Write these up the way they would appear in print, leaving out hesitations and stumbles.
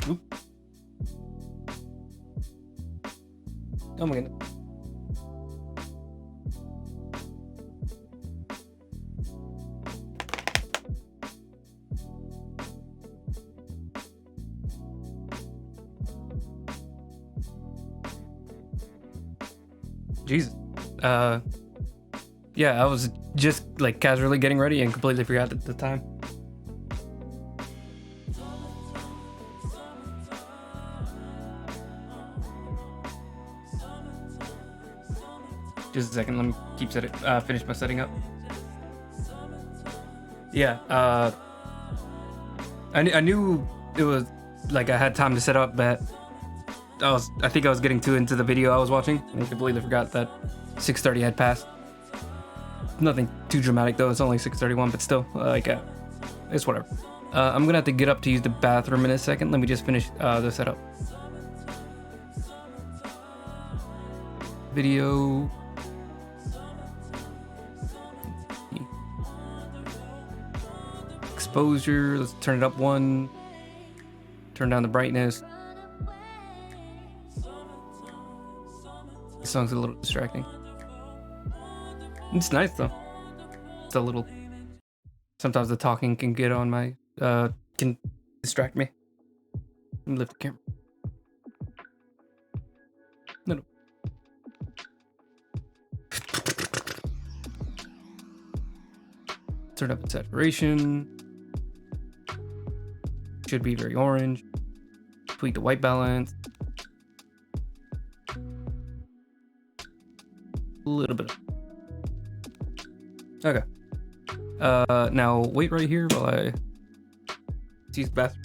Oop. Oh my goodness. Jesus. Yeah, I was just like casually getting ready and completely forgot at the time. Just a second, let me finish my setting up. Yeah, I knew it was like I had time to set up, but I think I was getting too into the video I was watching and I completely forgot that 6:30 had passed. Nothing too dramatic though, it's only 6:31, but still, it's whatever. I'm gonna have to get up to use the bathroom in a second. Let me just finish the setup. Video. Exposure, let's turn it up one. Turn down the brightness. This song's a little distracting. It's nice though. It's a little. Sometimes the talking can get on my. Can distract me. Let me lift the camera. No. Turn up the saturation. Should be very orange. Tweak the white balance. A little bit. Okay. Now wait right here while I use the bathroom.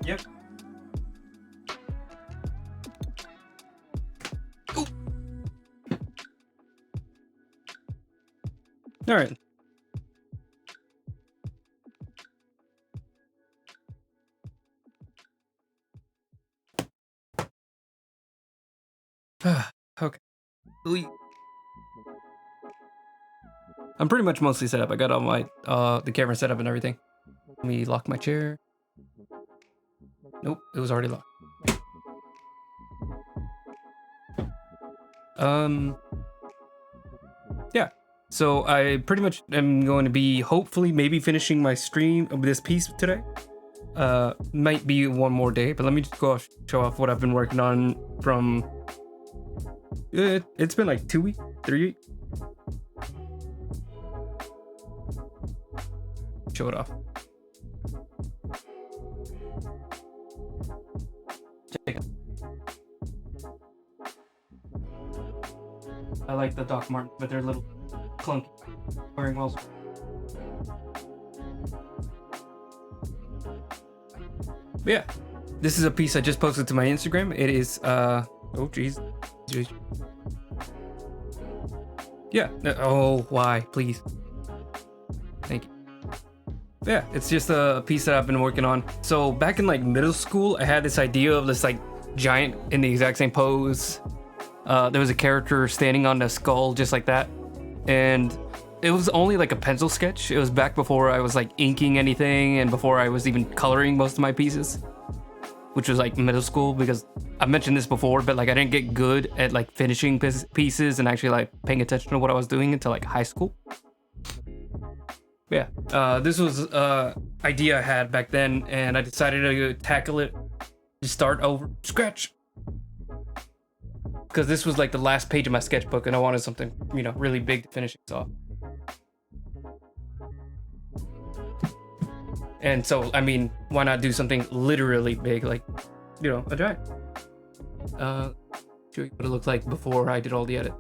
Yep. Ooh. All right. Okay. I'm pretty much mostly set up. I got all my the camera set up and everything. Let me lock my chair. Nope, it was already locked. Yeah. So I pretty much am going to be hopefully maybe finishing my stream of this piece today. Might be one more day, but let me just go show off what I've been working on from. It's been like 2 weeks, 3 weeks. Show it off. Check it. I like the Doc Martens, but they're a little clunky wearing walls. But yeah, this is a piece I just posted to my Instagram. It is oh geez. Yeah. Oh, why? Please. Thank you. Yeah, it's just a piece that I've been working on. So back in like middle school, I had this idea of this like giant in the exact same pose. There was a character standing on the skull just like that. And it was only like a pencil sketch. It was back before I was like inking anything and before I was even coloring most of my pieces. which was like middle school, because I mentioned this before, but like I didn't get good at like finishing pieces and actually like paying attention to what I was doing until like high school. Yeah, this was idea I had back then, and I decided to tackle it, to start over scratch, because this was like the last page of my sketchbook, and I wanted something, you know, really big to finish it off. And so, I mean, why not do something literally big, like, you know, a giant? Show you what it looked like before I did all the edit.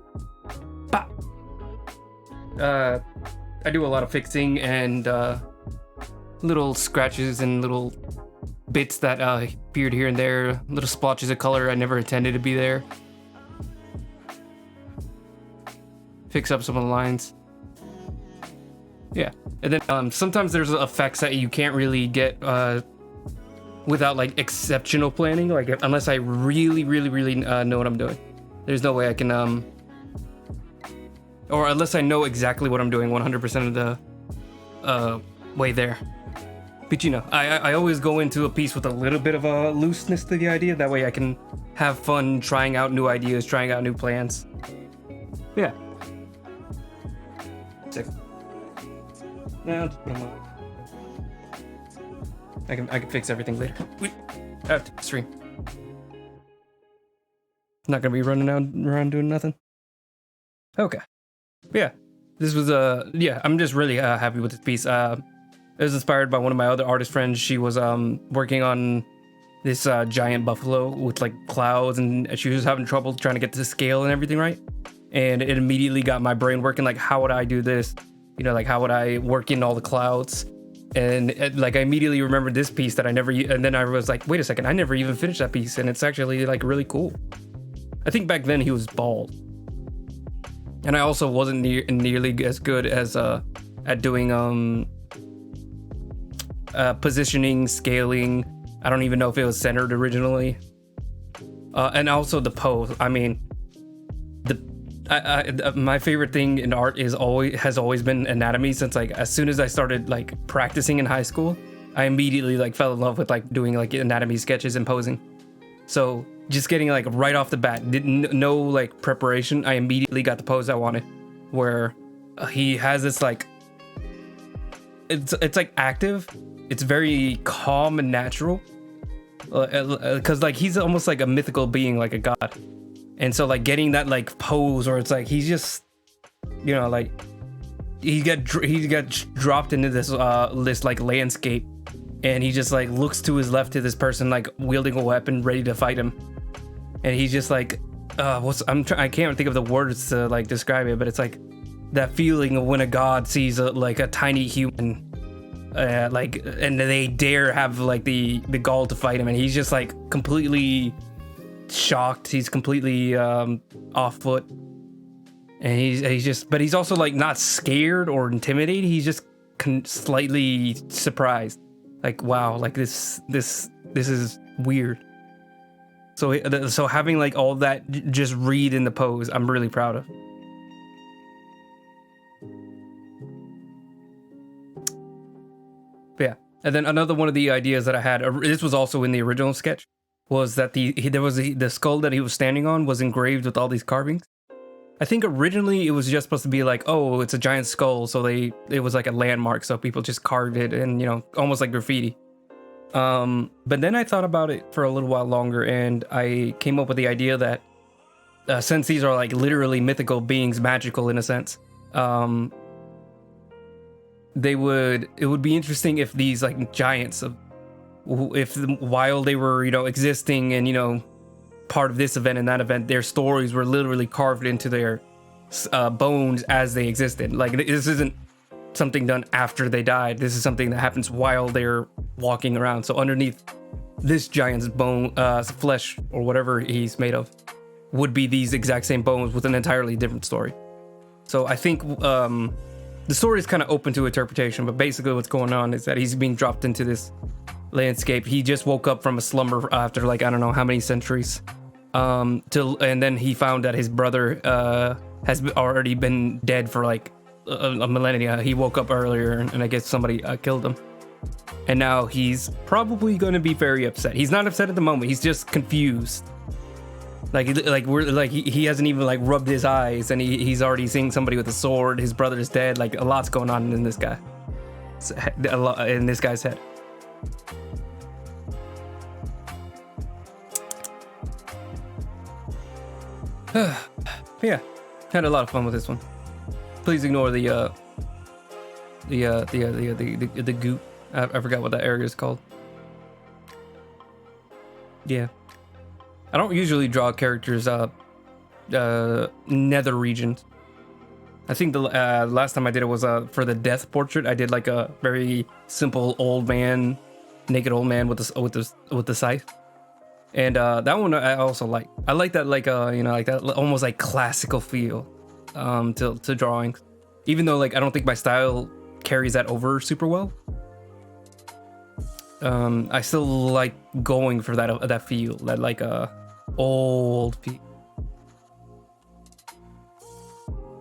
Bah! I do a lot of fixing and little scratches and little bits that appeared here and there, little splotches of color I never intended to be there. Fix up some of the lines. Yeah, and then sometimes there's effects that you can't really get without like exceptional planning, like unless I really know what I'm doing. There's no way I can or unless I know exactly what I'm doing 100% of the way there. But you know, I always go into a piece with a little bit of a looseness to the idea. That way I can have fun trying out new ideas, trying out new plans. Yeah. Sick. Now just put them on. I can fix everything later. After the stream. Not gonna be running around doing nothing. Okay. Yeah. This was yeah, I'm just really happy with this piece. It was inspired by one of my other artist friends. She was working on this giant buffalo with like clouds, and she was having trouble trying to get the scale and everything right. And it immediately got my brain working, like, how would I do this? You know, like, how would I work in all the clouds? And like, I immediately remembered this piece that I never, and then I was like, wait a second, I never even finished that piece, and it's actually like really cool. I think back then he was bald. And I also wasn't nearly as good as at doing positioning, scaling. I don't even know if it was centered originally. And also the pose. I mean, my favorite thing in art has always been anatomy. Since like as soon as I started like practicing in high school, I immediately like fell in love with like doing like anatomy sketches and posing. So just getting like right off the bat, no like preparation, I immediately got the pose I wanted, where he has this like, it's like active, it's very calm and natural, because like he's almost like a mythical being, like a god. And so like getting that like pose where it's like he's just, you know, like he got dropped into this like landscape, and he just like looks to his left to this person like wielding a weapon ready to fight him, and he's just like I can't think of the words to like describe it, but it's like that feeling of when a god sees like a tiny human like, and they dare have like the gall to fight him, and he's just like completely shocked, he's completely off foot, and he's just, but he's also like not scared or intimidated, he's just slightly surprised, like, wow, like this is weird. So having like all that just read in the pose, I'm really proud of. But yeah, and then another one of the ideas that I had, this was also in the original sketch, was that the skull that he was standing on was engraved with all these carvings. I think originally it was just supposed to be like, oh, it's a giant skull, so it was like a landmark, so people just carved it, and you know, almost like graffiti. But then I thought about it for a little while longer, and I came up with the idea that since these are like literally mythical beings, magical in a sense, it would be interesting if these like giants while they were, you know, existing and, you know, part of this event and that event, their stories were literally carved into their bones as they existed. Like, this isn't something done after they died. This is something that happens while they're walking around. So underneath this giant's bone, flesh, or whatever he's made of, would be these exact same bones with an entirely different story. So I think the story is kind of open to interpretation, but basically what's going on is that he's being dropped into this landscape. He just woke up from a slumber after like, I don't know how many centuries, and then he found that his brother has already been dead for like a millennia. He woke up earlier, and I guess somebody killed him. And now he's probably going to be very upset. He's not upset at the moment. He's just confused. He hasn't even like rubbed his eyes, and he's already seeing somebody with a sword. His brother is dead. Like, a lot's going on in this guy, in this guy's head. Yeah, had a lot of fun with this one. Please ignore the goop. I forgot what that area is called. Yeah, I don't usually draw characters nether regions. I think the last time I did it was for the death portrait. I did like a very simple naked old man with the scythe. And that one I also like. I like that, like like that almost like classical feel to drawings. Even though like I don't think my style carries that over super well. I still like going for that feel, that like old feel.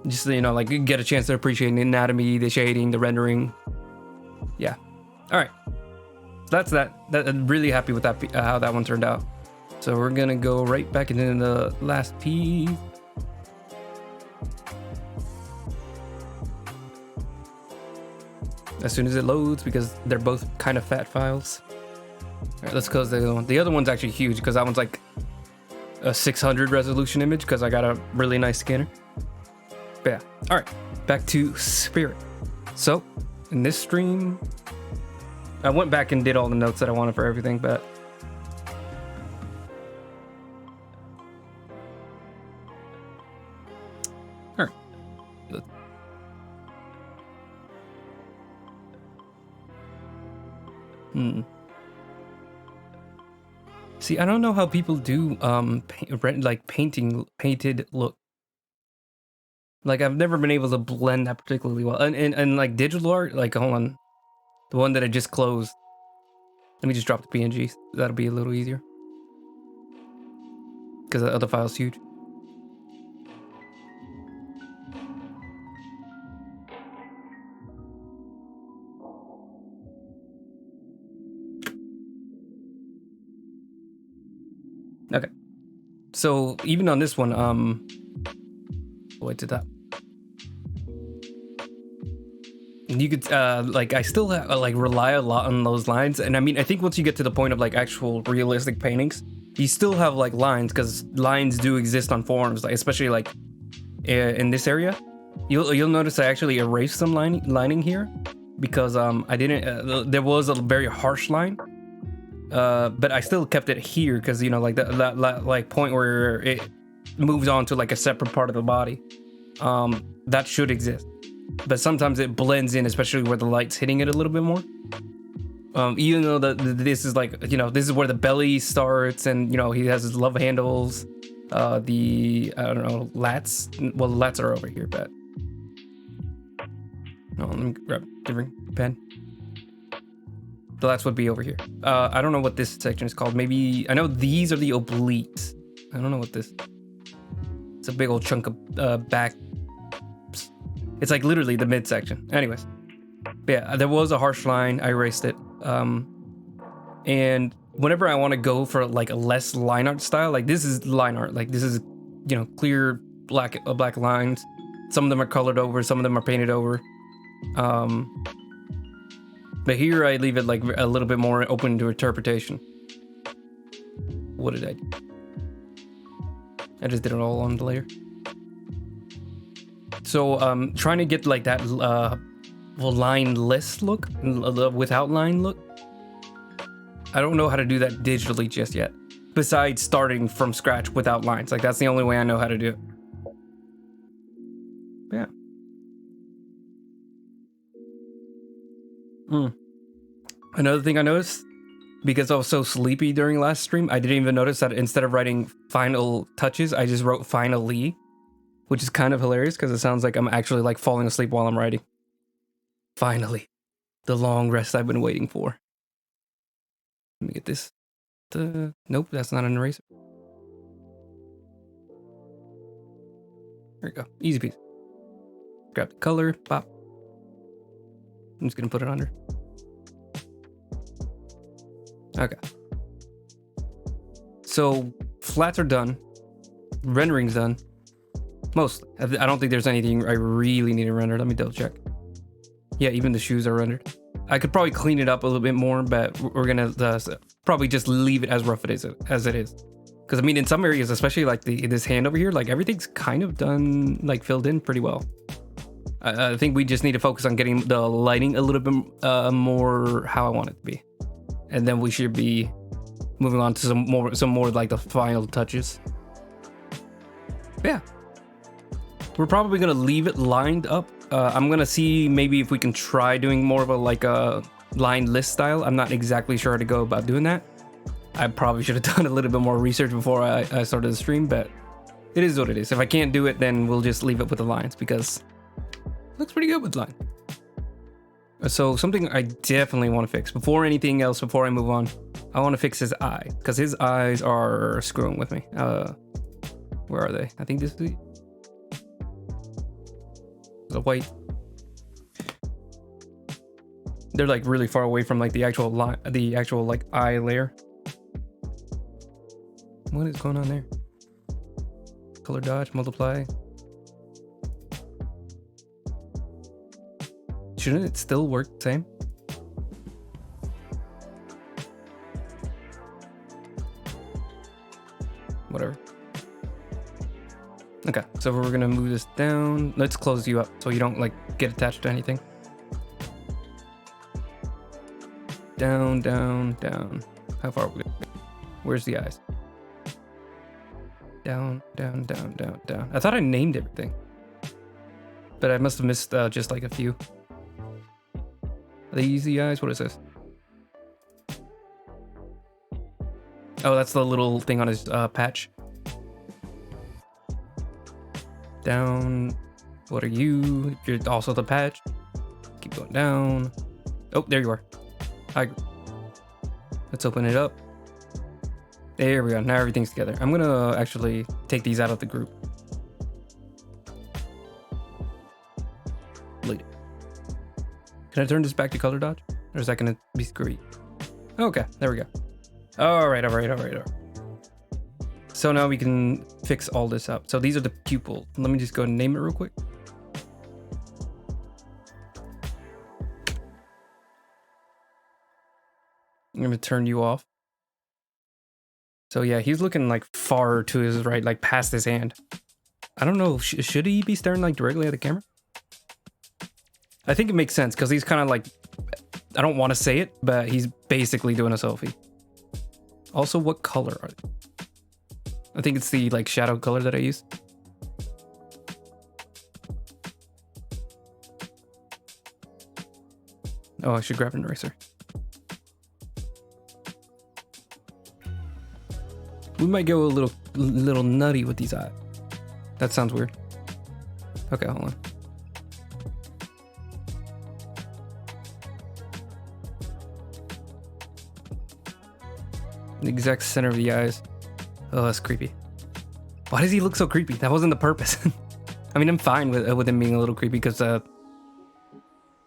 Just like you get a chance to appreciate the anatomy, the shading, the rendering. Yeah. All right. So that's that. I'm really happy with that how that one turned out. So we're gonna go right back into the last piece. As soon as it loads, because they're both kind of fat files. All right, let's close the other one. The other one's actually huge because that one's like a 600 resolution image because I got a really nice scanner. But yeah, all right, back to Spirit. So in this stream, I went back and did all the notes that I wanted for everything, but all right. See, I don't know how people do painted look. Like, I've never been able to blend that particularly well. And like digital art, like, hold on, the one that I just closed. Let me just drop the PNGs. That'll be a little easier because the other file's huge. Okay, so even on this one, wait to that. You could like I still like rely a lot on those lines, and I mean I think once you get to the point of like actual realistic paintings, you still have like lines, because lines do exist on forms, like especially like in this area. You'll notice I actually erased some lining here because I didn't. There was a very harsh line. But I still kept it here because like that like point where it moves on to like a separate part of the body, that should exist, but sometimes it blends in, especially where the light's hitting it a little bit more. Even though this is like this is where the belly starts, and he has his love handles, the I don't know, lats. Well, the lats are over here, but no, let me grab a different pen. The lats would be over here. I don't know what this section is called. Maybe I know these are the obliques. I don't know what this. It's a big old chunk of back. It's like literally the midsection. Anyways, but yeah, there was a harsh line. I erased it. And whenever I want to go for like a less line art style, like this is line art. Like this is clear black lines. Some of them are colored over. Some of them are painted over. But here I leave it like a little bit more open to interpretation. What did I do? I just did it all on the layer. So trying to get like that lineless look, without line look. I don't know how to do that digitally just yet. Besides starting from scratch without lines. Like that's the only way I know how to do it. Yeah. Another thing I noticed, because I was so sleepy during last stream, I didn't even notice that instead of writing final touches, I just wrote finally, which is kind of hilarious because it sounds like I'm actually like falling asleep while I'm writing. Finally, the long rest I've been waiting for. Let me get this. Nope, that's not an eraser. There we go. Easy piece. Grab the color, pop. I'm just gonna put it under. Okay. So flats are done. Rendering's done. Mostly. I don't think there's anything I really need to render. Let me double check. Yeah, even the shoes are rendered. I could probably clean it up a little bit more, but we're gonna probably just leave it as rough as it is. Because I mean, in some areas, especially like this hand over here, like everything's kind of done, like filled in pretty well. I think we just need to focus on getting the lighting a little bit more how I want it to be, and then we should be moving on to some more like the final touches. Yeah, we're probably gonna leave it lined up. I'm gonna see maybe if we can try doing more of a line list style. I'm not exactly sure how to go about doing that. I probably should have done a little bit more research before I started the stream, but it is what it is. If I can't do it, then we'll just leave it with the lines because it looks pretty good with lines. So something I definitely want to fix before anything else, before I move on, I want to fix his eye because his eyes are screwing with me. Where are they? I think this is the white. They're like really far away from like the actual line, the actual like eye layer. What is going on there? Color dodge, multiply. Shouldn't it still work the same? Whatever. Okay, so we're gonna move this down. Let's close you up so you don't like get attached to anything. Down, down, down. How far are we? Where's the eyes? Down, down, down, down, down. I thought I named everything, but I must have missed just like a few. Are they easy eyes? What is this? Oh, that's the little thing on his patch. Down. What are you? You're also the patch. Keep going down. Oh, there you are. Hi. Let's open it up. There we go. Now everything's together. I'm gonna actually take these out of the group. Delete it. Can I turn this back to color dodge? Or is that gonna be screwy? Okay, there we go. All right. So now we can fix all this up. So these are the pupils. Let me just go and name it real quick. I'm gonna turn you off. So yeah, he's looking like far to his right, like past his hand. I don't know, should he be staring like directly at the camera? I think it makes sense because he's kind of like, I don't want to say it, but he's basically doing a selfie. Also, what color are they? I think it's the like shadow color that I use. Oh, I should grab an eraser. We might go a little nutty with these eyes. That sounds weird. Okay, hold on. The exact center of the eyes. Oh, that's creepy. Why does he look so creepy? That wasn't the purpose. I mean, I'm fine with him being a little creepy because,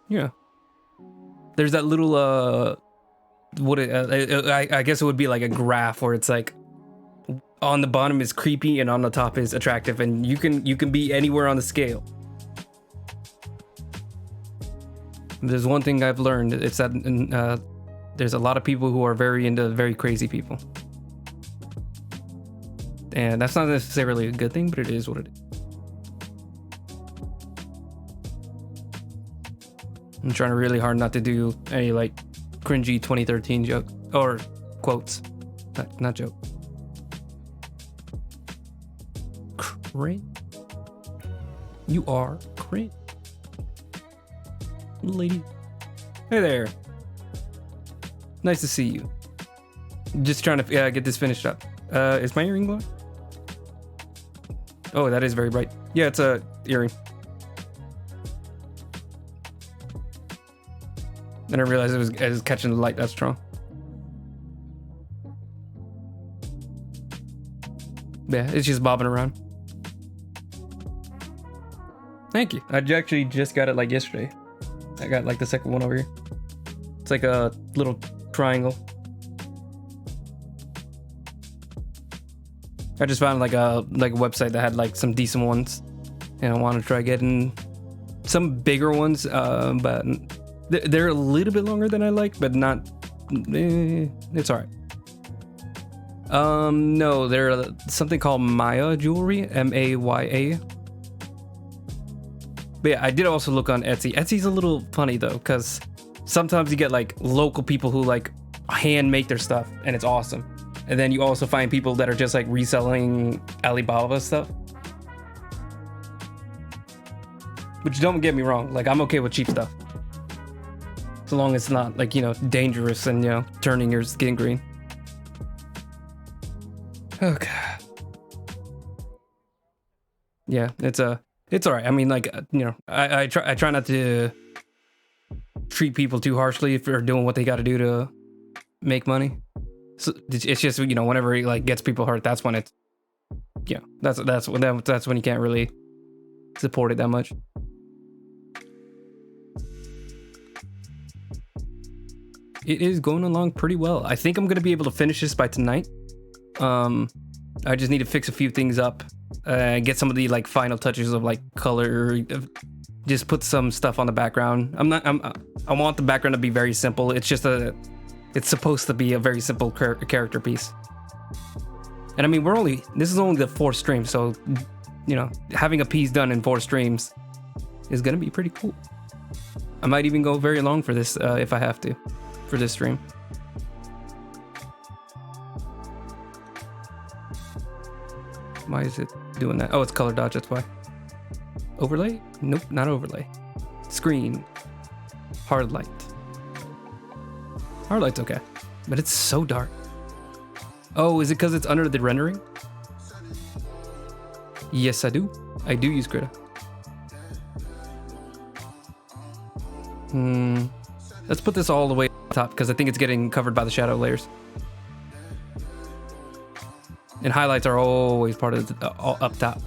yeah. There's that little, I guess it would be like a graph where it's like, on the bottom is creepy and on the top is attractive, and you can be anywhere on the scale. There's one thing I've learned, it's that there's a lot of people who are very into very crazy people. And that's not necessarily a good thing, but it is what it is. I'm trying really hard not to do any like cringy 2013 joke or quotes. Not joke. Cringe? You are cringe. Lady. Hey there. Nice to see you. Just trying to get this finished up. Is my earring glowing? Oh, that is very bright. Yeah, it's a earring. Then I realized it was catching the light that strong. Yeah, it's just bobbing around. Thank you. I actually just got it like yesterday. I got like the second one over here. It's like a little triangle. I just found like a website that had like some decent ones, and I want to try getting some bigger ones. But they're a little bit longer than I like, but not. It's alright. No, they're something called Maya Jewelry, Maya. But yeah, I did also look on Etsy. Etsy's a little funny though, because sometimes you get like local people who like hand make their stuff, and it's awesome. And then you also find people that are just like reselling Alibaba stuff. Which, don't get me wrong, like I'm okay with cheap stuff. So long as it's not like, you know, dangerous and, you know, turning your skin green. Oh god. Yeah, it's alright. I mean, like, you know, I try not to treat people too harshly if they're doing what they got to do to make money. So it's just, you know, whenever it like gets people hurt, that's when it's, yeah, that's when you can't really support it that much. It is going along pretty well. I think I'm gonna be able to finish this by tonight. I just need to fix a few things up, get some of the like final touches of like color, just put some stuff on the background. I want the background to be very simple. It's just it's supposed to be a very simple character piece. And I mean, this is only the 4th stream, so, you know, having a piece done in 4 streams is gonna be pretty cool. I might even go very long for this, if I have to, for this stream. Why is it doing that? Oh, it's color dodge, that's why. Overlay? Nope, not overlay. Screen. Hard light. Hard light's okay, but it's so dark. Oh, is it because it's under the rendering? Yes, I do. I do use Krita. Let's put this all the way up top because I think it's getting covered by the shadow layers. And highlights are always part of the up top.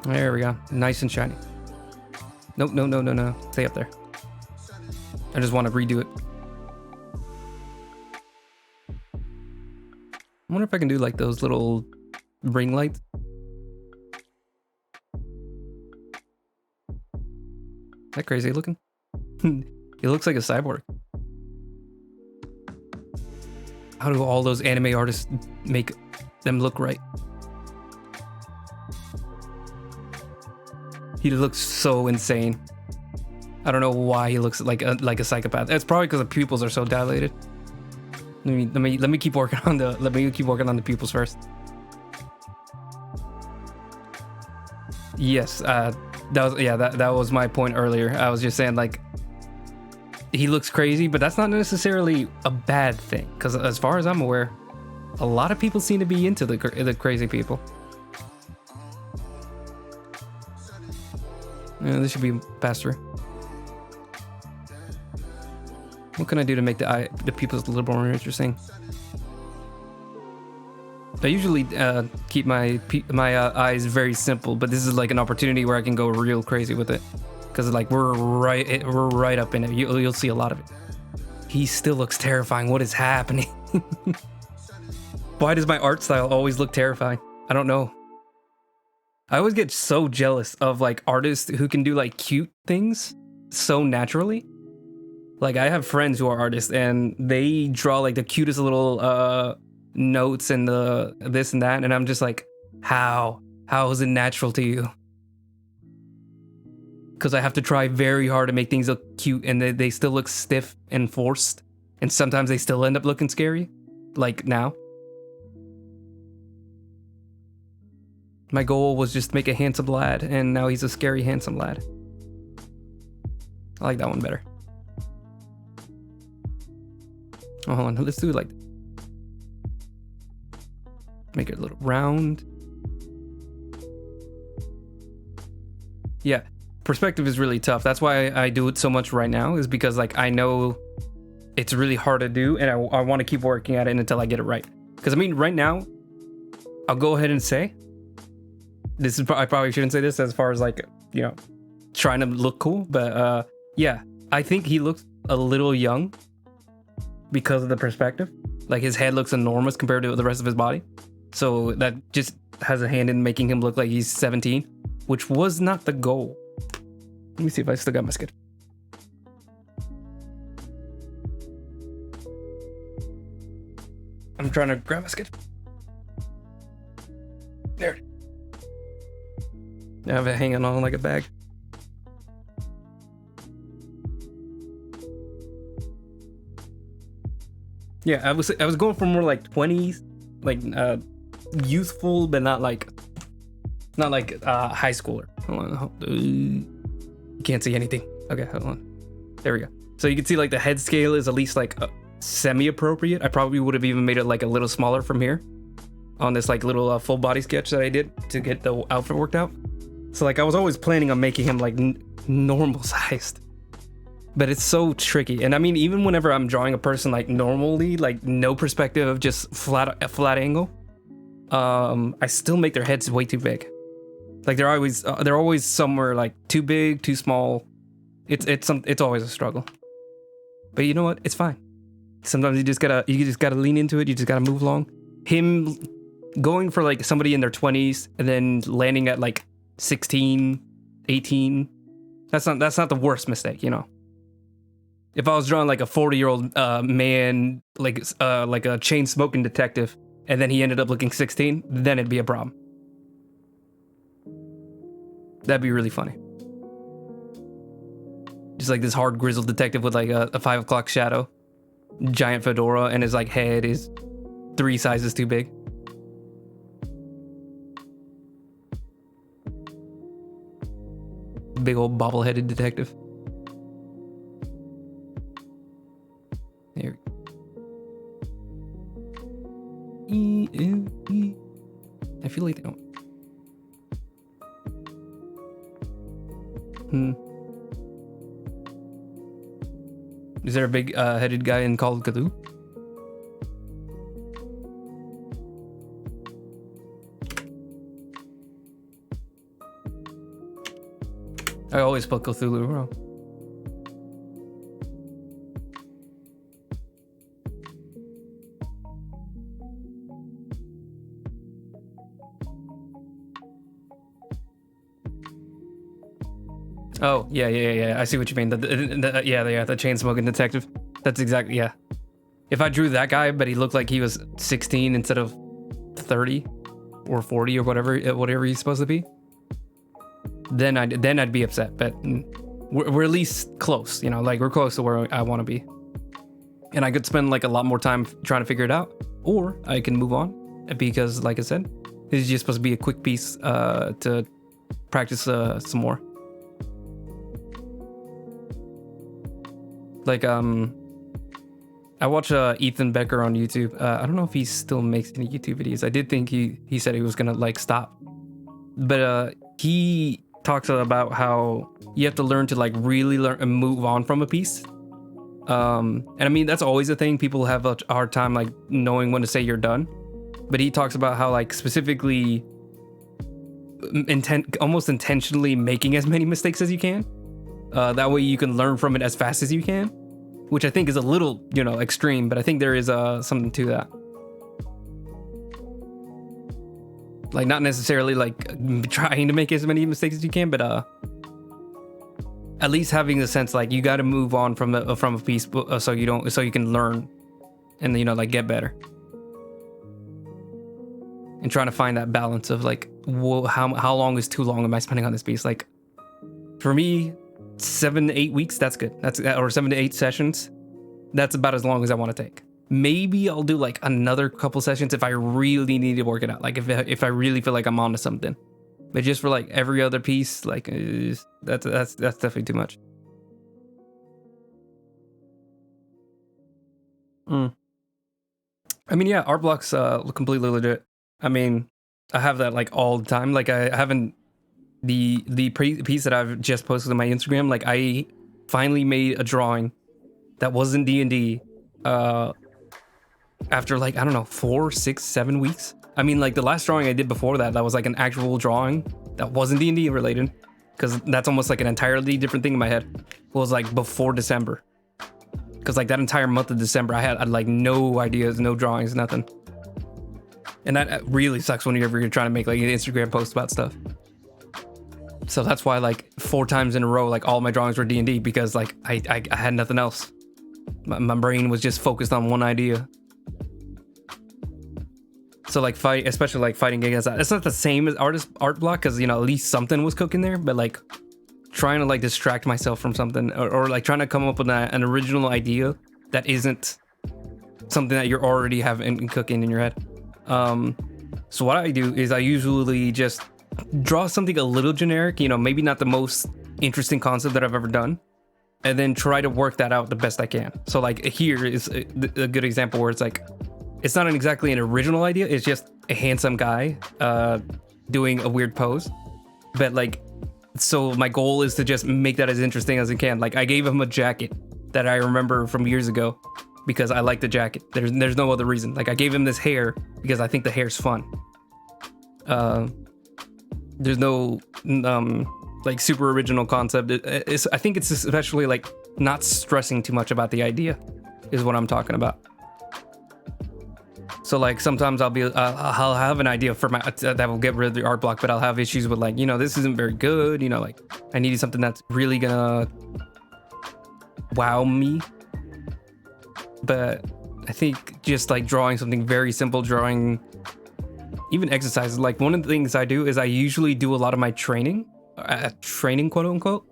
There we go. Nice and shiny. Nope, no. Stay up there. I just want to redo it. I wonder if I can do like those little ring lights. Is that crazy looking? He looks like a cyborg. How do all those anime artists make them look right? He looks so insane. I don't know why he looks like a psychopath. It's probably because the pupils are so dilated. Let me keep working on the pupils first. Yes, that was my point earlier. I was just saying, like, he looks crazy, but that's not necessarily a bad thing, because as far as I'm aware, a lot of people seem to be into the crazy people. Yeah, this should be faster. What can I do to make the pupils a little more interesting? I usually keep my eyes very simple, but this is like an opportunity where I can go real crazy with it, because like we're right up in it. You'll see a lot of it. He still looks terrifying. What is happening? Why does my art style always look terrifying? I don't know. I always get so jealous of like artists who can do like cute things so naturally. Like, I have friends who are artists and they draw like the cutest little notes and the this and that, and I'm just like, how is it natural to you? Because I have to try very hard to make things look cute, and they still look stiff and forced, and sometimes they still end up looking scary, like now. My goal was just to make a handsome lad, and now he's a scary handsome lad. I like that one better. Oh, hold on, let's do it like, make it a little round. Yeah, perspective is really tough. That's why I do it so much right now, is because like I know it's really hard to do, and I want to keep working at it until I get it right. Because I mean, right now, I'll go ahead and say, I probably shouldn't say this as far as like, you know, trying to look cool, but yeah, I think he looks a little young because of the perspective. Like his head looks enormous compared to the rest of his body. So that just has a hand in making him look like he's 17, which was not the goal. Let me see if I still got my sketch. I'm trying to grab my sketch. There it is. I have it hanging on like a bag. Yeah, I was going for more like 20s, like youthful, but not like high schooler. Hold on, you can't see anything. Okay, hold on. There we go. So you can see like the head scale is at least like semi-appropriate. I probably would have even made it like a little smaller from here on this like little full body sketch that I did to get the outfit worked out. So like I was always planning on making him like normal sized. But it's so tricky. And I mean, even whenever I'm drawing a person like normally, like no perspective, just a flat angle, I still make their heads way too big. Like they're always somewhere like too big, too small. It's always a struggle. But you know what? It's fine. Sometimes you just gotta lean into it. You just gotta move along. Him going for like somebody in their 20s and then landing at like 16, 18. That's not the worst mistake, you know. If I was drawing like a 40-year-old man, like a chain smoking detective, and then he ended up looking 16, then it'd be a problem. That'd be really funny. Just like this hard grizzled detective with like a 5 o'clock shadow, giant fedora, and his like head is 3 sizes too big. Big old bobble-headed detective. There we go. I feel like they don't. Is there a big headed guy in Call of Cthulhu? I always put Cthulhu wrong. Oh, yeah. I see what you mean. The chain smoking detective. That's exactly, yeah. If I drew that guy, but he looked like he was 16 instead of 30 or 40 or whatever he's supposed to be, then I'd be upset. But we're at least close, you know, like we're close to where I want to be. And I could spend like a lot more time trying to figure it out, or I can move on because, like I said, this is just supposed to be a quick piece to practice some more. Like, I watch Ethan Becker on YouTube. I don't know if he still makes any YouTube videos. I did think he said he was gonna like stop, but he talks about how you have to learn to like really learn and move on from a piece. And I mean, that's always a thing. People have a hard time like knowing when to say you're done. But he talks about how like specifically almost intentionally making as many mistakes as you can. That way you can learn from it as fast as you can, which I think is a little, you know, extreme, but I think there is something to that. Like not necessarily like trying to make as many mistakes as you can, but at least having the sense like you got to move on from a piece so you can learn and, you know, like get better. And trying to find that balance of like, how long is too long am I spending on this piece? Like for me, 7 to 8 weeks, that's good. Or 7 to 8 sessions. That's about as long as I want to take. Maybe I'll do like another couple sessions if I really need to work it out. Like if I really feel like I'm onto something. But just for like every other piece, like that's definitely too much. I mean, yeah, art blocks completely legit. I mean, I have that like all the time. Like I haven't the piece that I've just posted on my Instagram. Like I finally made a drawing that wasn't D&D after like, I don't know, 4, 6, 7 weeks. I mean, like the last drawing I did before that was like an actual drawing that wasn't D&D related, because that's almost like an entirely different thing in my head. It was like before December, because like that entire month of December, I had like no ideas, no drawings, nothing. And that really sucks whenever you're trying to make like an Instagram post about stuff. So that's why like 4 times in a row, like all my drawings were D&D, because like I had nothing else. My brain was just focused on one idea. So like especially like fighting against that. It's not the same as art block, because you know at least something was cooking there, but like trying to like distract myself from something, or like trying to come up with an original idea that isn't something that you're already having cooking in your head. So what I do is I usually just draw something a little generic, you know, maybe not the most interesting concept that I've ever done, and then try to work that out the best I can. So like here is a good example where it's like, it's not exactly an original idea, it's just a handsome guy doing a weird pose. But like, so my goal is to just make that as interesting as I can. Like I gave him a jacket that I remember from years ago because I like the jacket. There's no other reason. Like I gave him this hair because I think the hair's fun. There's no like super original concept. I think it's especially like not stressing too much about the idea is what I'm talking about. So like sometimes I'll have an idea for that will get rid of the art block, but I'll have issues with like, you know, this isn't very good, you know, like I needed something that's really gonna wow me. But I think just like drawing something very simple, drawing even exercises, like one of the things I do is I usually do a lot of my training quote unquote.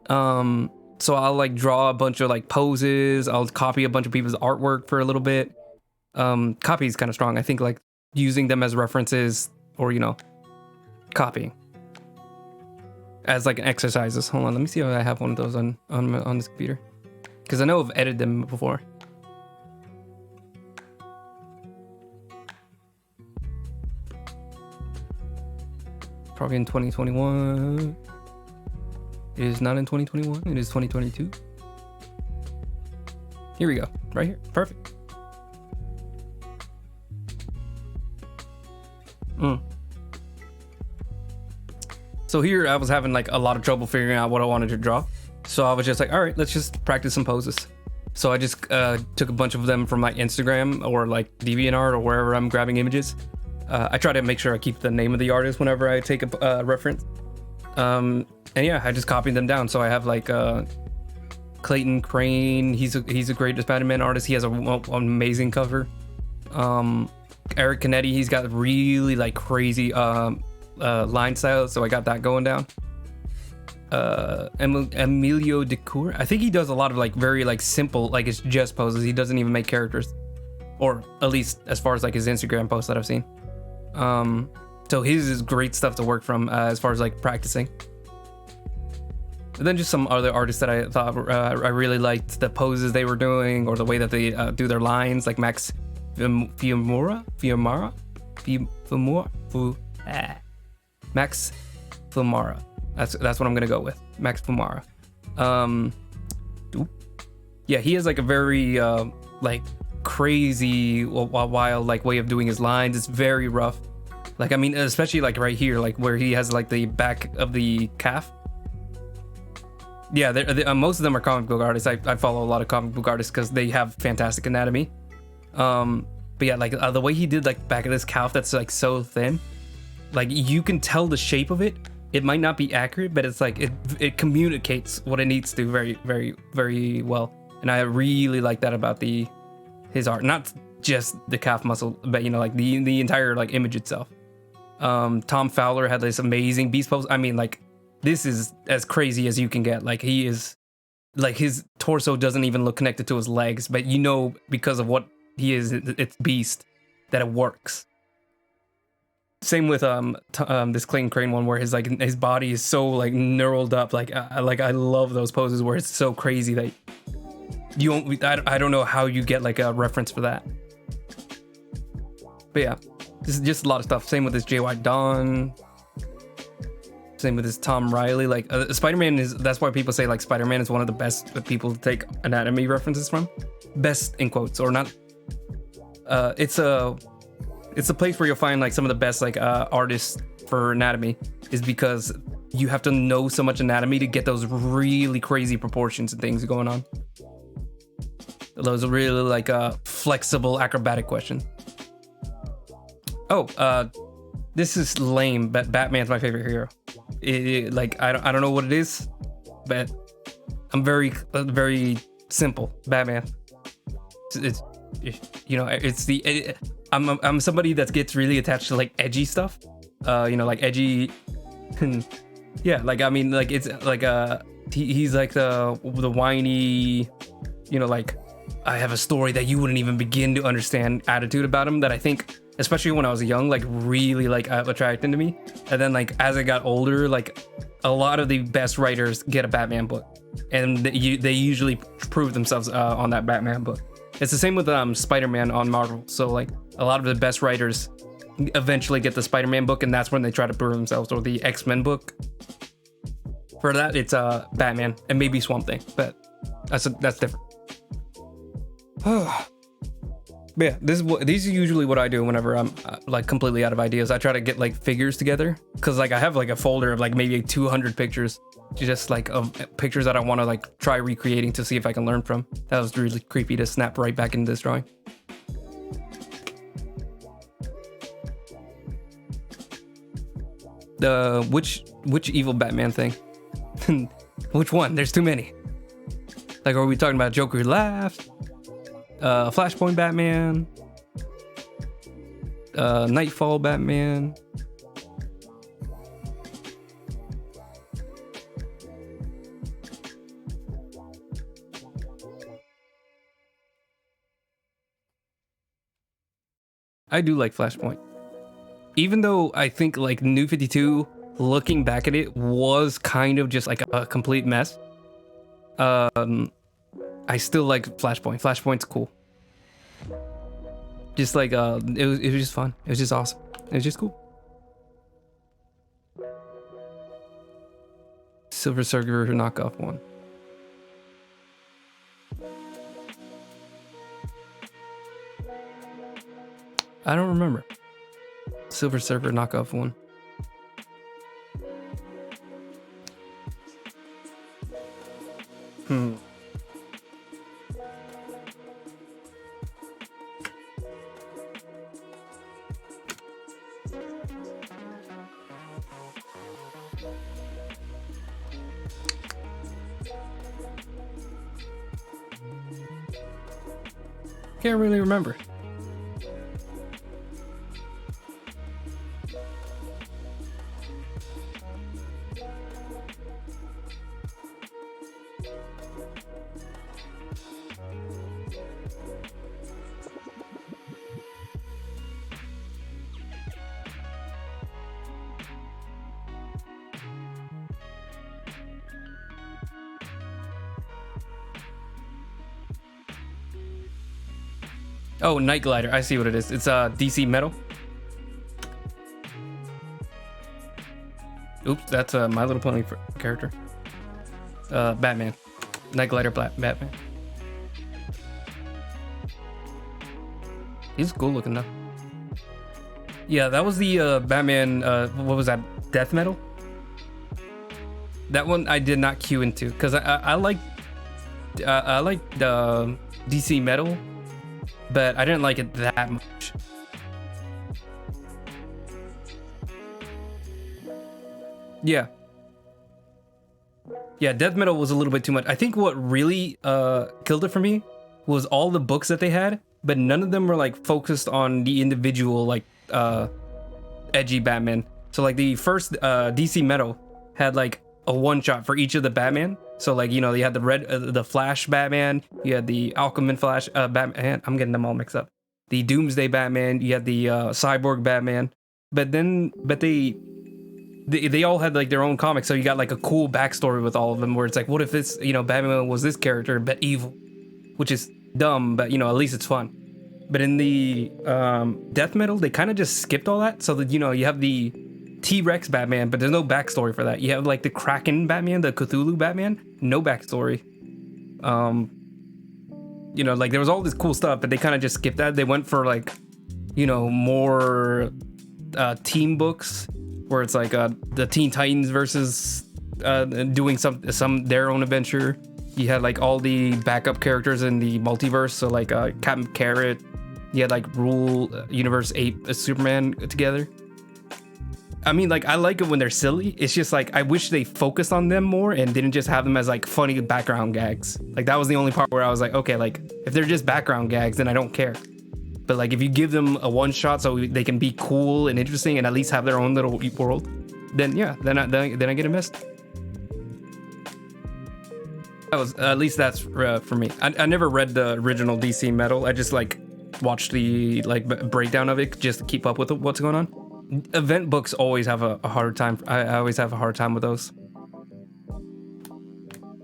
So I'll like draw a bunch of like poses, I'll copy a bunch of people's artwork for a little bit. Copy is kind of strong. I think like using them as references, or you know, copying as like exercises. Hold on, let me see if I have one of those on this computer, because I know I've edited them before. Probably in 2021. It is not in 2021. It is 2022. Here we go. Right here. Perfect. So here I was having like a lot of trouble figuring out what I wanted to draw. So I was just like, all right, let's just practice some poses. So I just took a bunch of them from my Instagram or like DeviantArt or wherever I'm grabbing images. I try to make sure I keep the name of the artist whenever I take a reference. And yeah, I just copied them down. So I have like Clayton Crane. He's a great Spider-Man artist. He has an amazing cover. Eric Canetti, he's got really like crazy line style, so I got that going down. Emilio Decour, I think he does a lot of like very like simple, like it's just poses. He doesn't even make characters, or at least as far as like his Instagram posts that I've seen. So his is great stuff to work from as far as like practicing. And then just some other artists that I thought I really liked the poses they were doing, or the way that they do their lines, like Max Fiumara. Max Fiumara. That's what I'm gonna go with. Max Fiumara. Yeah, he has like a very like crazy wild like way of doing his lines. It's very rough. Like I mean, especially like right here, like where he has like the back of the calf. Yeah, most of them are comic book artists. I follow a lot of comic book artists because they have fantastic anatomy. But yeah, like the way he did like back of this calf that's like so thin, like you can tell the shape of it. It might not be accurate, but it's like it communicates what it needs to very, very, very well. And I really like that about his art. Not just the calf muscle, but you know, like the entire like image itself. Tom Fowler had this amazing beast pose. I mean, like this is as crazy as you can get. Like he is, like his torso doesn't even look connected to his legs, but you know because of what he is, it's beast, that it works. Same with this Clayton Crane one where his body is so like knurled up. Like I love those poses where it's so crazy that you won't. I don't know how you get like a reference for that. But yeah, this is just a lot of stuff. Same with this JY Dawn. Same with this Tom Riley. Like Spider-Man is. That's why people say like Spider-Man is one of the best people to take anatomy references from. Best in quotes or not. It's a place where you'll find like some of the best like artists for anatomy, is because you have to know so much anatomy to get those really crazy proportions and things going on. Those are really like a flexible acrobatic question. Oh, this is lame, but Batman's my favorite hero. Like I don't know what it is, but I'm very simple. Batman. It's I'm somebody that gets really attached to like edgy stuff. Like edgy. Yeah, like I mean, like it's like he's like the whiny, like I have a story that you wouldn't even begin to understand attitude about him that I think, especially when I was young, like really like attracted to me. And then like as I got older, like a lot of the best writers get a Batman book, and they usually prove themselves on that Batman book. It's the same with Spider-Man on Marvel. So like a lot of the best writers eventually get the Spider-Man book, and that's when they try to prove themselves. Or the X-Men book. For that, it's Batman and maybe Swamp Thing, but that's different. Yeah, these are usually what I do whenever I'm like completely out of ideas. I try to get like figures together, because like I have like a folder of like maybe 200 pictures, just like of pictures that I want to like try recreating to see if I can learn from. That was really creepy to snap right back into this drawing. Which evil Batman thing? Which one? There's too many. Like, are we talking about Joker who laughed? Flashpoint Batman? Nightfall Batman? I do like Flashpoint. Even though I think like New 52, looking back at it, was kind of just like a complete mess. I still like Flashpoint. Flashpoint's cool. Just like it was just fun. It was just awesome. It was just cool. Silver Surfer knockoff one. I don't remember. Silver Surfer knockoff one. Can't really remember. Oh, Night Glider. I see what it is. It's DC Metal. Oops, that's My Little Pony character. Batman. Night Glider Batman. He's cool looking though. Yeah, that was the Batman. What was that? Death Metal. That one I did not queue into because I like the DC Metal, but I didn't like it that much. Yeah, Death Metal was a little bit too much. I think what really killed it for me was all the books that they had, but none of them were like focused on the individual like edgy Batman. So like the first DC Metal had like a one shot for each of the Batman. So like, you know, you had the Flash Batman, you had the Aquaman Flash Batman. I'm getting them all mixed up. The Doomsday Batman, you had the Cyborg Batman. But they all had like their own comics. So you got like a cool backstory with all of them, where it's like, what if this, you know, Batman was this character but evil, which is dumb, but you know, at least it's fun. But in the Death Metal, they kind of just skipped all that. So that, you know, you have the T-Rex Batman, but there's no backstory for that. You have like the Kraken Batman, the Cthulhu Batman, no backstory. You know, like there was all this cool stuff, but they kind of just skipped that. They went for like, you know, more team books where it's like the Teen Titans versus doing some their own adventure. You had like all the backup characters in the multiverse. So like Captain Carrot. You had like Rule Universe 8 Superman together. I mean, like, I like it when they're silly. It's just like I wish they focused on them more and didn't just have them as like funny background gags. Like that was the only part where I was like, okay, like if they're just background gags, then I don't care. But like if you give them a one shot so they can be cool and interesting and at least have their own little world, then yeah, then I get invested. That was at least that's for me. I never read the original DC Metal. I just like watched the like breakdown of it just to keep up with what's going on. Event books always have a harder time. I always have a hard time with those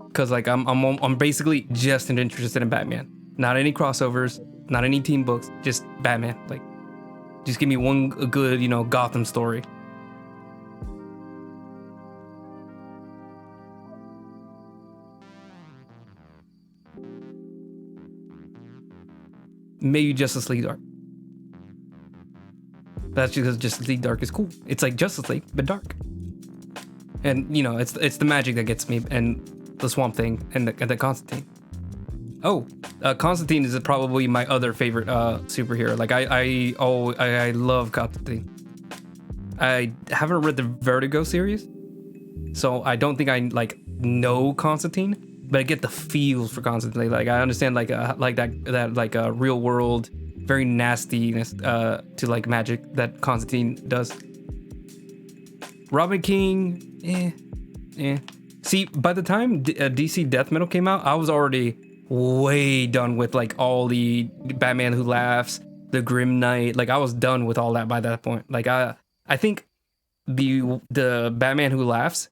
because like I'm basically just interested in Batman. Not any crossovers, not any team books, just Batman. Like, just give me one good, Gotham story. Maybe Justice League Dark. That's because Justice League Dark is cool. It's like Justice League, but dark. And it's the magic that gets me, and the Swamp Thing, and the Constantine. Oh, Constantine is probably my other favorite superhero. Like I love Constantine. I haven't read the Vertigo series, so I don't think I like know Constantine, but I get the feels for Constantine. Like I understand like that like real world, very nastiness to like magic that Constantine does. Robin King, See, by the time DC Death Metal came out, I was already way done with like all the Batman Who Laughs, the Grim Knight. Like I was done with all that by that point. Like I think the Batman Who Laughs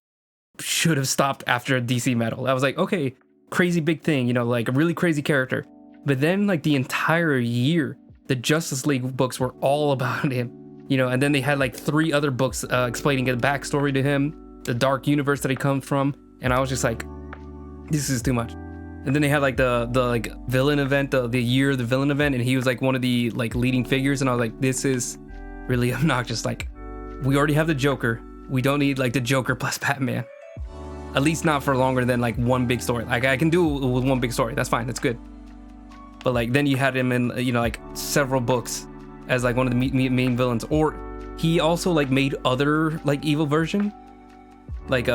should have stopped after DC Metal. I was like, okay, crazy big thing, like a really crazy character. But then like the entire year, the Justice League books were all about him, and then they had like 3 other books explaining the backstory to him, the dark universe that he comes from, and I was just like, this is too much. And then they had like the like villain event, the year of the villain event, and he was like one of the like leading figures, and I was like, this is really obnoxious. Like, we already have the Joker. We don't need like the Joker plus Batman. At least not for longer than like one big story. Like I can do it with one big story. That's fine. That's good. But like then you had him in like several books as like one of the main villains, or he also like made other like evil version. Like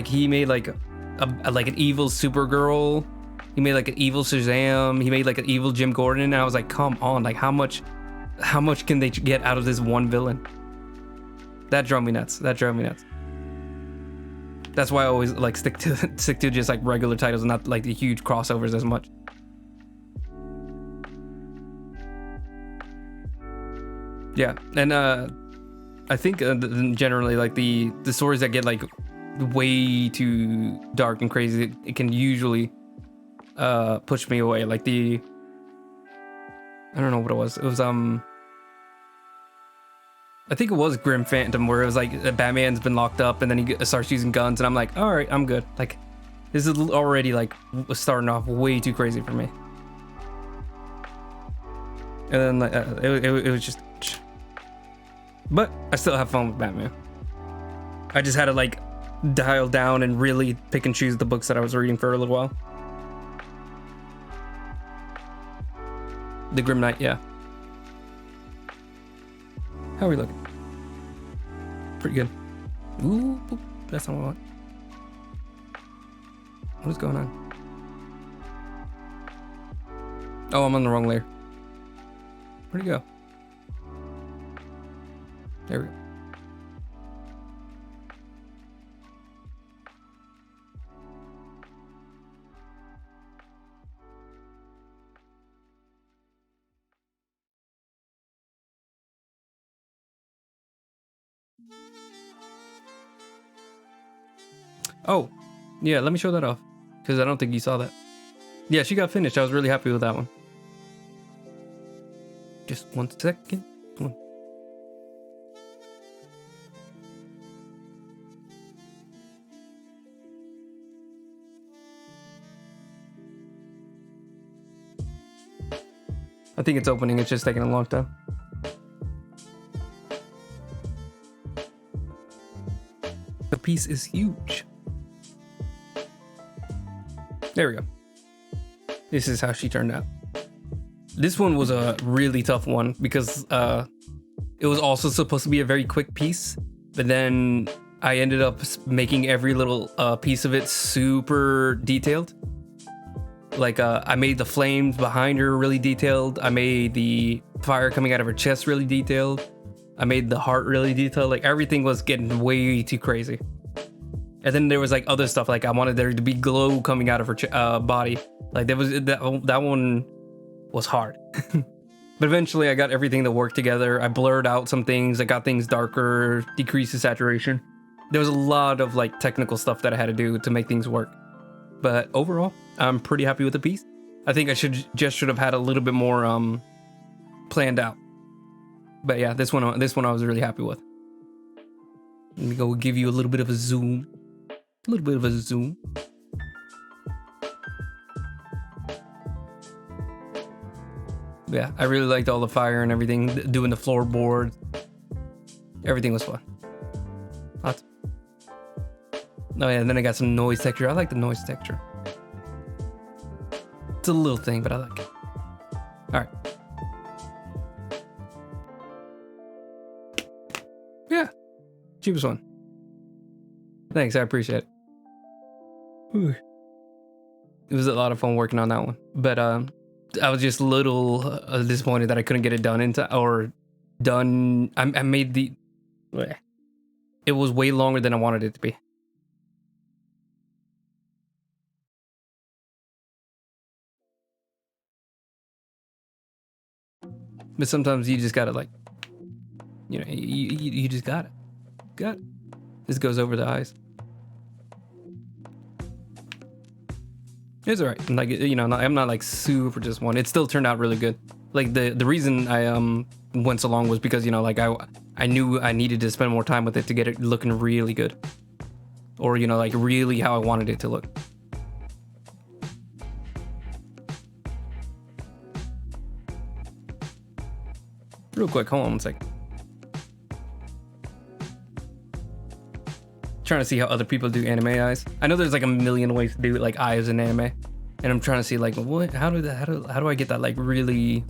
he made like an evil Supergirl. He made like an evil Shazam. He made like an evil Jim Gordon. And I was like, come on, like how much can they get out of this one villain? That drove me nuts. That's why I always like stick to just like regular titles and not like the huge crossovers as much. Yeah, and I think generally like the stories that get like way too dark and crazy, it can usually push me away. Like I don't know what it was. It was I think it was Grim Phantom, where it was like Batman's been locked up and then he starts using guns, and I'm like, all right, I'm good. Like this is already like starting off way too crazy for me. And then like it was just, but I still have fun with Batman. I just had to like dial down and really pick and choose the books that I was reading for a little while. The Grim Knight, yeah. How are we looking? Pretty good. Ooh, that's not what I want. What is going on? Oh, I'm on the wrong layer. Where'd he go? There we go. Oh, yeah, let me show that off, because I don't think you saw that. Yeah, she got finished. I was really happy with that one. Just 1 second. Come on. I think it's opening. It's just taking a long time. The piece is huge. There we go. This is how she turned out. This one was a really tough one because it was also supposed to be a very quick piece, but then I ended up making every little piece of it super detailed. Like I made the flames behind her really detailed. I made the fire coming out of her chest really detailed. I made the heart really detailed. Like everything was getting way too crazy. And then there was like other stuff. Like I wanted there to be glow coming out of her body. Like that one was hard. But eventually I got everything to work together. I blurred out some things. I got things darker, decreased the saturation. There was a lot of like technical stuff that I had to do to make things work. But overall, I'm pretty happy with the piece. I think I should have had a little bit more planned out. But yeah, this one I was really happy with. Let me go give you a little bit of a zoom. A little bit of a zoom. Yeah, I really liked all the fire and everything, doing the floorboard. Everything was fun. Lots. Oh yeah, and then I got some noise texture. I like the noise texture. It's a little thing, but I like it. All right. Yeah, cheapest one. Thanks, I appreciate it. Whew. It was a lot of fun working on that one, but I was just a little disappointed that I couldn't get it done I made the. It was way longer than I wanted it to be. But sometimes you just gotta you just got it. Got it. This goes over the eyes. It's alright. Like I'm not like super disappointed. It still turned out really good. Like the reason I went so long was because I knew I needed to spend more time with it to get it looking really good, or like really how I wanted it to look. Real quick, hold on one second. Trying to see how other people do anime eyes. I know there's like a million ways to do like eyes in anime, and I'm trying to see like how do I get that like really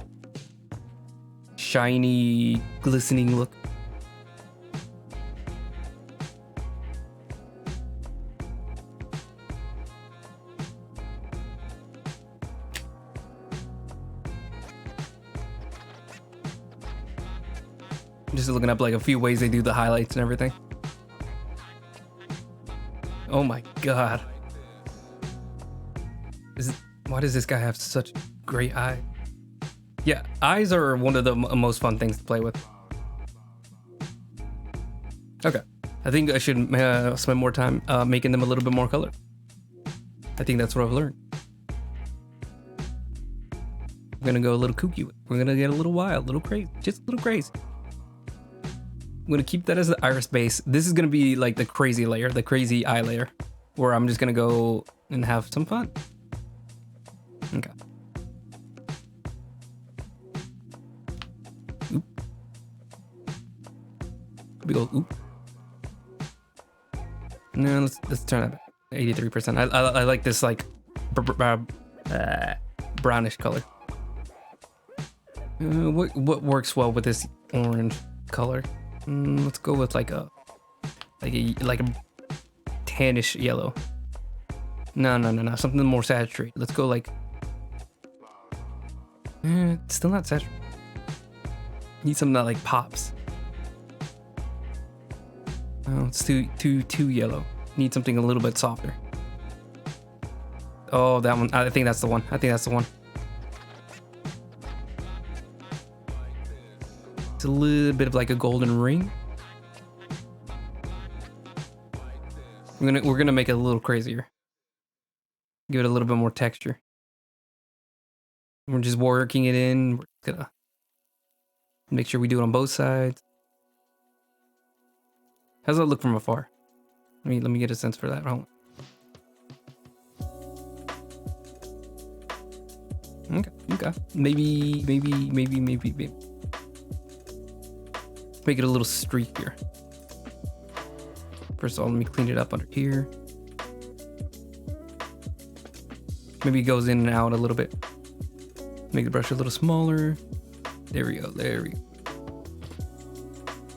shiny, glistening look. I'm just looking up like a few ways they do the highlights and everything. Oh my god. Why does this guy have such great eyes? Yeah, eyes are one of the most fun things to play with. Okay, I think I should spend more time making them a little bit more color. I think that's what I've learned. We're gonna go a little kooky with it. We're gonna get a little wild, a little crazy, just a little crazy. I'm gonna keep that as the iris base. This is gonna be like the crazy layer, the crazy eye layer, where I'm just gonna go and have some fun. Okay. Oop. We go oop. No, let's turn that back. 83%. I like this like brownish color. What works well with this orange color? Let's go with like a tannish yellow. No, something more saturated. Let's go like it's still not saturated. Need something that like pops. Oh, it's too yellow. Need something a little bit softer. Oh, that one. I think that's the one. It's a little bit of like a golden ring. We're gonna make it a little crazier. Give it a little bit more texture. We're just working it in. We're gonna make sure we do it on both sides. How's that look from afar? Let me get a sense for that. Hold on. Okay. Maybe. Make it a little streakier. First of all, let me clean it up under here. Maybe it goes in and out a little bit. Make the brush a little smaller. There we go.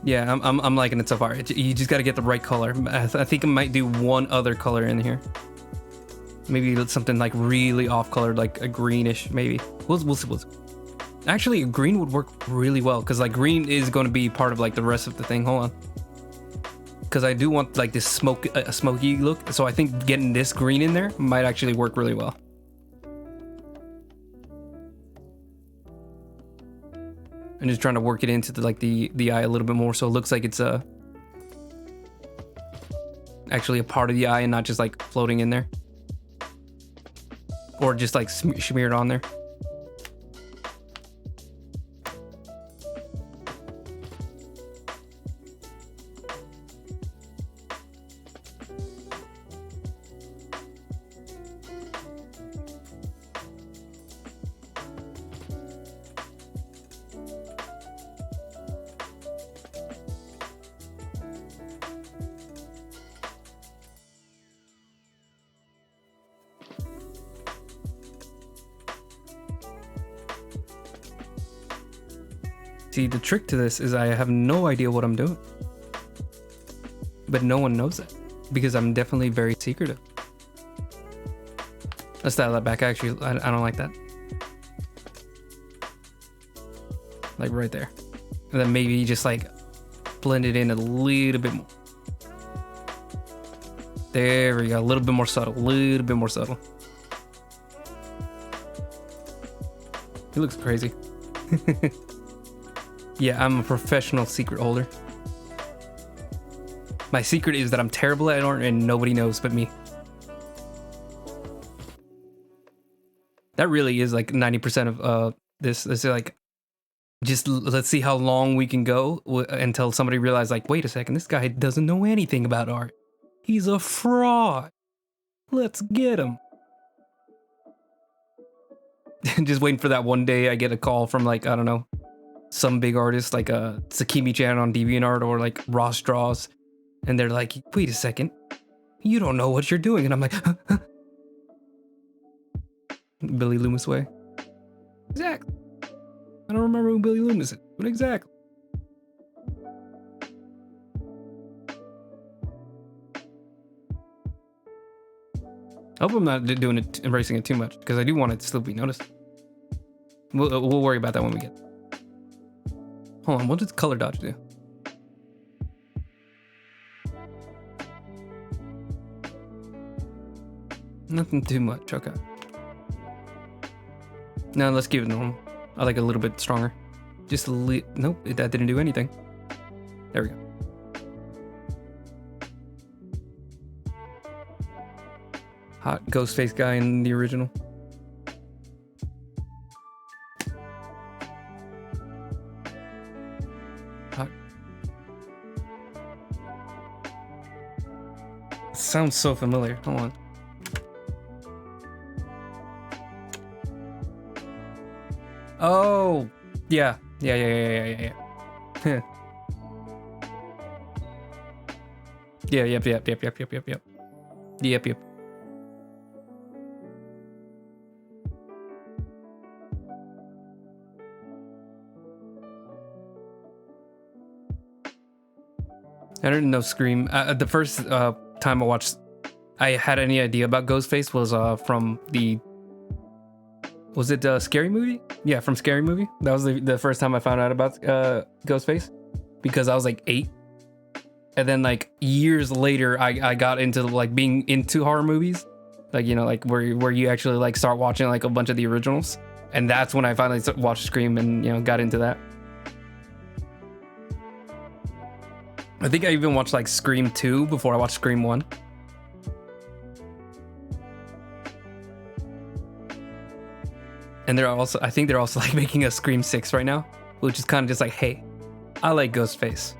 Yeah, I'm liking it so far. You just got to get the right color. I think I might do one other color in here. Maybe something like really off colored, like a greenish, maybe. We'll see. Actually, green would work really well because like green is going to be part of like the rest of the thing. Hold on. Because I do want like this smoky look. So I think getting this green in there might actually work really well. I'm just trying to work it into the eye a little bit more so it looks like it's actually a part of the eye and not just like floating in there. Or just like smeared on there. See, the trick to this is I have no idea what I'm doing. But no one knows that. Because I'm definitely very secretive. Let's dial that back, actually. I don't like that. Like right there. And then maybe just like blend it in a little bit more. There we go. A little bit more subtle. He looks crazy. Yeah, I'm a professional secret holder. My secret is that I'm terrible at art and nobody knows but me. That really is like 90% of this. This is like, just let's see how long we can go until somebody realizes like, wait a second, this guy doesn't know anything about art. He's a fraud. Let's get him. Just waiting for that one day I get a call from like, I don't know, some big artist like Sakimi-chan on DeviantArt or like Ross Draws, and they're like, wait a second, you don't know what you're doing. And I'm like, huh? Billy Loomis way. Exactly. I don't remember who Billy Loomis is, but exactly. I hope I'm not doing it, embracing it too much, because I do want it to still be noticed. We'll worry about that when we get. Hold on, what does color dodge do? Nothing too much, okay. Now let's keep it normal. I like a little bit stronger. Just a little, nope, that didn't do anything. There we go. Hot ghost face guy in the original. Hot. Sounds so familiar. Hold on. Oh, yeah. Yeah. Yeah, yep. Yep. I didn't know Scream. The first time I had any idea about Ghostface was from the. Was it Scary Movie? Yeah, from Scary Movie. That was the first time I found out about Ghostface, because I was like 8, and then like years later, I got into like being into horror movies, like, you know, like where you actually like start watching like a bunch of the originals, and that's when I finally watched Scream and, you know, got into that. I think I even watched like Scream 2 before I watched Scream 1. And I think they're also like making a Scream 6 right now, which is kind of just like, hey, I like Ghostface,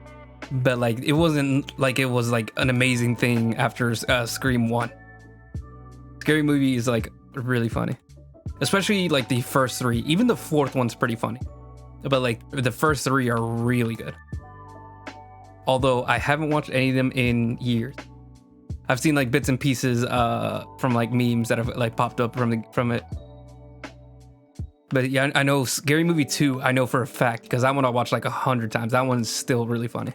but like it wasn't like it was like an amazing thing after Scream 1. Scary Movie is like really funny, especially like the first 3. Even the 4th one's pretty funny, but like the first 3 are really good. Although I haven't watched any of them in years. I've seen like bits and pieces from like memes that have like popped up from it. But yeah, I know Scary Movie 2, I know for a fact, because that one I watched like 100 times. That one's still really funny.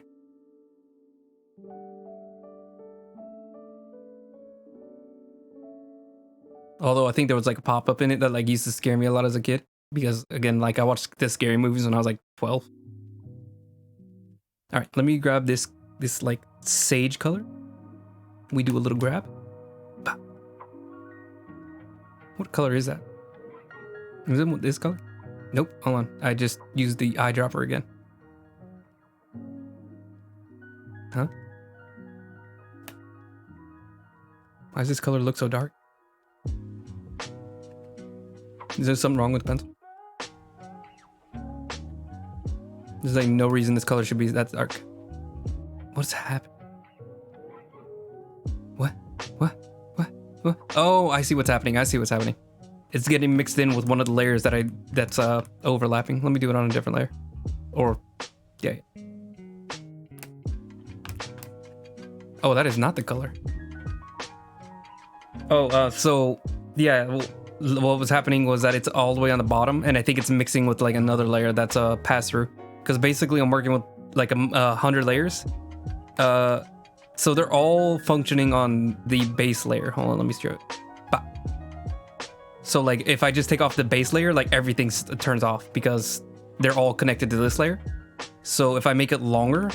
Although I think there was like a pop-up in it that like used to scare me a lot as a kid. Because again, like I watched the scary movies when I was like 12. All right, let me grab this like sage color. We do a little grab. Bah. What color is that? Is it this color? Nope, hold on. I just used the eyedropper again. Huh? Why does this color look so dark? Is there something wrong with the pencil? There's like no reason this color should be that dark. What's happening? What? Oh, I see what's happening. It's getting mixed in with one of the layers that's overlapping. Let me do it on a different layer. Or, yeah. Oh, that is not the color. Oh, so, yeah, what was happening was that it's all the way on the bottom, and I think it's mixing with like another layer that's a pass-through. Because basically I'm working with like 100 layers. So they're all functioning on the base layer. Hold on, let me show it. Bah. So like if I just take off the base layer, like everything turns off because they're all connected to this layer. So if I make it longer,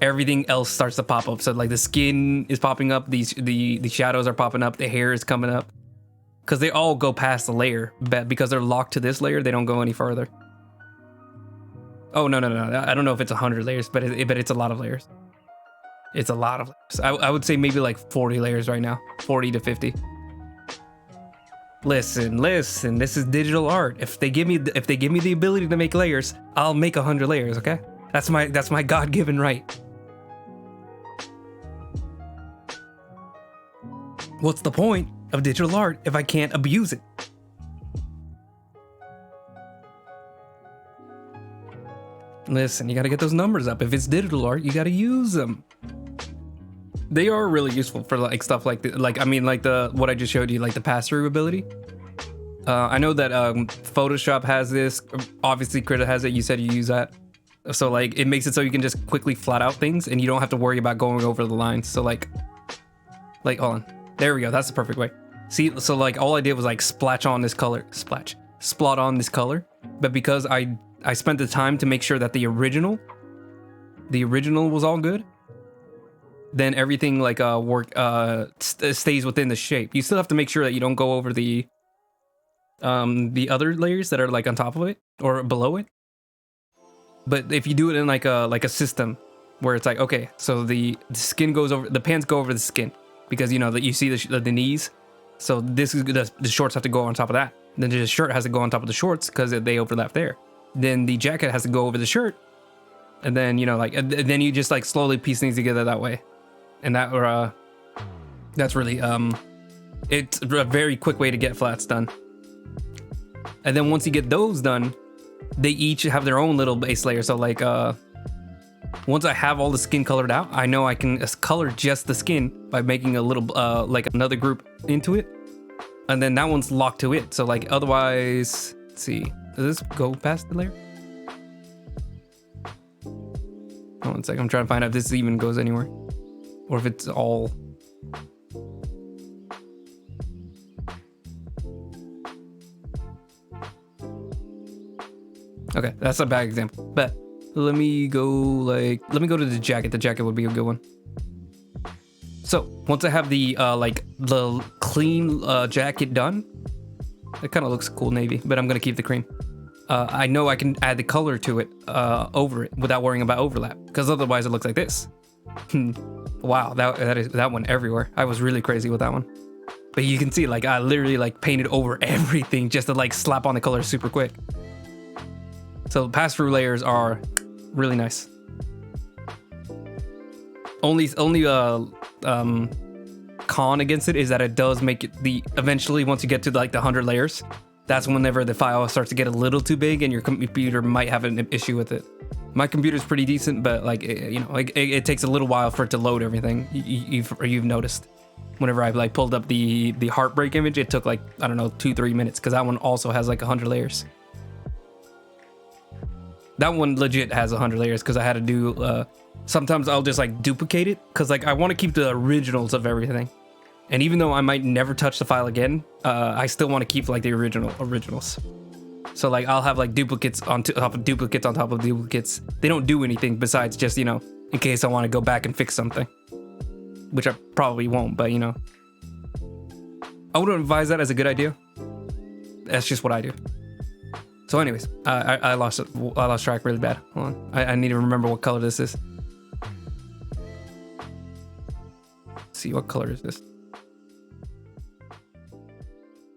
everything else starts to pop up. So like the skin is popping up, the shadows are popping up, the hair is coming up. Because they all go past the layer, but because they're locked to this layer, they don't go any further. Oh, no. I don't know if it's 100 layers, but it's a lot of layers. It's a lot of layers. I would say maybe like 40 layers right now. 40 to 50. Listen. This is digital art. If they give me the ability to make layers, I'll make 100 layers, okay? That's my God-given right. What's the point of digital art if I can't abuse it? Listen, you gotta get those numbers up. If it's digital art, you gotta use them. They are really useful for like stuff like what I just showed you, like the pass-through ability. I know that Photoshop has this. Obviously, Krita has it. You said you use that. So like it makes it so you can just quickly flat out things and you don't have to worry about going over the lines. So like hold on. There we go. That's the perfect way. See, so like all I did was like splot on this color. But because I spent the time to make sure that the original was all good, then everything like stays within the shape. You still have to make sure that you don't go over the other layers that are like on top of it or below it. But if you do it in like a system where it's like, okay, so the skin goes over, the pants go over the skin because you know that you see the knees. So this is the shorts have to go on top of that. Then the shirt has to go on top of the shorts because they overlap there. Then the jacket has to go over the shirt, and then then you just like slowly piece things together that way, and that's really it's a very quick way to get flats done. And then once you get those done, they each have their own little base layer. So like once I have all the skin colored out, I know I can color just the skin by making a little like another group into it, and then that one's locked to it. So like otherwise, let's see. Does this go past the layer? Oh, one second. I'm trying to find out if this even goes anywhere. Or if it's all... Okay, that's a bad example. But let me go to the jacket. The jacket would be a good one. So once I have the clean jacket done, it kind of looks cool navy, but I'm gonna keep the cream. I know I can add the color to it over it without worrying about overlap, because otherwise it looks like this. Wow, that one everywhere. I was really crazy with that one. But you can see like I literally like painted over everything just to like slap on the color super quick. So pass-through layers are really nice. Only con against it is that it does make it eventually once you get to like the 100 layers, that's whenever the file starts to get a little too big and your computer might have an issue with it. My computer's pretty decent, but like you know, like it takes a little while for it to load everything. You've noticed. Whenever I like pulled up the heartbreak image, it took like, I don't know, 2-3 minutes, because that one also has like 100 layers. That one legit has 100 layers, because I had to do sometimes I'll just like duplicate it, because like I want to keep the originals of everything. And even though I might never touch the file again, I still want to keep like the originals. So like I'll have like duplicates on top of duplicates on top of duplicates. They don't do anything besides just, you know, in case I want to go back and fix something. Which I probably won't, but you know. I wouldn't advise that as a good idea. That's just what I do. So anyways, I lost track really bad. Hold on. I need to remember what color this is. Let's see, what color is this?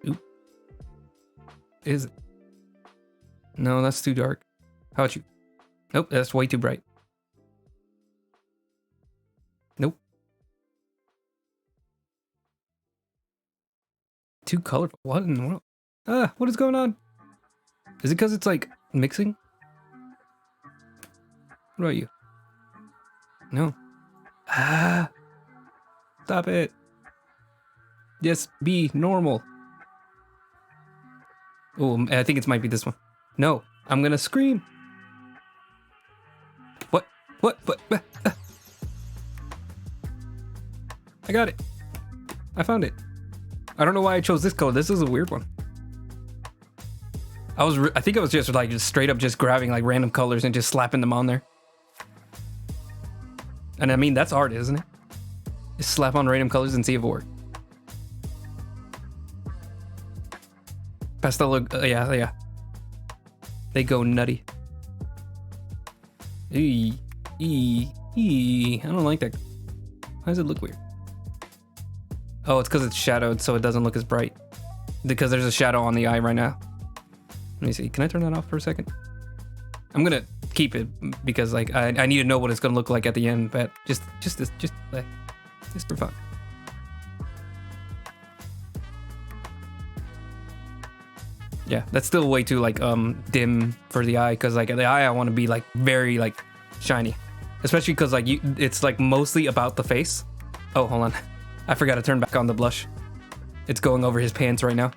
Oop. Is it? No, that's too dark. How about you? Nope, that's way too bright. Nope. Too colorful. What in the world? What is going on? Is it because it's like mixing? What about you? No. Stop it. Just be normal. Oh, I think it might be this one. No, I'm gonna scream. What? I got it. I found it. I don't know why I chose this color. This is a weird one. I think I was just like straight up just grabbing like random colors and just slapping them on there. And I mean, that's art, isn't it? Just slap on random colors and see if it works. Pastel look, yeah. They go nutty. I don't like that. Why does it look weird? Oh, it's because it's shadowed, so it doesn't look as bright. Because there's a shadow on the eye right now. Let me see. Can I turn that off for a second? I'm gonna keep it because like I need to know what it's gonna look like at the end, but just for fun. Yeah, that's still way too like dim for the eye, because like the eye I want to be like very like shiny, especially because like it's like mostly about the face. Oh, hold on. I forgot to turn back on the blush. It's going over his pants right now.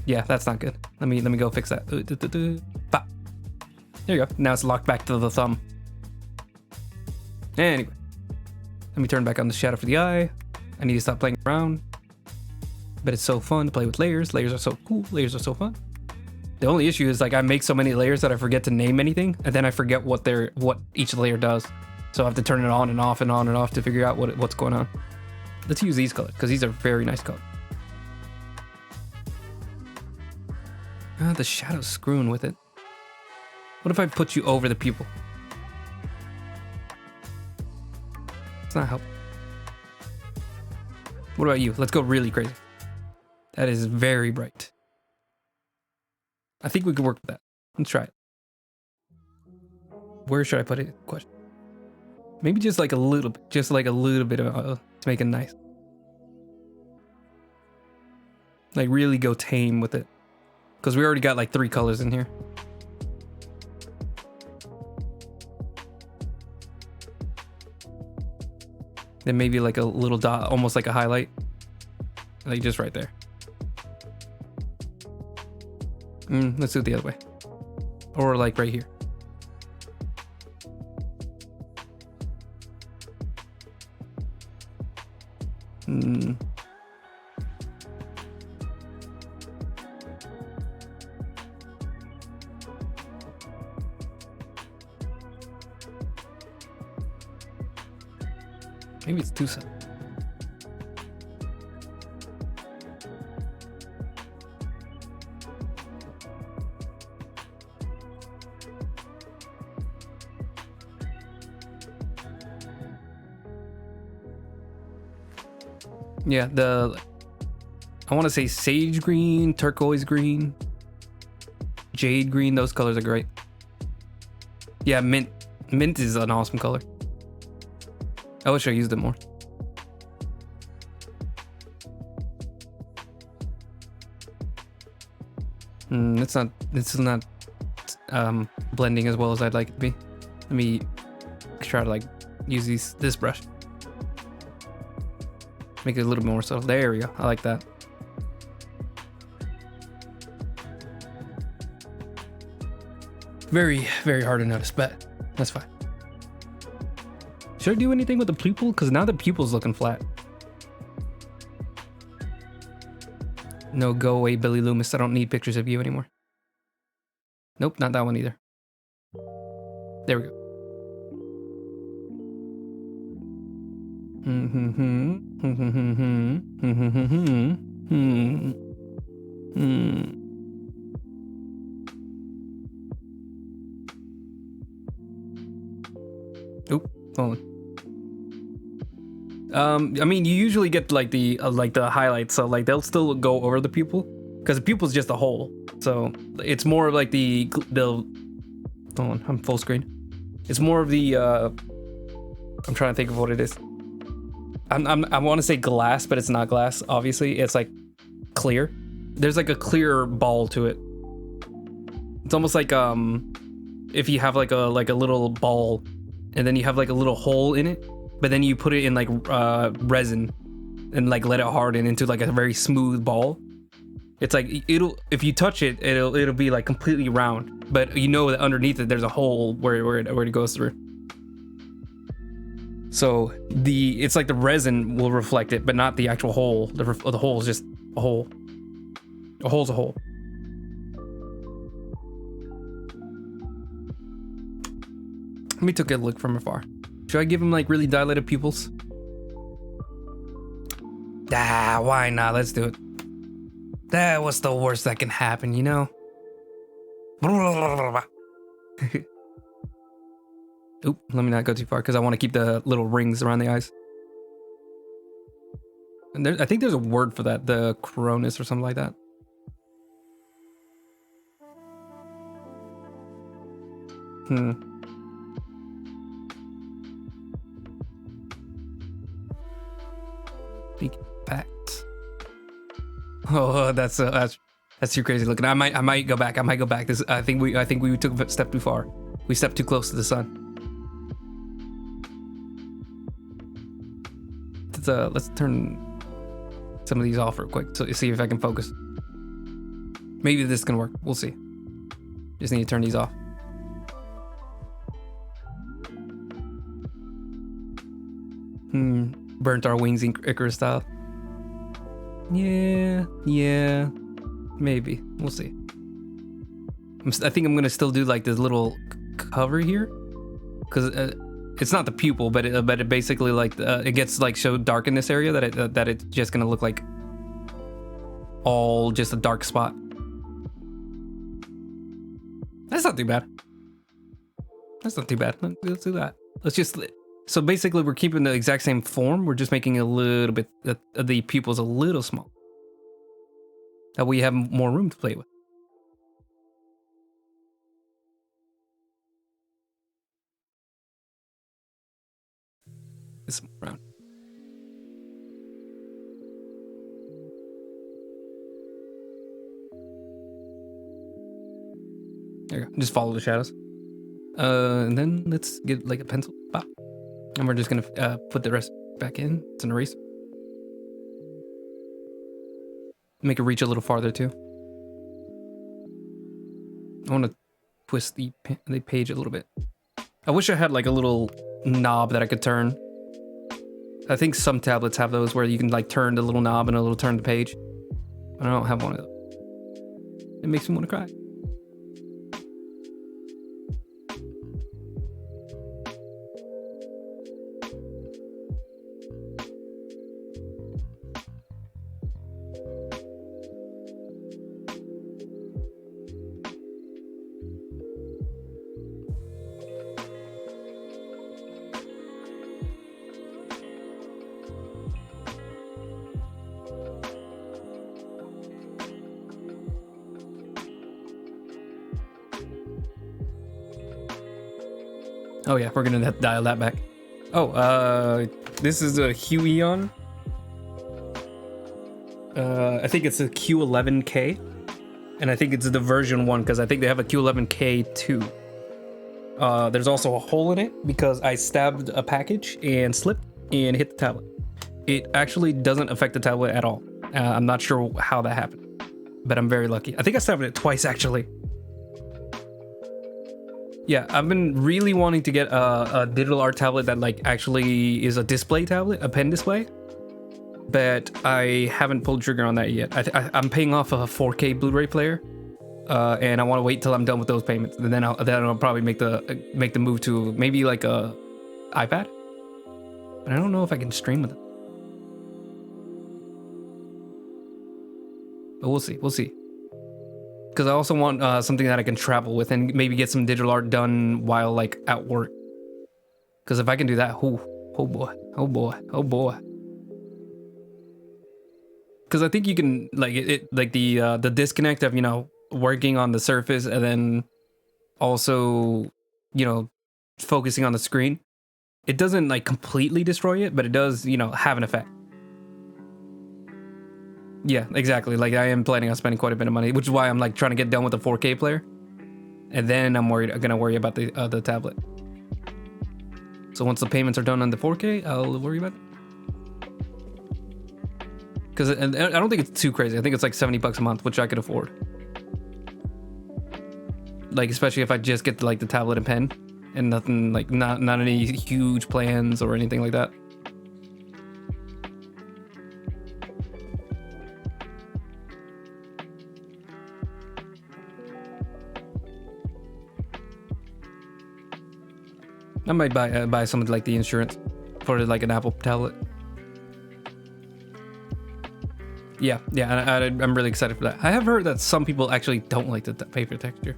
Yeah, that's not good. Let me go fix that. Pop. There you go. Now it's locked back to the thumb. Anyway, let me turn back on the shadow for the eye. I need to stop playing around. But it's so fun to play with layers. Layers are so cool. Layers are so fun. The only issue is like I make so many layers that I forget to name anything, and then I forget what each layer does. So I have to turn it on and off and on and off to figure out what's going on. Let's use these colors because these are very nice colors. The shadow's screwing with it. What if I put you over the pupil? It's not helping. What about you? Let's go really crazy. That is very bright. I think we could work with that. Let's try it. Where should I put it? Question. Maybe just like a little bit. Just like a little bit of to make it nice. Like really go tame with it. Because we already got like 3 colors in here. Then maybe like a little dot, almost like a highlight. Like just right there. Let's do it the other way. Or like right here. Maybe it's too subtle. Yeah, I want to say sage green, turquoise green, jade green. Those colors are great. Yeah, mint. Mint is an awesome color. I wish I used it more. It's not blending as well as I'd like it to be. Let me try to like use this brush. Make it a little bit more subtle. There we go. I like that. Very, very hard to notice, but that's fine. Should I do anything with the pupil? Because now the pupil's looking flat. No, go away, Billy Loomis. I don't need pictures of you anymore. Nope, not that one either. There we go. Oop, hold on. I mean, you usually get like the highlights, so like they'll still go over the pupil because the pupil's just a hole. So it's more of like the hold on, I'm full screen. It's more of the I'm trying to think of what it is. I want to say glass, but it's not glass. Obviously, it's like clear. There's like a clear ball to it. It's almost like if you have like a little ball, and then you have like a little hole in it, but then you put it in like resin, and like let it harden into like a very smooth ball. It's like if you touch it, it'll be like completely round, but you know that underneath it there's a hole where it goes through. So it's like the resin will reflect it, but not the actual hole. The hole is just a hole. A hole's a hole. Let me take a look from afar. Should I give him like really dilated pupils? Why not? Let's do it. What's the worst that can happen, you know? Oop, let me not go too far because I want to keep the little rings around the eyes. And I think there's a word for that, the coronus or something like that. Big facts. Oh, that's too crazy looking. I might go back. I think we took a step too far. We stepped too close to the sun. Let's turn some of these off real quick to see if I can focus. Maybe this can work. We'll see. Just need to turn these off. Burnt our wings Icarus style. Yeah, maybe. We'll see. I think I'm gonna still do like this little cover here, because it's not the pupil, but it basically like it gets like so dark in this area that it's just gonna look like all just a dark spot. That's not too bad. Let's do that. So basically we're keeping the exact same form. We're just making a little bit the pupils a little small. That way you have more room to play with. This round. There you go. Just follow the shadows. And then let's get like a pencil. Pop. And we're just gonna put the rest back in. It's an eraser. Make it reach a little farther too. I want to twist the page a little bit. I wish I had like a little knob that I could turn. I think some tablets have those where you can like turn the little knob and it'll turn the page. I don't have one of those. It makes me want to cry. Oh yeah, we're gonna have to dial that back. Oh, this is a Huion. I think it's a Q11K, and I think it's the version 1 because I think they have a Q11K2. There's also a hole in it because I stabbed a package and slipped and hit the tablet. It actually doesn't affect the tablet at all. I'm not sure how that happened, but I'm very lucky. I think I stabbed it twice actually. Yeah, I've been really wanting to get a digital art tablet that like actually is a display tablet, a pen display, but I haven't pulled the trigger on that yet. I'm paying off a 4K Blu-ray player, and I want to wait till I'm done with those payments, and then I'll probably make the move to maybe like a iPad. But I don't know if I can stream with it. But we'll see. We'll see. Because I also want something that I can travel with and maybe get some digital art done while like at work. Because if I can do that, oh boy. Because I think you can like like the disconnect of working on the surface and then also focusing on the screen. It doesn't like completely destroy it, but it does have an effect. Yeah, exactly. Like I am planning on spending quite a bit of money, which is why I'm like trying to get done with the 4K player, and then I'm gonna worry about the tablet. So once the payments are done on the 4K, I'll worry about it. Because I don't think it's too crazy. I think it's like $70 a month, which I could afford. Like especially if I just get like the tablet and pen, and nothing like not any huge plans or anything like that. I might buy some of like the insurance for like an Apple tablet. Yeah, I'm really excited for that. I have heard that some people actually don't like the paper texture,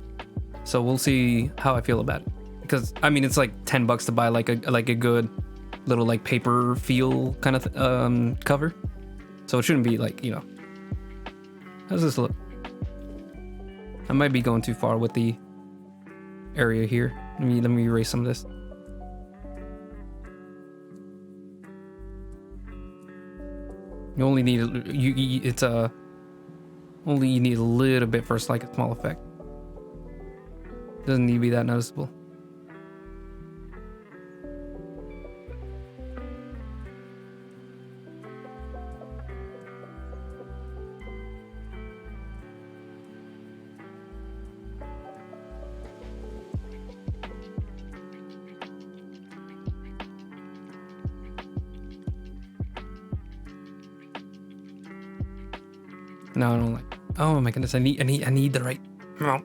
so we'll see how I feel about it. Because I mean, it's like $10 to buy like a good little like paper feel kind of cover, so it shouldn't be like How's this look? I might be going too far with the area here. Let me erase some of this. You only need only you need a little bit for like a small effect. Doesn't need to be that noticeable. No, I don't like. Oh my goodness! I need the right. No.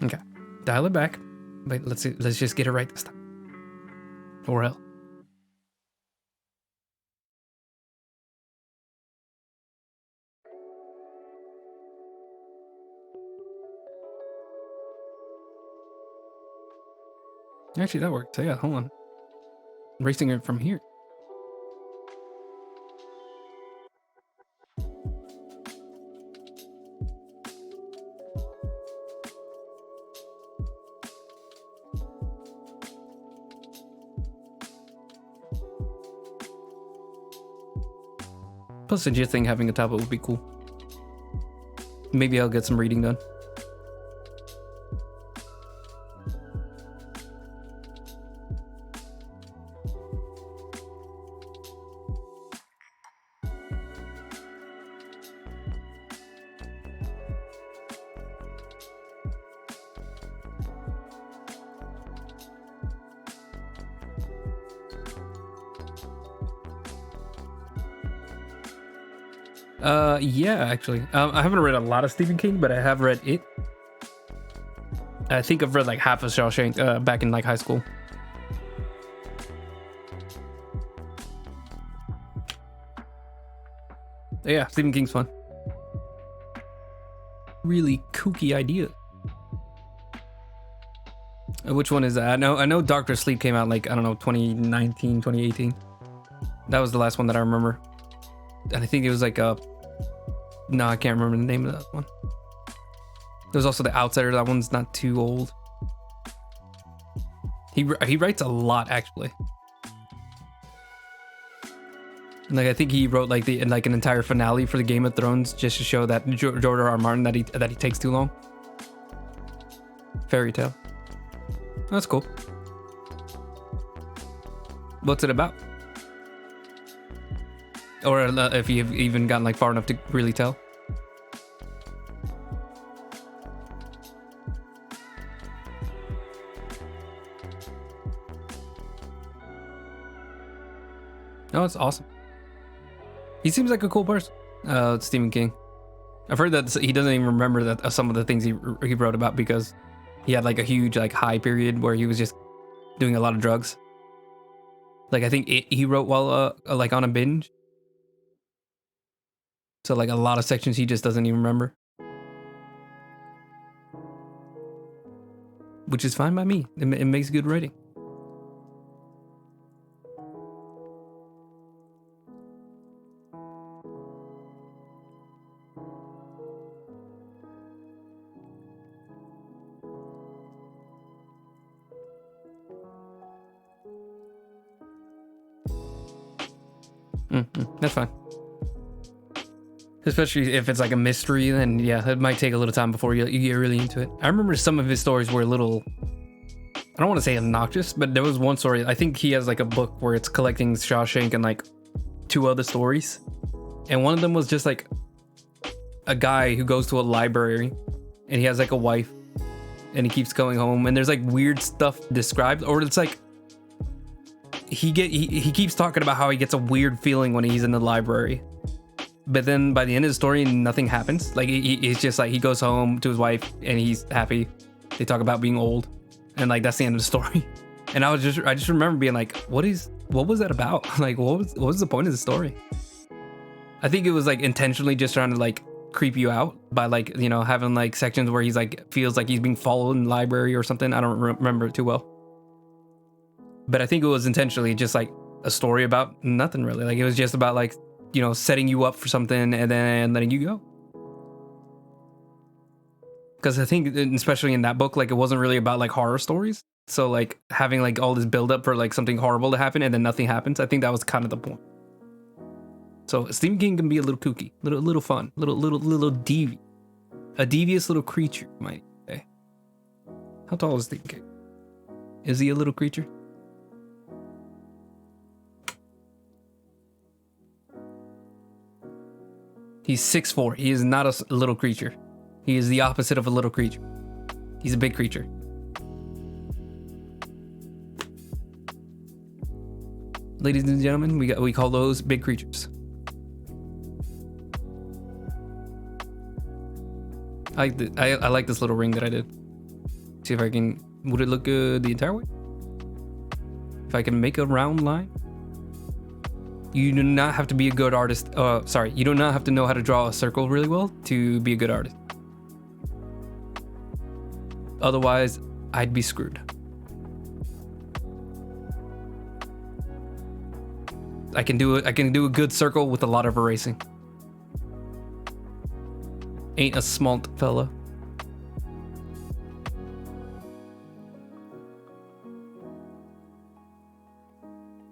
Okay, dial it back. But let's just get it right this time. Or else. Actually, that worked. So yeah, hold on. Racing it from here. Plus, I just think having a tablet would be cool. Maybe I'll get some reading done. Yeah, actually. I haven't read a lot of Stephen King, but I have read it. I think I've read like half of Shawshank back in like high school. Yeah, Stephen King's fun. Really kooky idea. Which one is that? I know Doctor Sleep came out like, I don't know, 2019, 2018. That was the last one that I remember. And I think it was like no, I can't remember the name of that one. There's also The Outsider. That one's not too old. He writes a lot actually. Like I think he wrote like an entire finale for the Game of Thrones just to show that George R. R. Martin that he takes too long. Fairy tale. That's cool. What's it about? Or if you've even gotten like far enough to really tell. Oh, it's awesome. He seems like a cool person. Stephen King. I've heard that he doesn't even remember that some of the things he wrote about because he had like a huge like high period where he was just doing a lot of drugs. Like I think he wrote while like on a binge. So like a lot of sections he just doesn't even remember. Which is fine by me. It makes good writing. That's fine. Especially if it's like a mystery, then yeah, it might take a little time before you get really into it. I remember some of his stories were a little, I don't want to say obnoxious, but there was one story, I think he has like a book where it's collecting Shawshank and like 2 other stories. And one of them was just like a guy who goes to a library and he has like a wife and he keeps going home and there's like weird stuff described, or it's like he keeps talking about how he gets a weird feeling when he's in the library, but then by the end of the story nothing happens. Like it's just like he goes home to his wife and he's happy. They talk about being old and like that's the end of the story. And I just remember being like, what was that about? Like what was the point of the story? I think it was like intentionally just trying to like creep you out by like, you know, having like sections where he's like feels like he's being followed in the library or something. I don't remember it too well. But I think it was intentionally just like a story about nothing really. Like it was just about like, you know, setting you up for something and then letting you go. Because I think, especially in that book, like it wasn't really about like horror stories. So like having like all this build up for like something horrible to happen and then nothing happens. I think that was kind of the point. So Stephen King can be a little kooky, little fun, little devious, a devious little creature, you might say. How tall is Stephen King? Is he a little creature? He's 6'4". He is not a little creature. He is the opposite of a little creature. He's a big creature. Ladies and gentlemen, we call those big creatures. I like this little ring that I did. See if I can. Would it look good the entire way? If I can make a round line. You do not have to be a good artist. You do not have to know how to draw a circle really well to be a good artist. Otherwise, I'd be screwed. I can do a good circle with a lot of erasing. Ain't a smalt fella.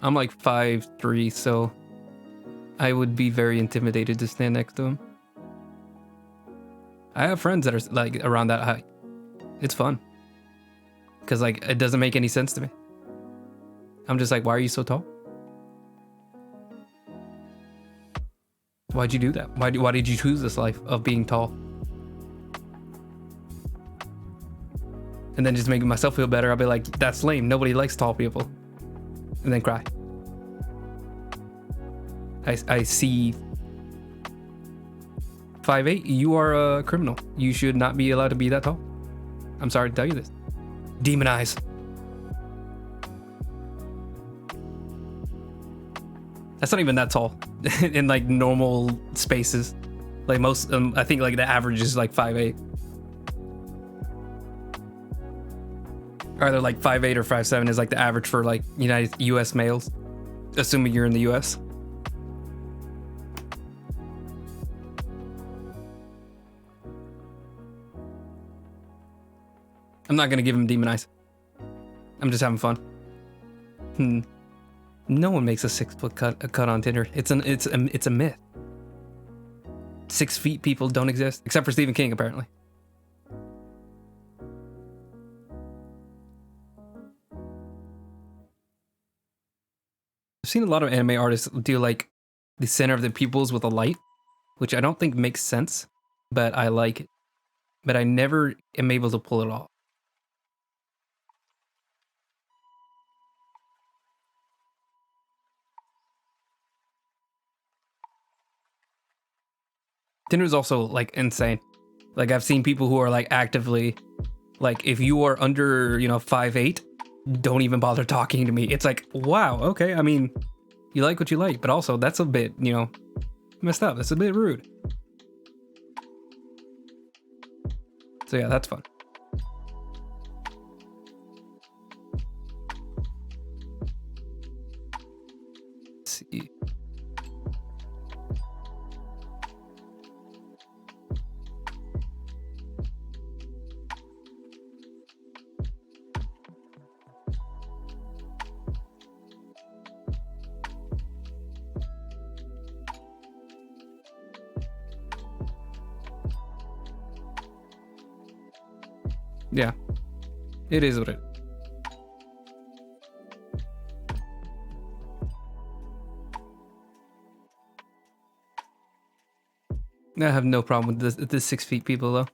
I'm like 5'3", so I would be very intimidated to stand next to him. I have friends that are like around that height. It's fun. Because like it doesn't make any sense to me. I'm just like, why are you so tall? Why'd you do that? Why did you choose this life of being tall? And then just making myself feel better, I'll be like, that's lame. Nobody likes tall people. And then cry. I see 5'8", you are a criminal. You should not be allowed to be that tall. I'm sorry to tell you this. Demonize. That's not even that tall in like normal spaces. Like most, I think like the average is like 5'8". Either like 5'8" or 5'7" is like the average for like US males, assuming you're in the US. I'm not gonna give him demonize. I'm just having fun. No one makes a 6-foot cut on Tinder. It's a myth. 6 feet people don't exist, except for Stephen King apparently. seen a lot of anime artists do like the center of the pupils with a light, which I don't think makes sense, but I like it. But I never am able to pull it off. Tinder's also like insane. Like I've seen people who are like actively, like if you are under 5'8", don't even bother talking to me. It's like, wow, okay. I mean, you like what you like, but also that's a bit messed up. That's a bit rude. So yeah, that's fun. Let's see. Yeah, it is what it is. I have no problem with this 6 feet people though.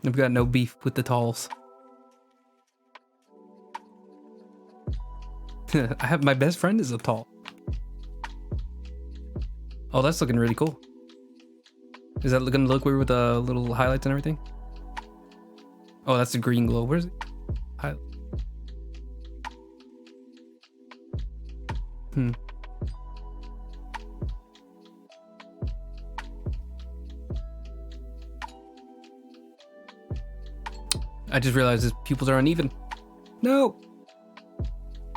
I've got no beef with the talls. I have my best friend is a tall. Oh, that's looking really cool. Is that gonna look weird with the little highlights and everything? Oh, that's the green glow. Where's it? I just realized his pupils are uneven. No.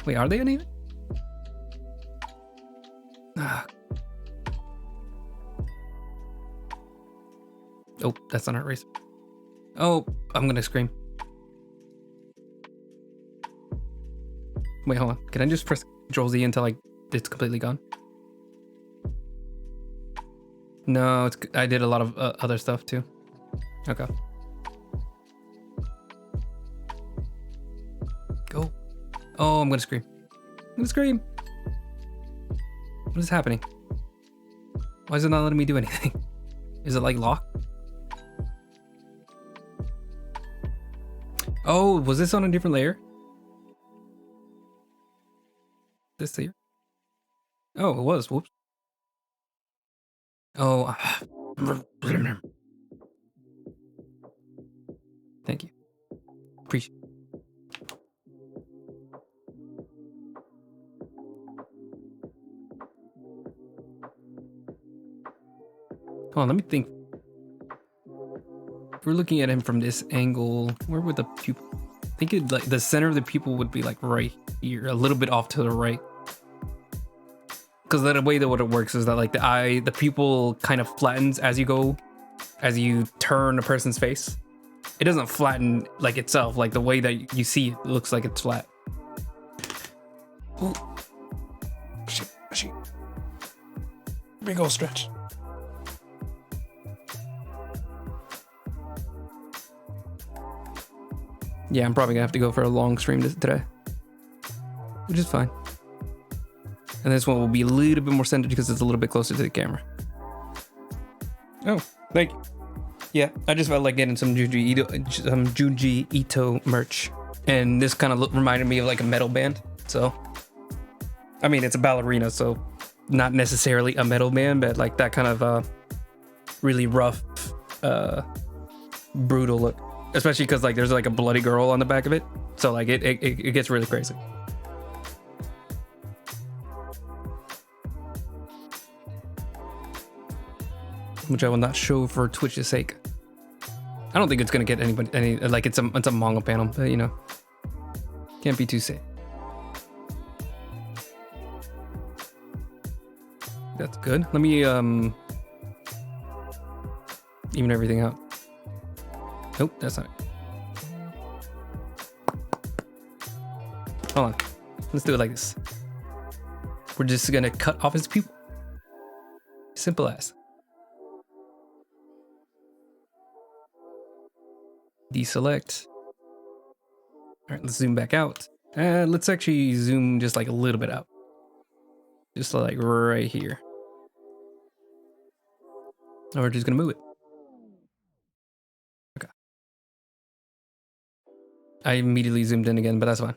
Wait, are they uneven? Ah. Oh, that's not our race. Oh, I'm gonna scream. Wait, hold on. Can I just press Control Z until it's completely gone? No, I did a lot of other stuff too. Okay. Go. Oh, I'm gonna scream. I'm gonna scream. What is happening? Why is it not letting me do anything? Is it like locked? Oh, was this on a different layer? This layer? Oh, it was. Whoops. Oh. Thank you. Appreciate it. Hold on, let me think. If we're looking at him from this angle, where would the pupil? I think it like the center of the pupil would be like right here, a little bit off to the right. Because the way that what it works is that like the pupil kind of flattens as you turn a person's face. It doesn't flatten like itself, like the way that you see it looks like it's flat. Ooh. Shit. Big ol' stretch. Yeah, I'm probably gonna have to go for a long stream today, which is fine. And this one will be a little bit more centered because it's a little bit closer to the camera. Oh, thank you. Yeah, I just felt like getting some Junji Ito merch, and this kind of reminded me of like a metal band. So, I mean, it's a ballerina, so not necessarily a metal band, but like that kind of really rough, brutal look. Especially because like there's like a bloody girl on the back of it, so like it gets really crazy. Which I will not show for Twitch's sake. I don't think it's gonna get any like it's a manga panel, but you know, can't be too safe. That's good. Let me even everything out. Nope, that's not it. Hold on. Let's do it like this. We're just gonna cut off his pupil. Simple as. Deselect. All right, let's zoom back out. Let's actually zoom just like a little bit out. Just like right here. And we're just gonna move it. Okay. I immediately zoomed in again, but that's fine.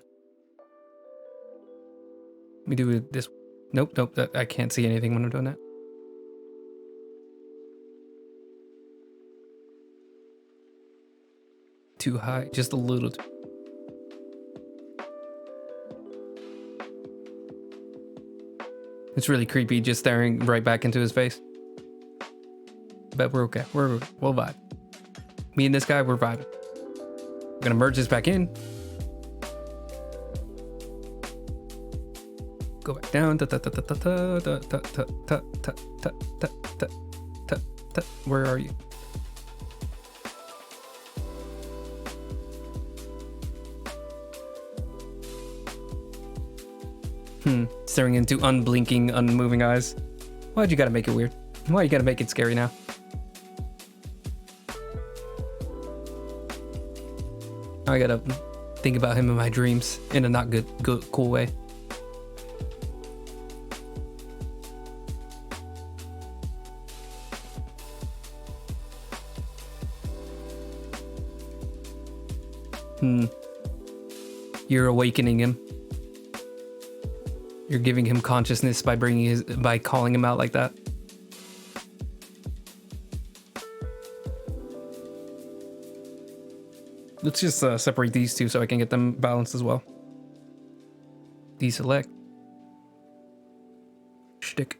Let me do it this. Nope. I can't see anything when I'm doing that. Too high, just a little too. It's really creepy just staring right back into his face. But we're okay. We'll vibe. Me and this guy, we're vibing. I'm gonna merge this back in. Go back down. Where are you? Staring into unblinking, unmoving eyes. Why'd you gotta make it weird? Why you gotta make it scary now? I gotta think about him in my dreams in a not good, cool way. You're awakening him. You're giving him consciousness by by calling him out like that. Let's just separate these two so I can get them balanced as well. Deselect. Shtick.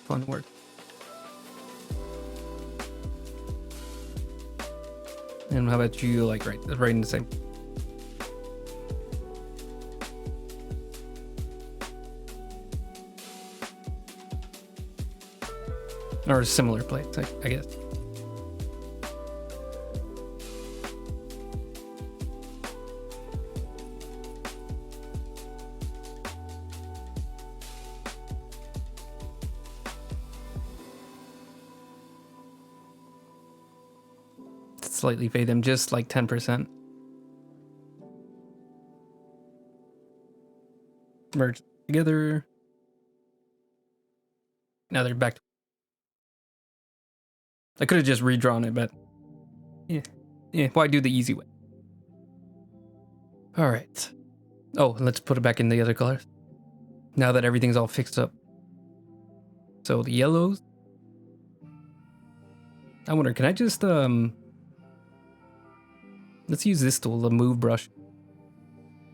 Fun word. And how about you, like right in the same? Or similar plates, I guess. Slightly fade them, just like 10%. Merge together. Now they're back. I could have just redrawn it, but yeah. Why do the easy way? All right. Oh, let's put it back in the other colors. Now that everything's all fixed up. So the yellows. I wonder, can I just let's use this tool, the move brush,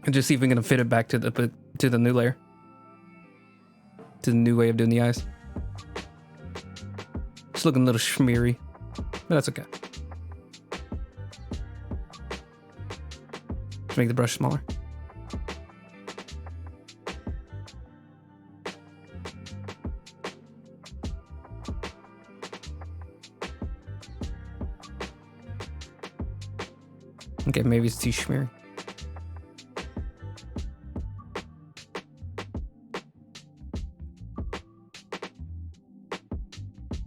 and just see if we can fit it back to the new layer, to the new way of doing the eyes. It's looking a little schmeary, but that's okay. Let's make the brush smaller. Okay, maybe it's too schmeary.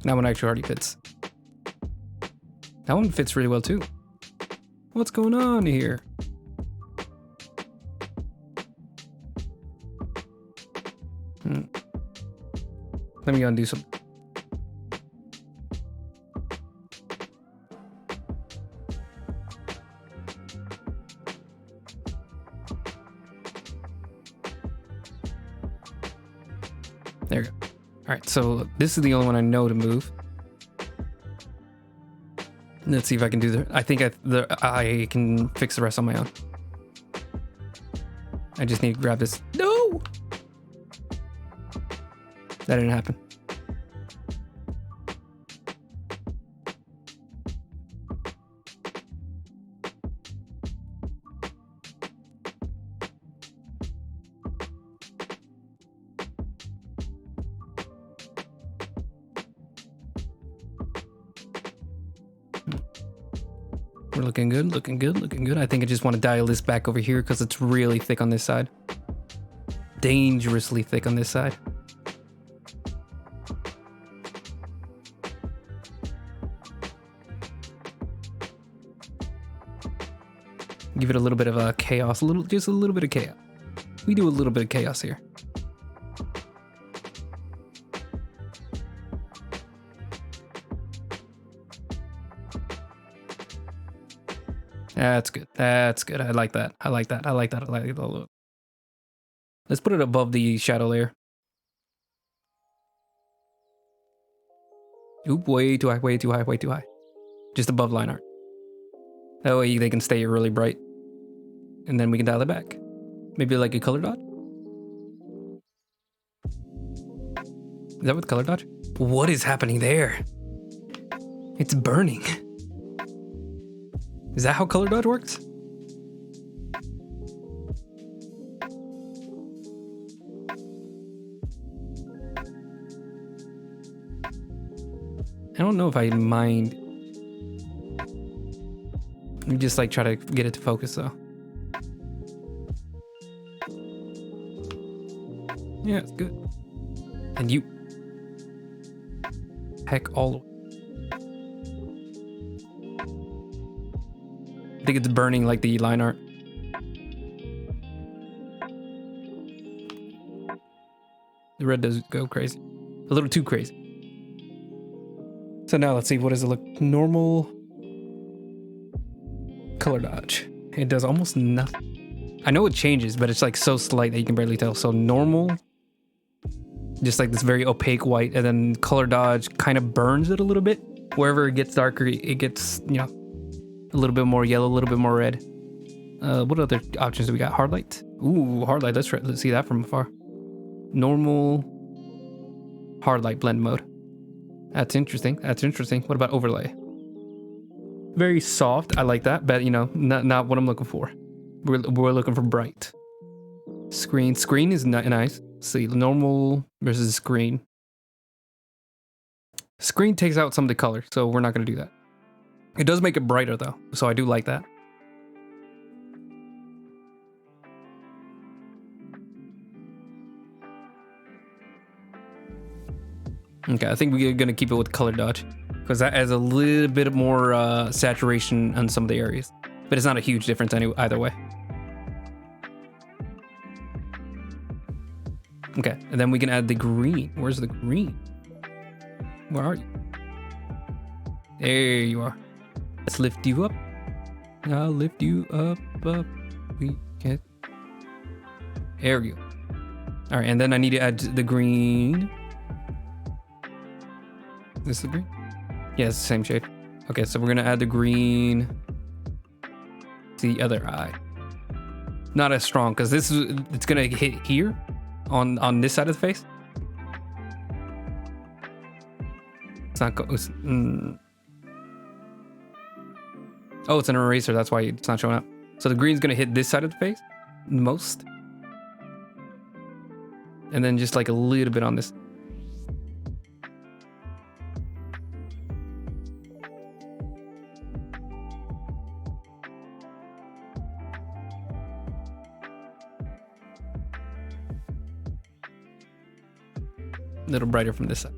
That one actually already fits. That one fits really well too. What's going on here? Let me undo some. There we go. All right, so this is the only one I know to move. Let's see if I can do that. I think I can fix the rest on my own. I just need to grab this. No! That didn't happen. We're looking good, looking good, looking good. I think I just want to dial this back over here because it's really thick on this side. Dangerously thick on this side. Give it a little bit of a chaos, just a little bit of chaos. We do a little bit of chaos here. That's good. That's good. I like that. I like that. I like that. I like that. Let's put it above the shadow layer. Oop, way too high, way too high, way too high. Just above line art. That way they can stay really bright. And then we can dial it back. Maybe like a color dodge? Is that with color dodge? What is happening there? It's burning. Is that how color dodge works? I don't know if I mind. Let me just like try to get it to focus though. Yeah, it's good. And you. Heck all the way. I think it's burning like the line art. The red does go crazy. A little too crazy. So now let's see, what does it look? Normal. Color dodge. It does almost nothing. I know it changes, but it's like so slight that you can barely tell. So normal. Just like this very opaque white, and then color dodge kind of burns it a little bit. Wherever it gets darker, it gets, you know, a little bit more yellow, a little bit more red. What other options do we got? Hard light. Ooh, hard light. Let's see that from afar. Normal. Hard light blend mode. That's interesting. That's interesting. What about overlay? Very soft. I like that, but you know, not what I'm looking for. We're looking for bright. Screen. Screen is nice. Let's see, normal versus screen. Screen takes out some of the color, so we're not going to do that. It does make it brighter though, so I do like that. Okay, I think we're going to keep it with color dodge because that adds a little bit more saturation on some of the areas, but it's not a huge difference either way. Okay, and then we can add the green. Where's the green? Where are you? There you are. Let's lift you up. I'll lift you up. We can. There we go. All right, and then I need to add the green. This is the green? Yeah, it's the same shade. Okay, so we're gonna add the green to the other eye. Not as strong because it's gonna hit here on this side of the face. It's not. Oh, it's an eraser. That's why it's not showing up. So the green's gonna hit this side of the face most, and then just like a little bit on this. A little brighter from this side.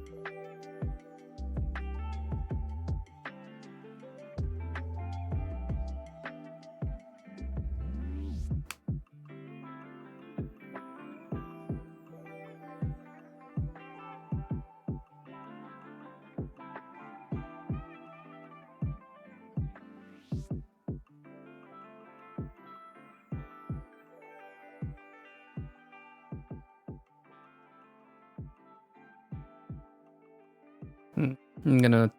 I'm gonna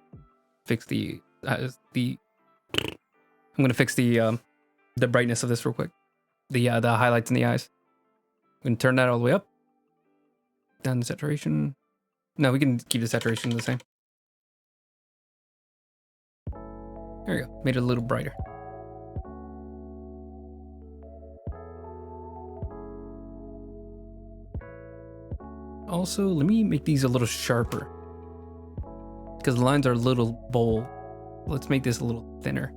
fix the brightness of this real quick. The highlights in the eyes. We can turn that all the way up. Down the saturation. No, we can keep the saturation the same. There we go. Made it a little brighter. Also, let me make these a little sharper. Because the lines are a little bold. Let's make this a little thinner.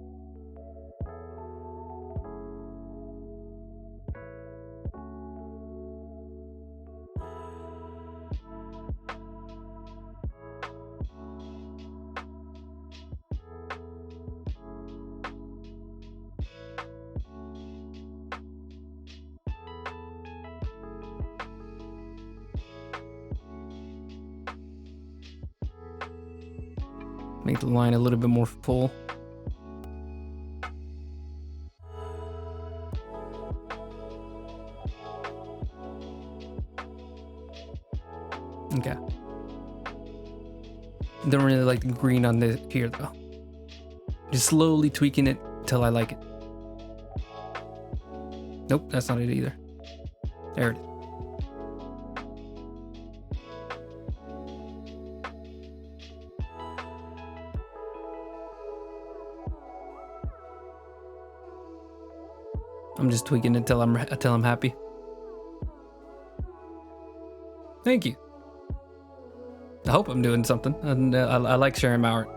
Make the line a little bit more full. Okay. Don't really like the green on this here though. Just slowly tweaking it till I like it. Nope, that's not it either. There it is. I'm just tweaking it till I'm happy. Thank you. I hope I'm doing something, and I like sharing my art.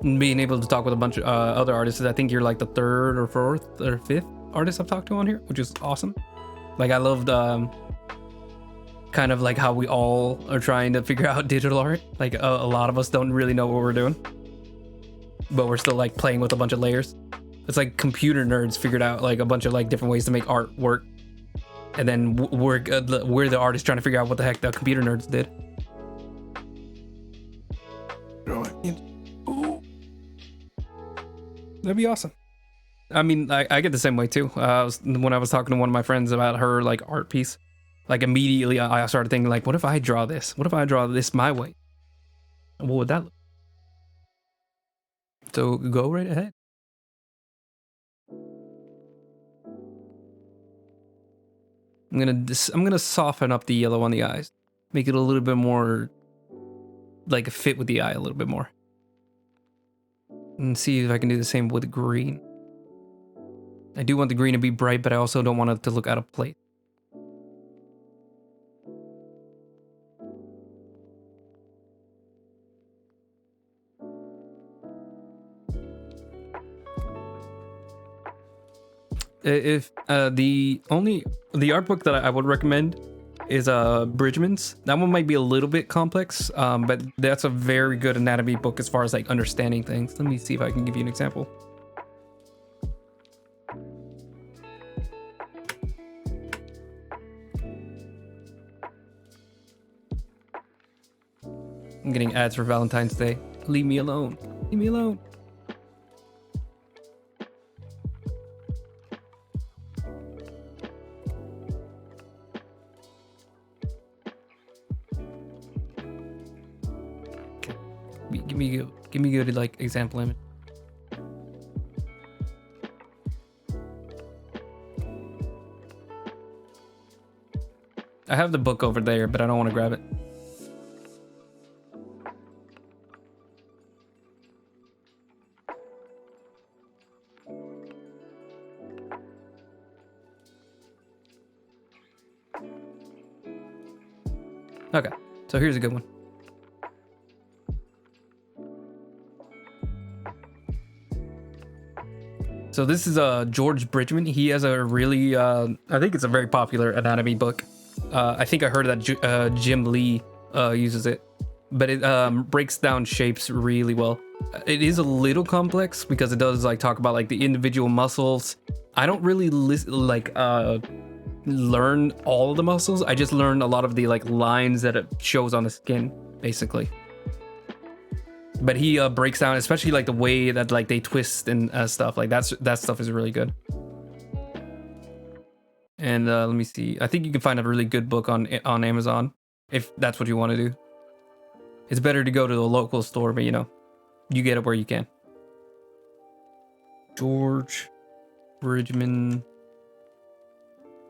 And being able to talk with a bunch of other artists. I think you're like the third or fourth or fifth artist I've talked to on here, which is awesome. Like I loved kind of like how we all are trying to figure out digital art. Like a lot of us don't really know what we're doing, but we're still like playing with a bunch of layers. It's like computer nerds figured out like a bunch of like different ways to make art work, and then we're the artists trying to figure out what the heck the computer nerds did. Ooh. That'd be awesome. I mean, I get the same way too. When I was talking to one of my friends about her like art piece, like immediately I started thinking like, what if I draw this? What if I draw this my way? What would that look? So go right ahead. I'm gonna soften up the yellow on the eyes, make it a little bit more like a fit with the eye a little bit more, and see if I can do the same with the green. I do want the green to be bright, but I also don't want it to look out of place. If the art book that I would recommend is Bridgman's. That one might be a little bit complex, but that's a very good anatomy book as far as like understanding things. Let me see if I can give you an example. I'm getting ads for Valentine's Day. Leave me alone. Leave me alone. Give me a good like example image. I have the book over there, but I don't want to grab it. Okay, so here's a good one. So this is George Bridgman. He has a really, I think it's a very popular anatomy book. I think I heard that Jim Lee uses it, but it breaks down shapes really well. It is a little complex because it does like talk about like the individual muscles. I don't really learn all of the muscles. I just learned a lot of the like lines that it shows on the skin, basically. But he breaks down, especially like the way that like they twist and stuff. Like that stuff is really good. And let me see. I think you can find a really good book on Amazon if that's what you want to do. It's better to go to the local store, but you know, you get it where you can. George Bridgman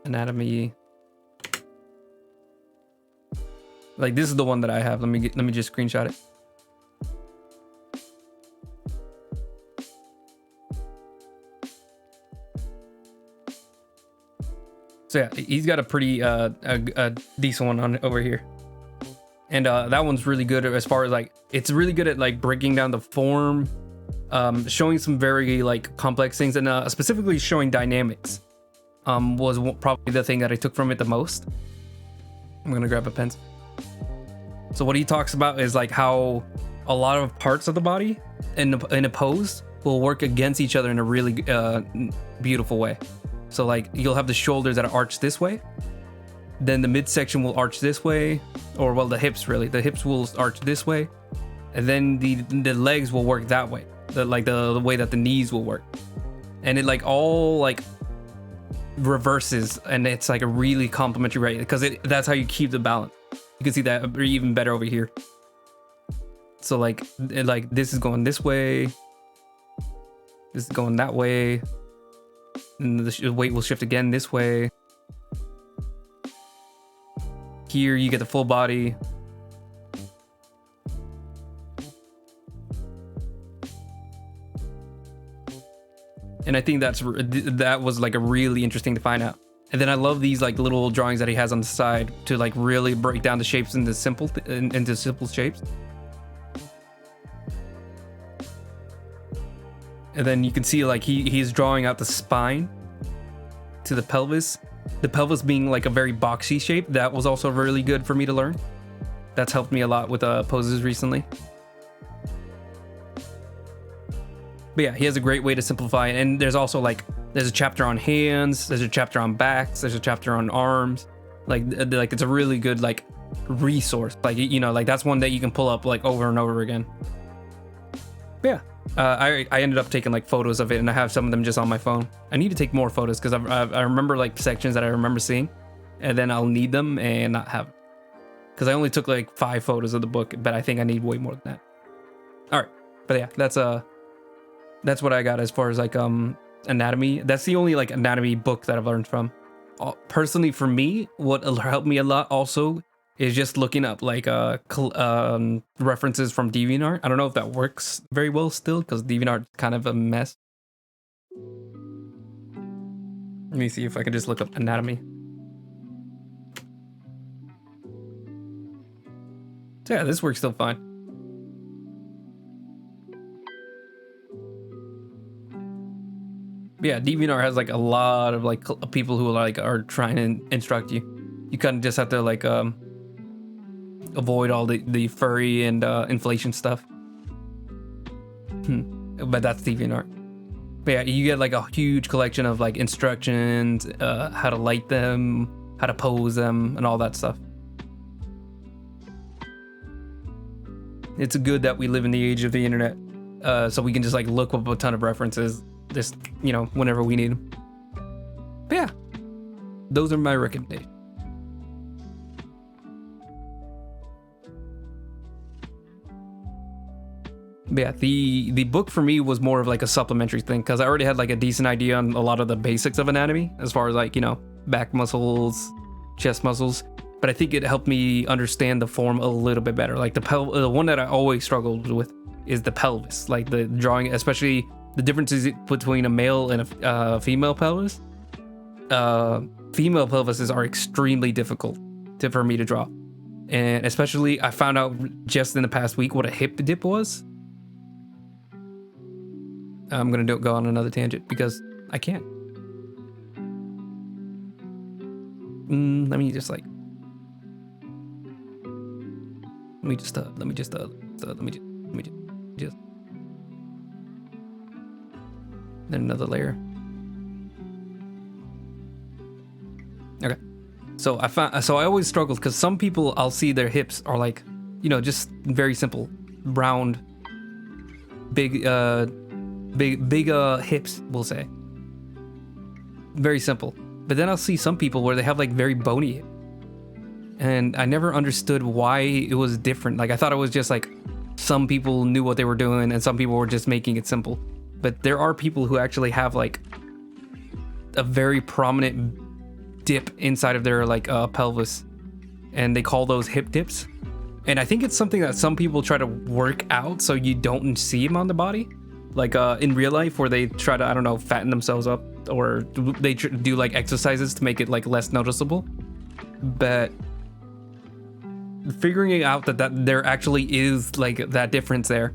anatomy. Like this is the one that I have. Let me just screenshot it. So yeah, he's got a pretty a decent one on over here, and that one's really good as far as like it's really good at like breaking down the form, showing some very like complex things, and specifically showing dynamics. Was probably the thing that I took from it the most. I'm gonna grab a pencil. So what he talks about is like how a lot of parts of the body in a pose will work against each other in a really beautiful way. So like you'll have the shoulders that are arched this way, then the midsection will arch this way, or well the hips will arch this way, and then the legs will work that way, the way that the knees will work, and it like all like reverses, and it's like a really complimentary right, because that's how you keep the balance. You can see that even better over here. So like this is going this way, this is going that way, and the weight will shift again this way. Here you get the full body. And I think that was like a really interesting to find out. And then I love these like little drawings that he has on the side to like really break down the shapes into simple shapes. And then you can see like he's drawing out the spine to the pelvis. The pelvis being like a very boxy shape. That was also really good for me to learn. That's helped me a lot with poses recently. But yeah, he has a great way to simplify. And there's also like, there's a chapter on hands, there's a chapter on backs, there's a chapter on arms. Like it's a really good like resource. Like, you know, like that's one that you can pull up like over and over again. But yeah, I ended up taking like photos of it, and I have some of them just on my phone. I need to take more photos because I remember like sections that I remember seeing, and then I'll need them and not have them. Because I only took like 5 photos of the book, but I think I need way more than that. All right, but yeah, that's what I got as far as like anatomy. That's the only like anatomy book that I've learned from. Personally, for me, what helped me a lot also is just looking up like references from DeviantArt. I don't know if that works very well still, because DeviantArt is kind of a mess. Let me see if I can just look up anatomy. So yeah, this works still fine. Yeah, DeviantArt has like a lot of like people who like are trying to instruct you. You kind of just have to like avoid all the furry and inflation stuff. But that's DeviantArt. But yeah, you get like a huge collection of like instructions, how to light them, how to pose them, and all that stuff. It's good that we live in the age of the internet, so we can just like look up a ton of references, just, you know, whenever we need them. But yeah, those are my recommendations. But yeah, the book for me was more of like a supplementary thing, because I already had like a decent idea on a lot of the basics of anatomy, as far as like, you know, back muscles, chest muscles. But I think it helped me understand the form a little bit better. Like the one that I always struggled with is the pelvis, like the drawing, especially the differences between a male and a female pelvis. Female pelvises are extremely difficult for me to draw. And especially I found out just in the past week what a hip dip was. I'm going to go on another tangent because I can't. Let me just then another layer. Okay. So I always struggled because some people I'll see their hips are like, you know, just very simple, round, big hips, we'll say. Very simple. But then I'll see some people where they have like very bony hips. And I never understood why it was different. Like I thought it was just like some people knew what they were doing and some people were just making it simple. But there are people who actually have like a very prominent dip inside of their like pelvis, and they call those hip dips. And I think it's something that some people try to work out so you don't see them on the body, like in real life, where they try to, I don't know, fatten themselves up, or they do like exercises to make it like less noticeable. But figuring out that there actually is like that difference there,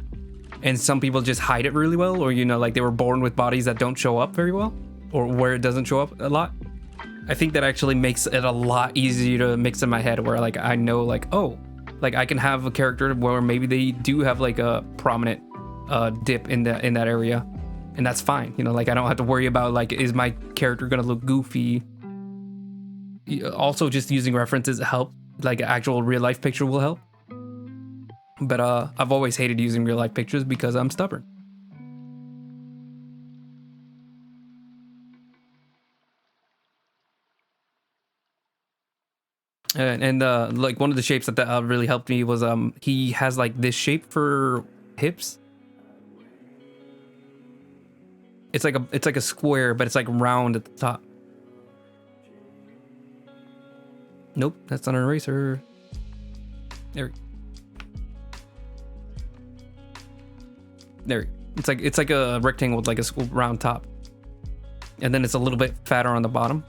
and some people just hide it really well, or, you know, like they were born with bodies that don't show up very well, or where it doesn't show up a lot. I think that actually makes it a lot easier to mix in my head, where like I know like, oh, like I can have a character where maybe they do have like a prominent dip in that area, and that's fine. You know, like I don't have to worry about like, is my character gonna look goofy? Also, just using references help. Like an actual real life picture will help. But I've always hated using real life pictures because I'm stubborn. And like one of the shapes that really helped me was he has like this shape for hips. It's like a square, but it's like round at the top. Nope, that's not an eraser. There. There. It's like a rectangle with like a round top, and then it's a little bit fatter on the bottom.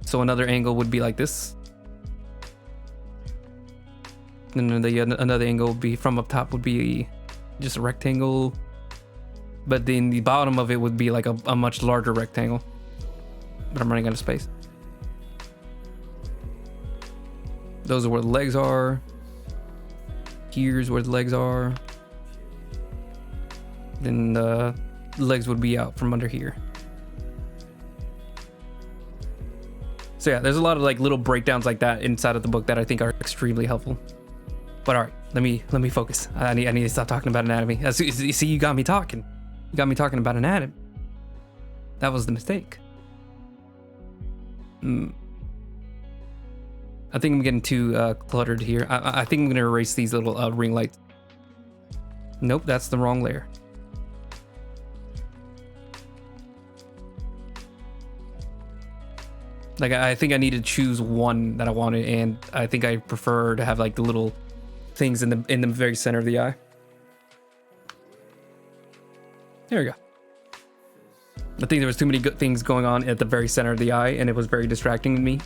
So another angle would be like this. And then another angle would be from up top would be just a rectangle. But then the bottom of it would be like a much larger rectangle. But I'm running out of space. Those are where the legs are. Here's where the legs are. Then the legs would be out from under here. So yeah, there's a lot of like little breakdowns like that inside of the book that I think are extremely helpful. But all right, let me focus. I need to stop talking about anatomy. See, you got me talking. You got me talking about anatomy. That was the mistake. I think I'm getting too cluttered here. I think I'm gonna erase these little ring lights. Nope, that's the wrong layer. Like I think I need to choose one that I wanted, and I think I prefer to have like the little things in the very center of the eye. There we go. I think there was too many good things going on at the very center of the eye, and it was very distracting to me.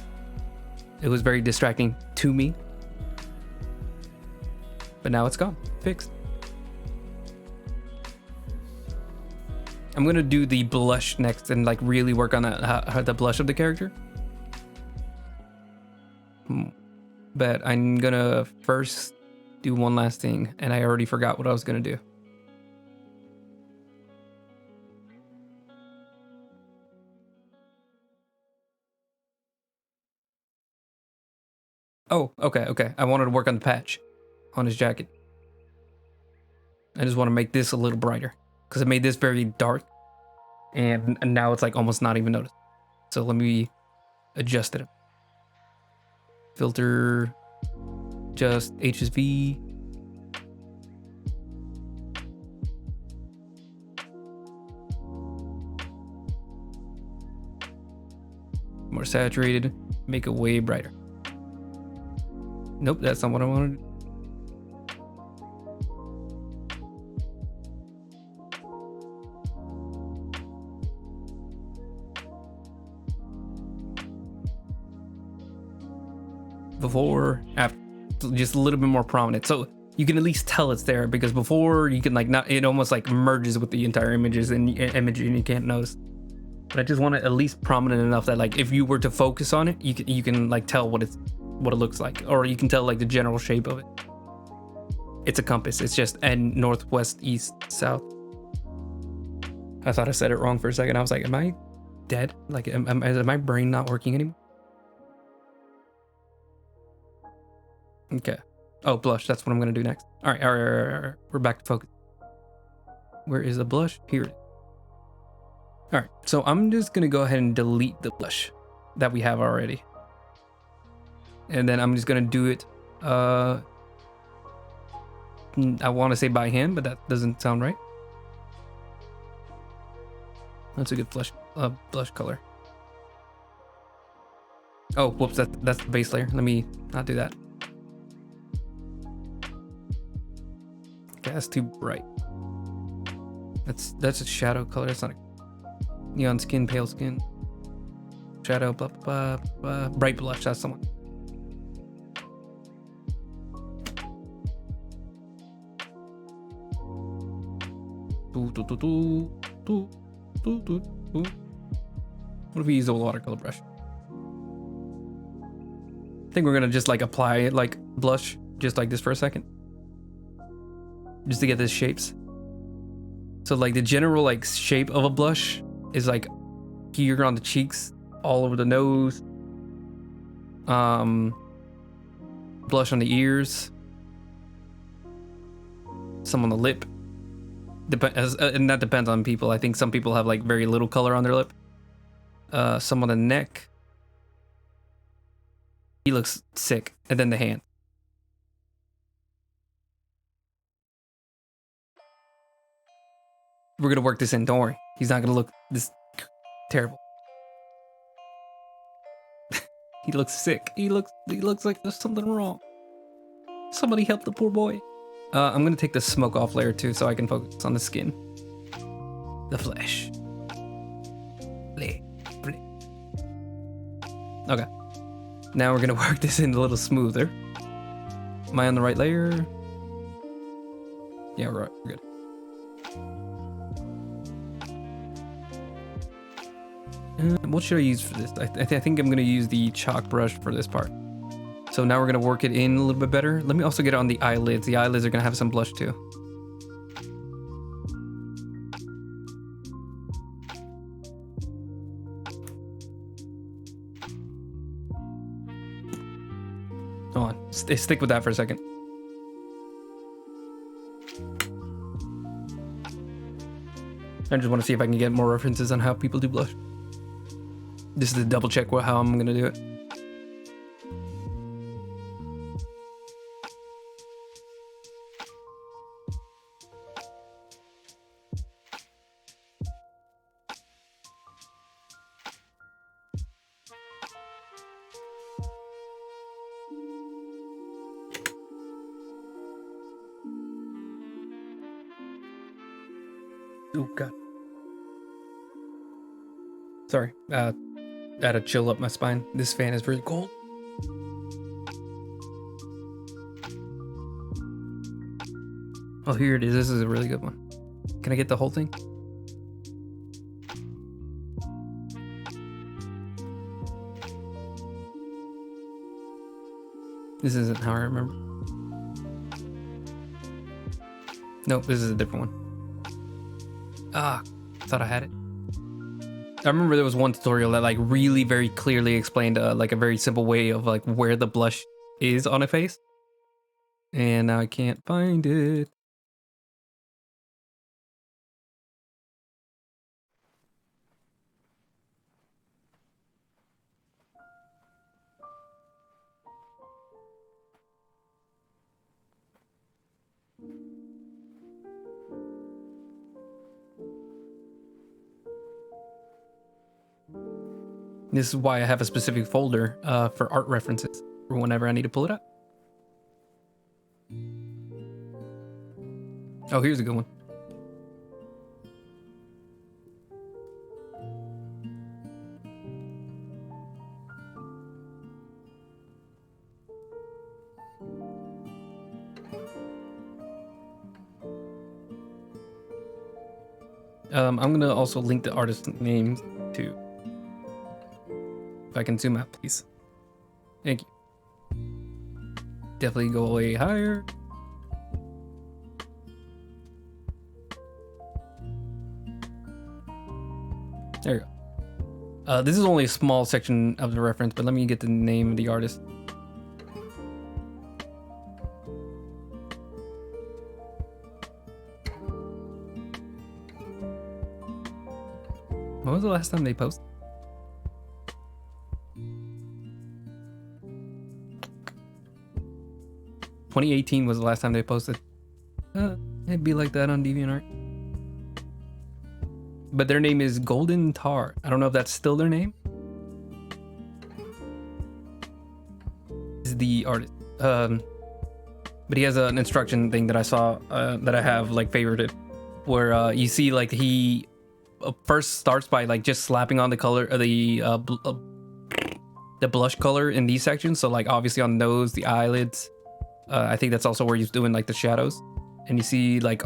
It was very distracting to me. But now it's gone. Fixed. I'm gonna do the blush next and like really work on the blush of the character. But I'm gonna first do one last thing, and I already forgot what I was gonna do. Oh, okay. I wanted to work on the patch on his jacket. I just want to make this a little brighter because I made this very dark, and now it's like almost not even noticed. So let me adjust it. Filter, just HSV. More saturated, make it way brighter. Nope, that's not what I wanted. Before, after, just a little bit more prominent. So you can at least tell it's there, because before you can like not, it almost like merges with the entire images and you can't notice. But I just want it at least prominent enough that like if you were to focus on it, you can like tell what it looks like, or you can tell like the general shape of it. It's a compass. It's just and northwest, east, south. I thought I said it wrong for a second. I was like, am I dead? Like, is my brain not working anymore? Okay. Oh, blush. That's what I'm gonna do next. All right. We're back to focus. Where is the blush? Here. All right. So I'm just gonna go ahead and delete the blush that we have already, and then I'm just gonna do it. I want to say by hand, but that doesn't sound right. That's a good blush color. Oh, whoops. That's the base layer. Let me not do that. Okay, that's too bright. That's a shadow color. That's not a neon skin, pale skin, shadow, blah, blah, blah. Bright blush. That's the one. What if we use a watercolor brush? I think we're gonna just like apply it like blush, just like this for a second, just to get these shapes. So like the general like shape of a blush is like here on the cheeks, all over the nose, blush on the ears, some on the lip. And that depends on people. I think some people have like very little color on their lip. Some on the neck. He looks sick. And then the hand. We're gonna work this in, don't worry. He's not gonna look this terrible. He looks sick. He looks like there's something wrong. Somebody help the poor boy. I'm gonna take the smoke off layer too so I can focus on the skin. The flesh. Okay. Now we're gonna work this in a little smoother. Am I on the right layer? Yeah, we're good. What should I use for this? I think I'm gonna use the chalk brush for this part. So now we're gonna work it in a little bit better. Let me also get it on the eyelids. The eyelids are gonna have some blush too. Hold on, stick with that for a second. I just want to see if I can get more references on how people do blush. This is to double check how I'm gonna do it. Oh god. Sorry. I had a chill up my spine. This fan is really cold. Oh, here it is. This is a really good one. Can I get the whole thing? This isn't how I remember. Nope, this is a different one. Ah, thought I had it. I remember there was one tutorial that like really very clearly explained like a very simple way of like where the blush is on a face. And now I can't find it. This is why I have a specific folder for art references for whenever I need to pull it up. Oh, here's a good one. I'm gonna also link the artist names too. If I can zoom out, please. Thank you. Definitely go way higher. There you go. This is only a small section of the reference, but let me get the name of the artist. When was the last time they posted? "2018 was the last time they posted. It'd be like that on DeviantArt. But their name is Golden Tar. I don't know if that's still their name. This is the artist. But he has an instruction thing that I saw that I have like favorited, where you see like he first starts by like just slapping on the color of the blush color in these sections. So like obviously on the nose, the eyelids. I think that's also where he's doing like the shadows, and you see like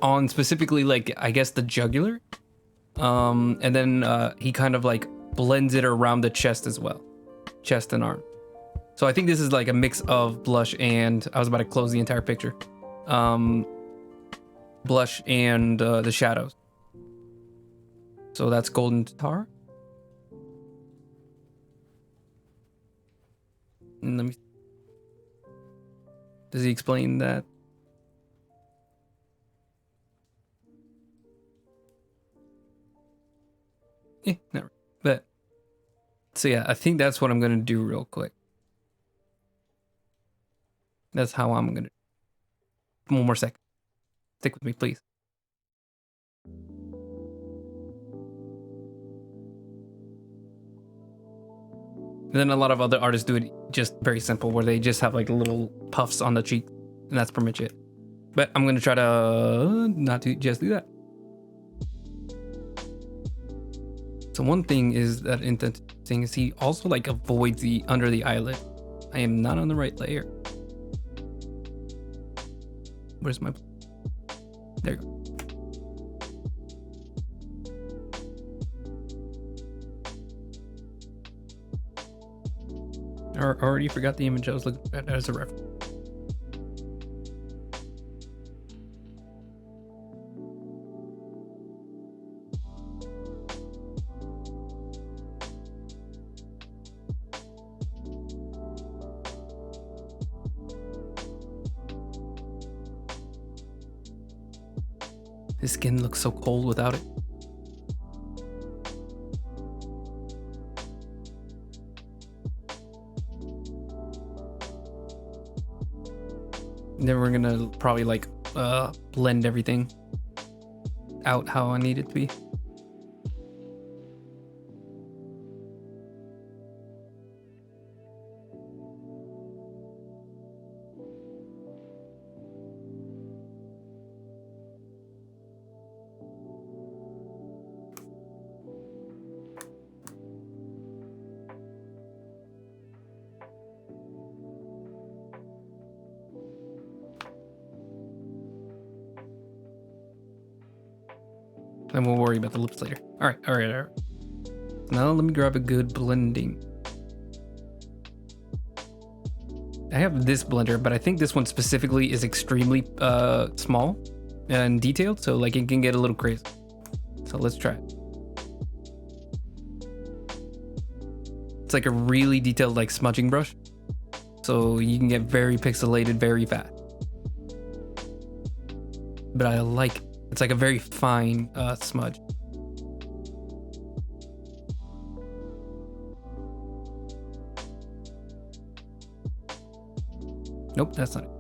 on specifically like I guess the jugular, and then he kind of like blends it around the chest as well, chest and arm. So I think this is like a mix of blush and I was about to close the entire picture, blush and the shadows. So that's Golden Tar. And let me. Does he explain that? Never. But so yeah, I think that's what I'm gonna do real quick. That's how I'm gonna. One more second. Stick with me, please. And then a lot of other artists do it just very simple, where they just have like little puffs on the cheek, and that's pretty much it. But I'm gonna try to not to just do that. So one thing is that interesting is he also like avoids the under the eyelid. I am not on the right layer. Where's my? There you go. I already forgot the image I was looking at as a reference. His skin looks so cold without it. Then we're gonna probably like blend everything out how I need it to be. Then we'll worry about the lips later. All right. Now let me grab a good blending. I have this blender, but I think this one specifically is extremely small and detailed, so like it can get a little crazy. So let's try it. It's like a really detailed like smudging brush, so you can get very pixelated very fast. But I like it's like a very fine smudge. Nope, that's not it.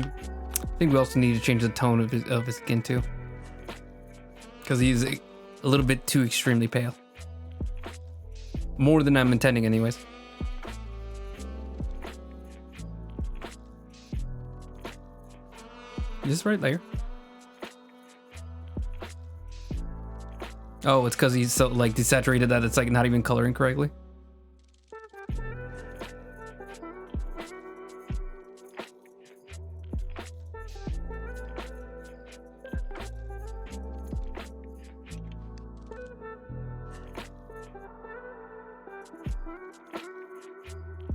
I think we also need to change the tone of his skin too, because he's a little bit too extremely pale. More than I'm intending, anyways. Is this right layer? Oh, it's because he's so like desaturated that it's like not even coloring correctly.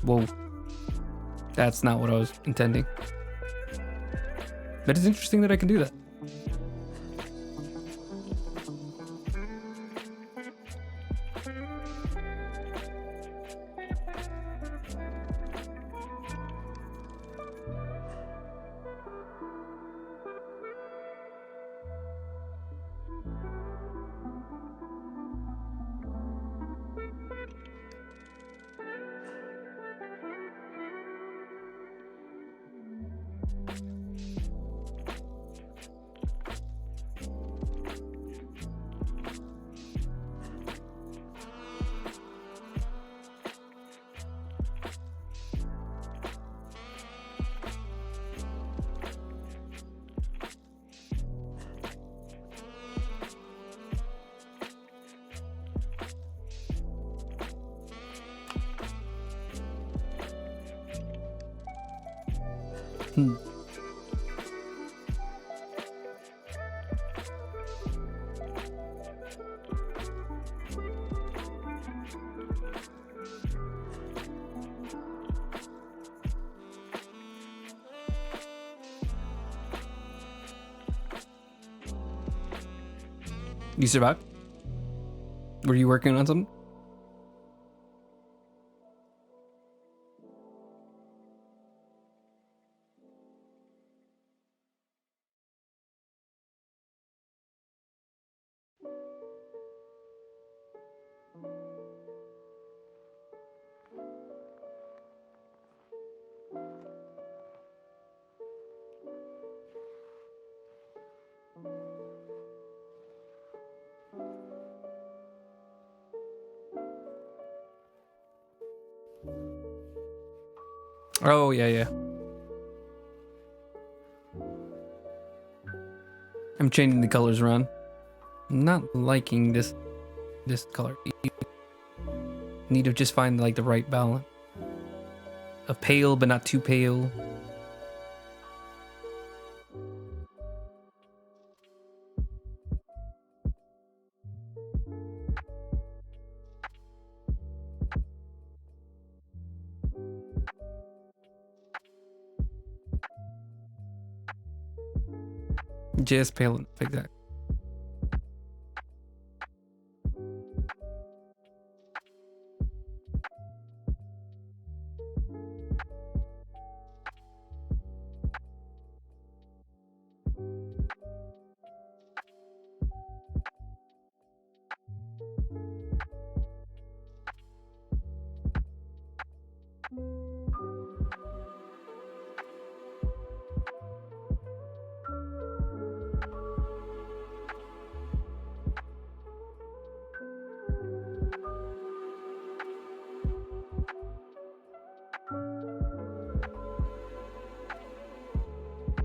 Whoa. That's not what I was intending. But it's interesting that I can do that. Hmm. You survived? Were you working on something? Oh, yeah, yeah. I'm changing the colors around. I'm not liking this color. Need to just find like the right balance of pale but not too pale. Just pale enough, exactly.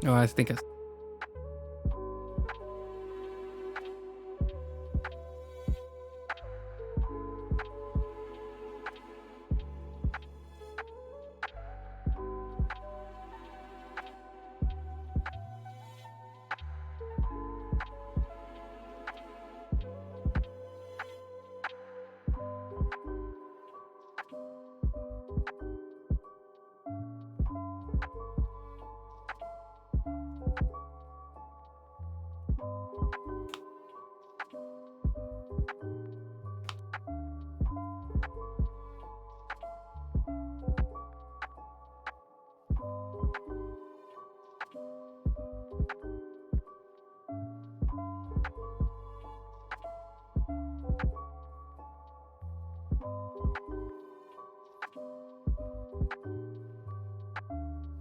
Oh, I think it's.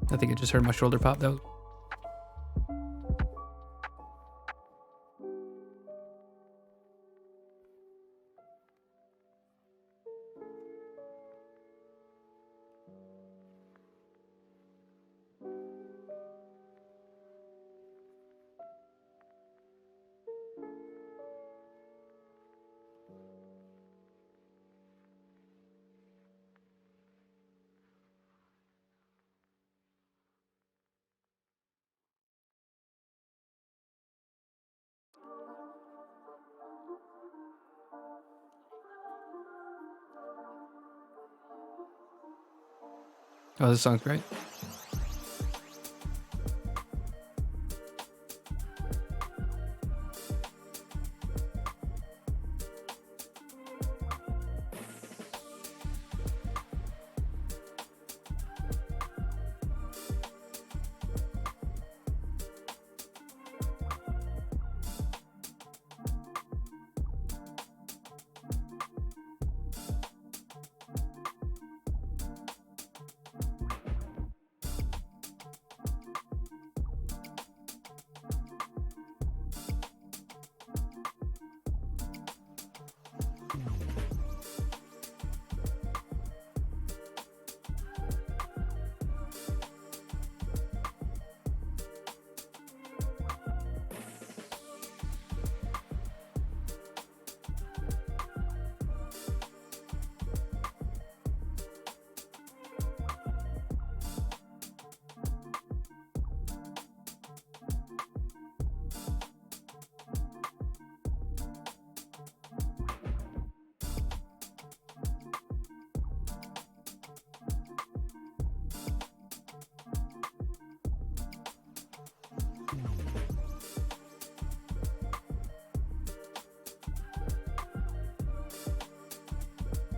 I think I just heard my shoulder pop. That was. Oh, this song's great.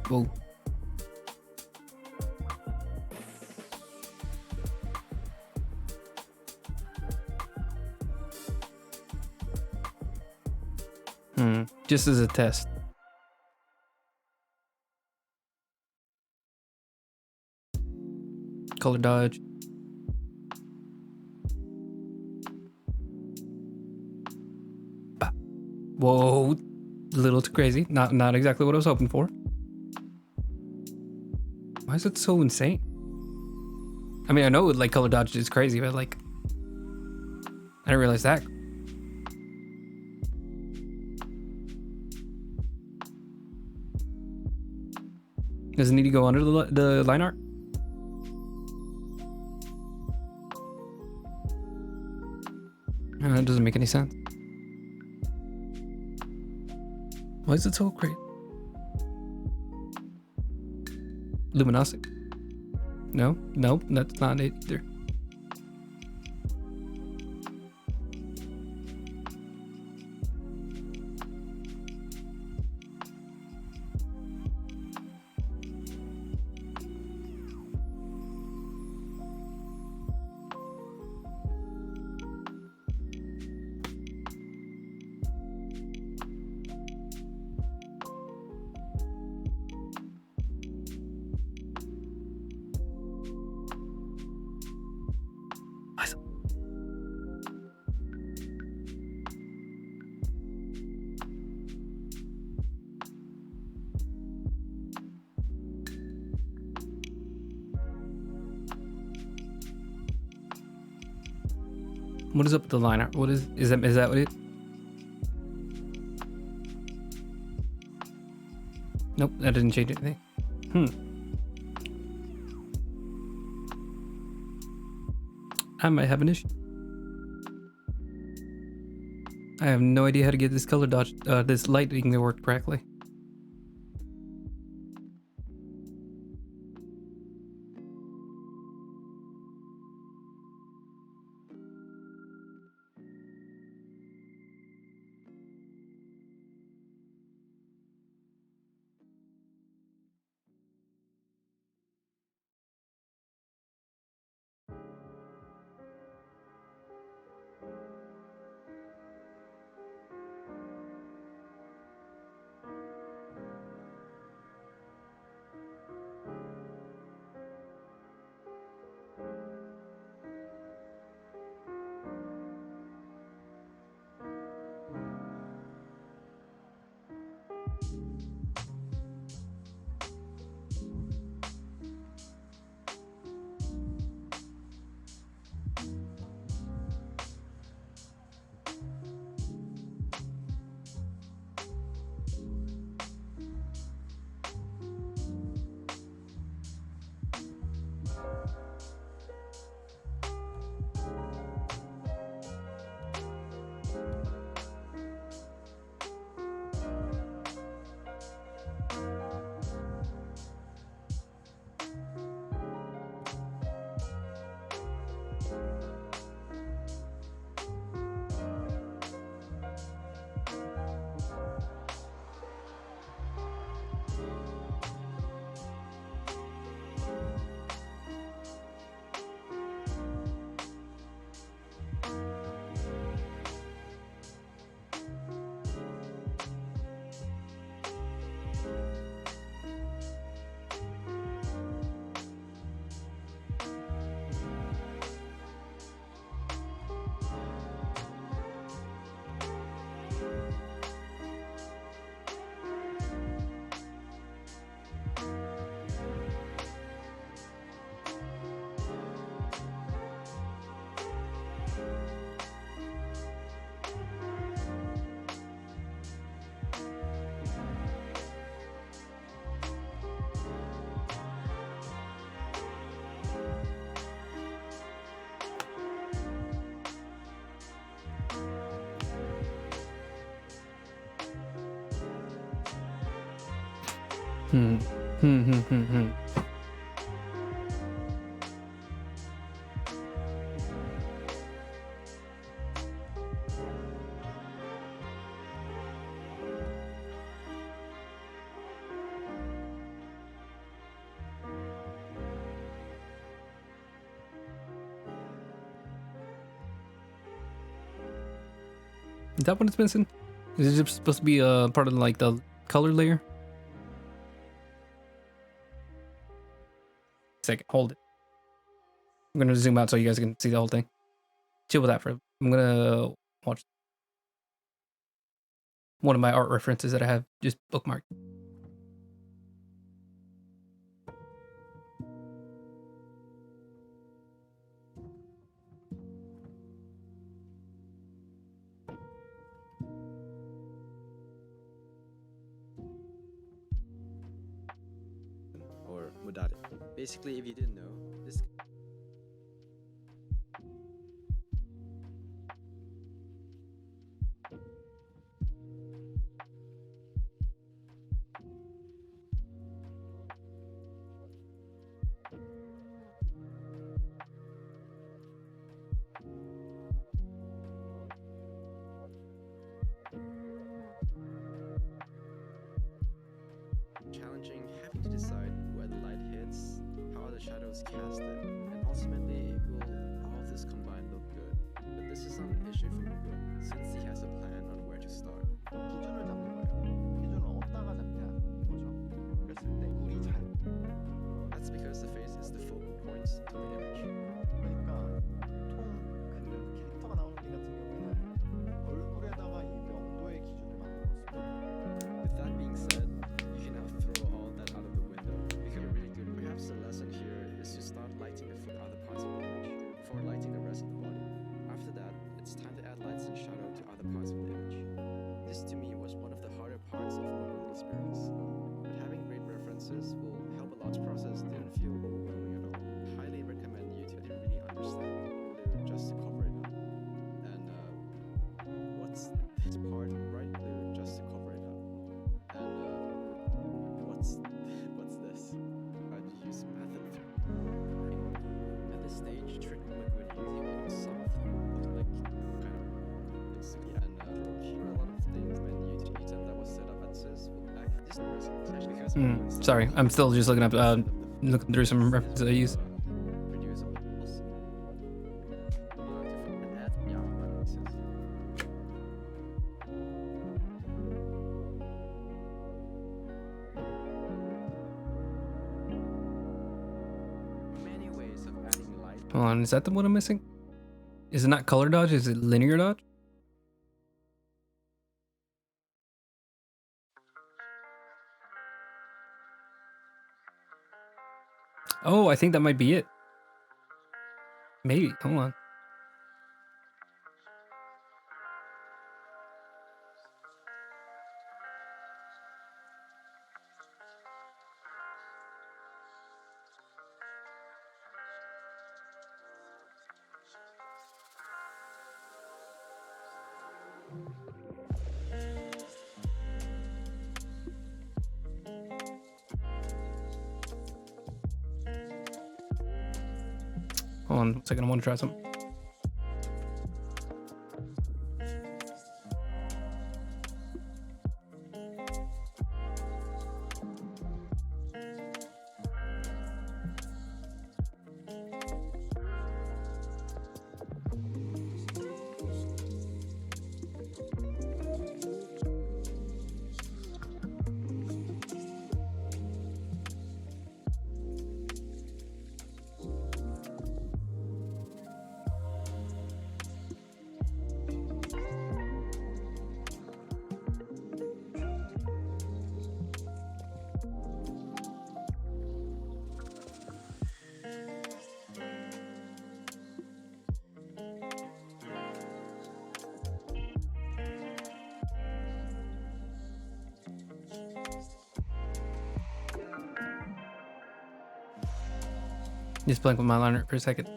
Whoa. Just as a test. Color dodge. Bah. Whoa. A little too crazy. Not exactly what I was hoping for. Why is it so insane? I mean, I know like color dodge is crazy, but like I didn't realize that. Does it need to go under the line art? That doesn't make any sense. Why is it so great? Luminosity. No, that's not it either. What is up with the line art? What is that what it? Nope, that didn't change anything. I might have an issue. I have no idea how to get this color dodge, this lighting to work correctly. Hmm. Hmm. Hmm. Hmm. Hmm. Is that what it's missing? Is it just supposed to be a part of like the color layer? Second, hold it. I'm gonna zoom out so you guys can see the whole thing. Chill with that for. I'm gonna watch one of my art references that I have just bookmarked. Or without it. Basically, if you didn't know, this challenging having to decide where the light hits, how the shadows cast it, and ultimately will all this combined look good. But this is not an issue for Mugo, since he has a plan on where to start. 기준을 잡는 거예요. 기준을 어디다가 잡냐인 거죠. 그랬을 때 우리 잘 That's because the face is the focal point of the image. 그러니까 보통 그 캐릭터가 나오는 게 같은 경우는 얼굴에다가 이 명도의 기준을 만들었습니다. With that being said, you can now throw all that out of the window. Become really good. Perhaps the lesson here is to start lighting the other parts of the image before lighting the rest of the body. After that, it's time to add lights and shadow to other parts of the image. This to me was one of the harder parts of the experience. But having great references will help a lot. This process didn't feel overwhelming at all. Highly recommend you to didn't really understand Blue just to cover it up. And what's this part right Blue just to cover it up? And what's this? How to use method? At this stage, trick liquid using a soft like kind of instantly and here are a lot of things menu to item that was set up at SIS will act this especially because Sorry, I'm still just looking up, looking through some references I use. Many ways of adding light. Hold on, is that the one I'm missing? Is it not color dodge? Is it linear dodge? Oh, I think that might be it. Maybe. Hold on. Hold on a second, I want to try something. Just blank with my liner for a second.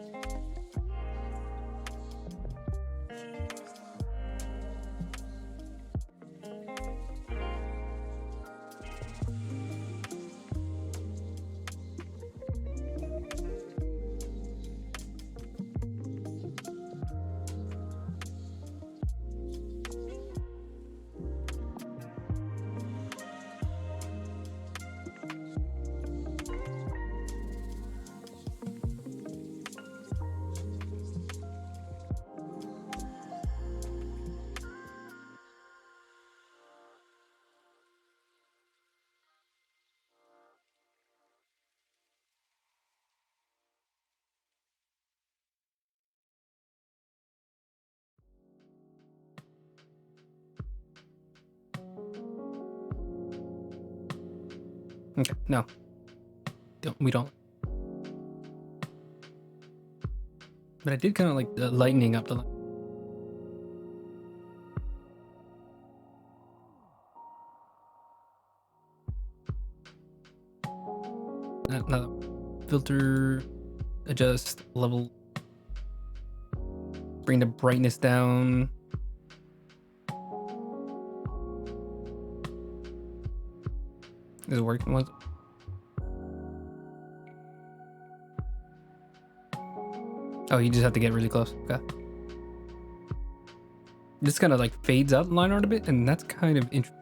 Okay, no. We don't. But I did kind of like the lightening up the light. Another filter, adjust level, bring the brightness down. Is it working? Was it? Oh, you just have to get really close. Okay. This kind of like fades out line art a bit, and that's kind of interesting.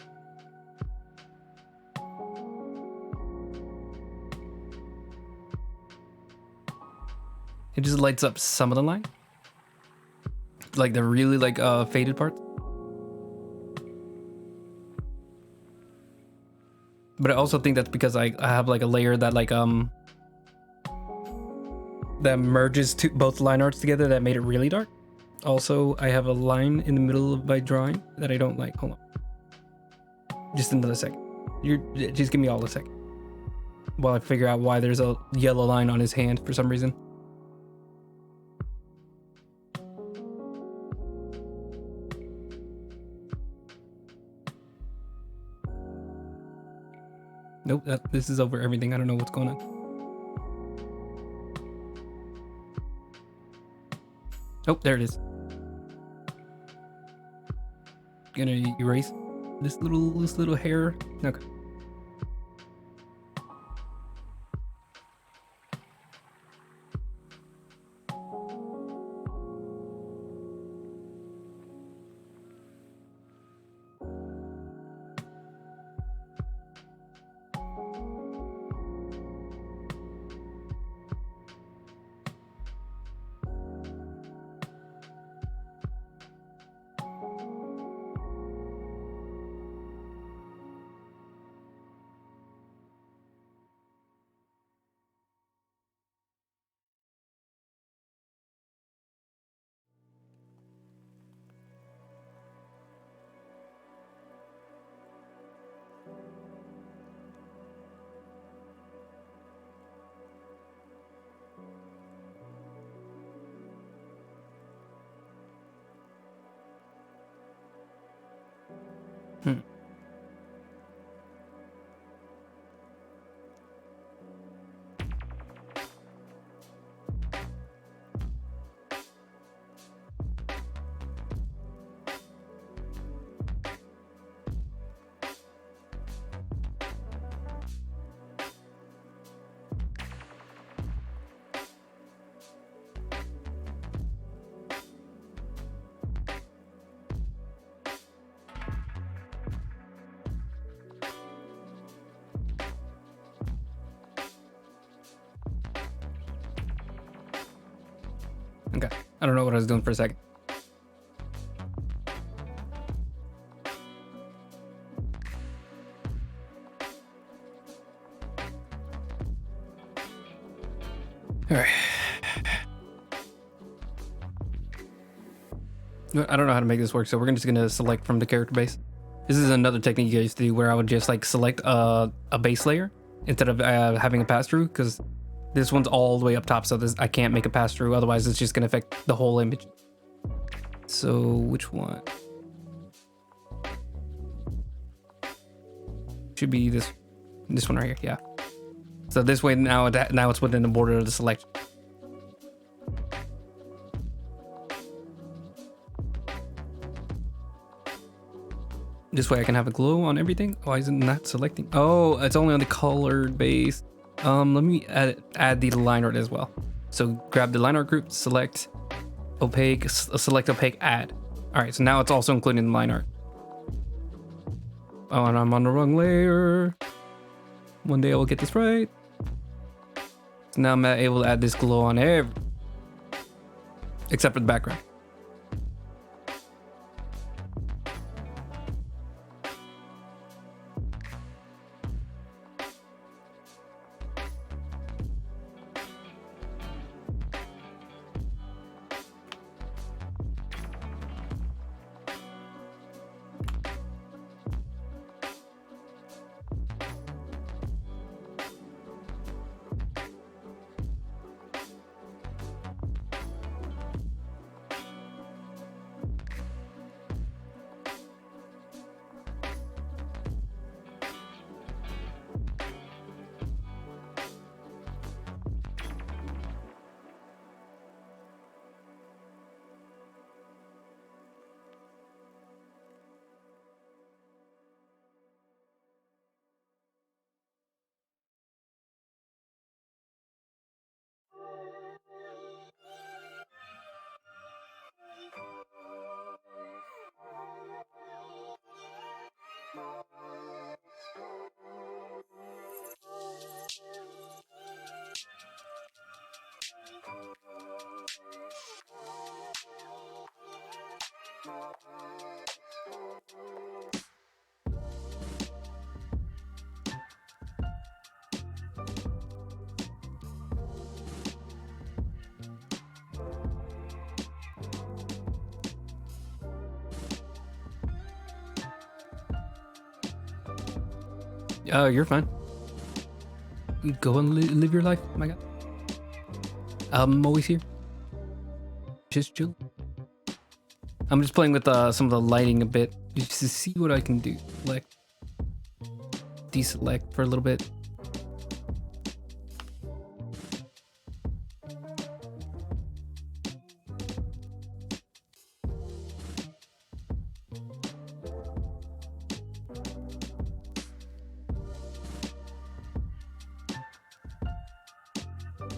It just lights up some of the line, like the really like faded parts. But I also think that's because I have like a layer that like that merges both line arts together that made it really dark. Also, I have a line in the middle of my drawing that I don't like. Hold on, just another second. Just give me all a second while I figure out why there's a yellow line on his hand for some reason. Nope, this is over everything. I don't know what's going on. Oh, there it is. Gonna erase this little hair. Okay. Okay. I don't know what I was doing for a second. All right. I don't know how to make this work, so we're just gonna select from the character base. This is another technique I used to do where I would just like select a base layer instead of having a pass through, because this one's all the way up top, so I can't make a pass through. Otherwise, it's just gonna affect the whole image. So which one? Should be this one right here. Yeah. So this way now it's within the border of the selection. This way I can have a glow on everything. Why isn't that selecting? Oh, it's only on the colored base. Let me add the line art as well. So grab the line art group, select opaque, select opaque, add. All right, so now it's also including the line art. Oh, and I'm on the wrong layer. One day I will get this right. So now I'm able to add this glow on except for the background. You're fine. Go and live your life, my God. I'm always here. Just chill. I'm just playing with some of the lighting a bit, just to see what I can do. Select, deselect for a little bit.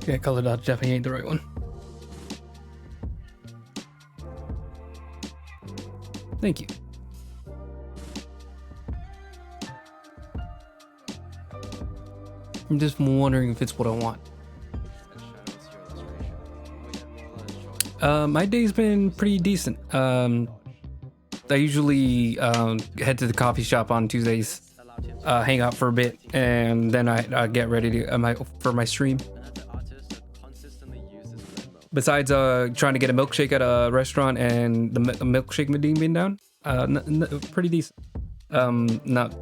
Yeah, color dot definitely ain't the right one. Thank you. I'm just wondering if it's what I want. My day's been pretty decent. I usually head to the coffee shop on Tuesdays, hang out for a bit, and then I get ready to for my stream. Besides trying to get a milkshake at a restaurant and the milkshake machine being down, pretty decent. Not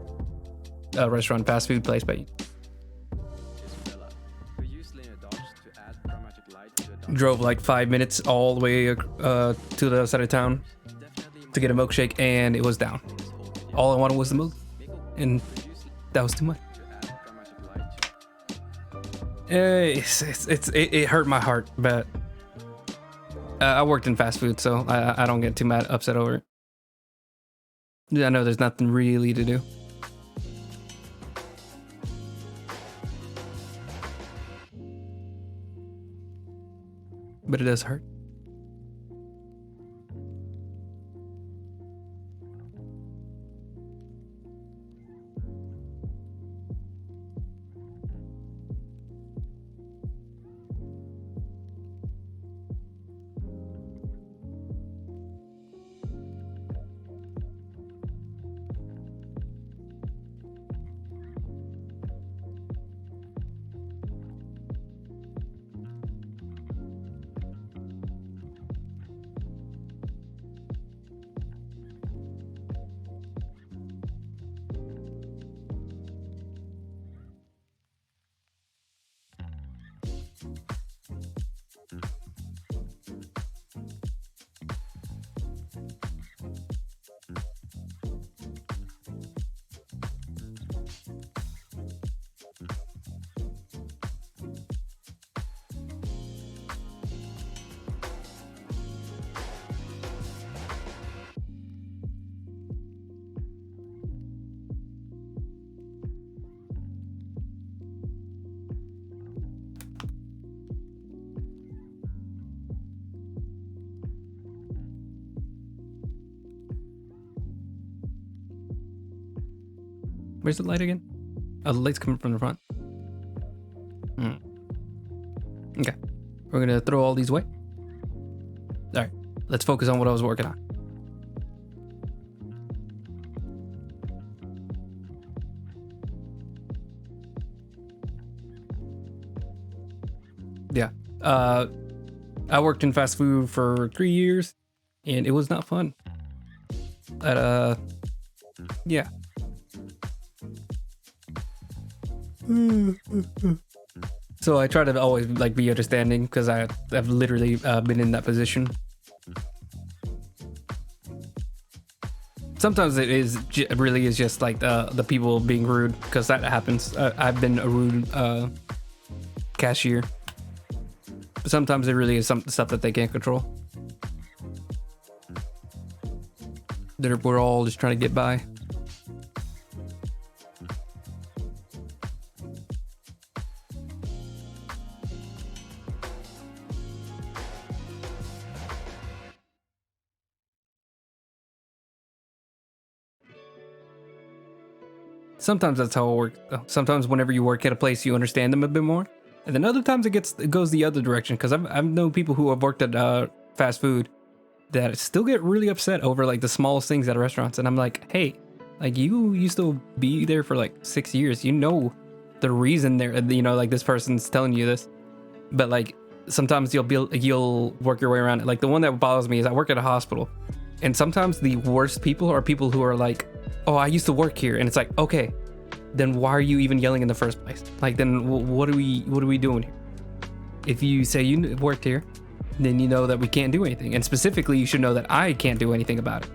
a restaurant, fast food place, but drove like 5 minutes all the way to the other side of town to get a milkshake, and it was down. All I wanted was the milk, and that was too much. It hurt my heart, but I worked in fast food, so I don't get too upset over it. I know there's nothing really to do. But it does hurt. Where's the light again? Oh, the light's coming from the front. Okay. We're gonna throw all these away. All right. Let's focus on what I was working on. Yeah. I worked in fast food for 3 years, and it was not fun. But yeah. So I try to always like be understanding, because I've literally been in that position. Sometimes it really is just like the people being rude, because that happens. I've been a rude cashier. But sometimes it really is some stuff that they can't control. We're all just trying to get by. Sometimes that's how it works. Sometimes whenever you work at a place, you understand them a bit more, and then other times it goes the other direction. Because I've known people who have worked at fast food, that still get really upset over like the smallest things at restaurants. And I'm like, hey, like you used to be there for like 6 years. You know the reason they're, you know, like this person's telling you this. But like sometimes you'll work your way around it. Like the one that bothers me is I work at a hospital. And sometimes the worst people are people who are like, oh, I used to work here. And it's like, okay, then why are you even yelling in the first place? Like, then what are we doing here? If you say you worked here, then you know that we can't do anything. And specifically, you should know that I can't do anything about it.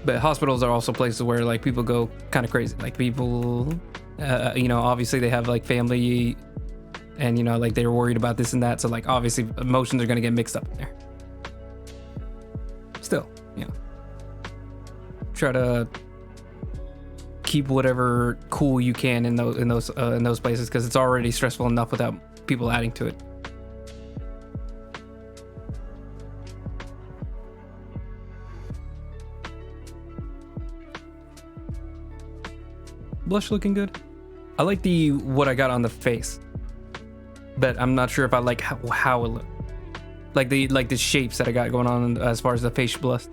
But hospitals are also places where like people go kind of crazy. Like people, you know, obviously they have like family and, you know, like they're worried about this and that. So like obviously emotions are going to get mixed up in there. Still, you know, try to keep whatever cool you can in those places, because it's already stressful enough without people adding to it. Blush looking good. I like what I got on the face, but I'm not sure if I like how it looked. Like the shapes that I got going on as far as the face blush,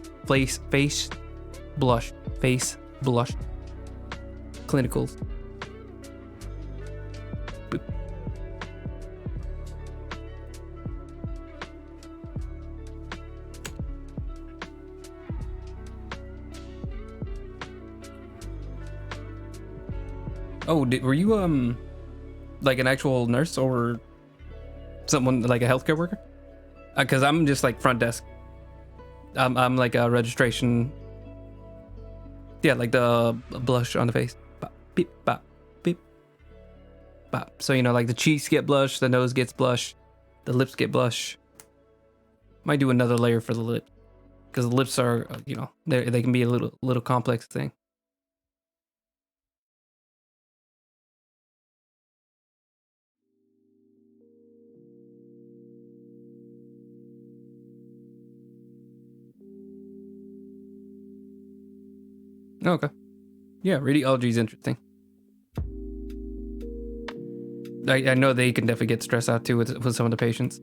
clinicals. Boop. Oh, were you like an actual nurse or someone like a healthcare worker? Because I'm just like front desk. I'm like a registration. Yeah, like the blush on the face. Bop, beep, bop, beep, bop. So, you know, like the cheeks get blush, the nose gets blush, the lips get blush. Might do another layer for the lip, because the lips are, you know, they can be a little complex thing. Okay. Yeah, radiology is interesting. I know they can definitely get stressed out too with some of the patients.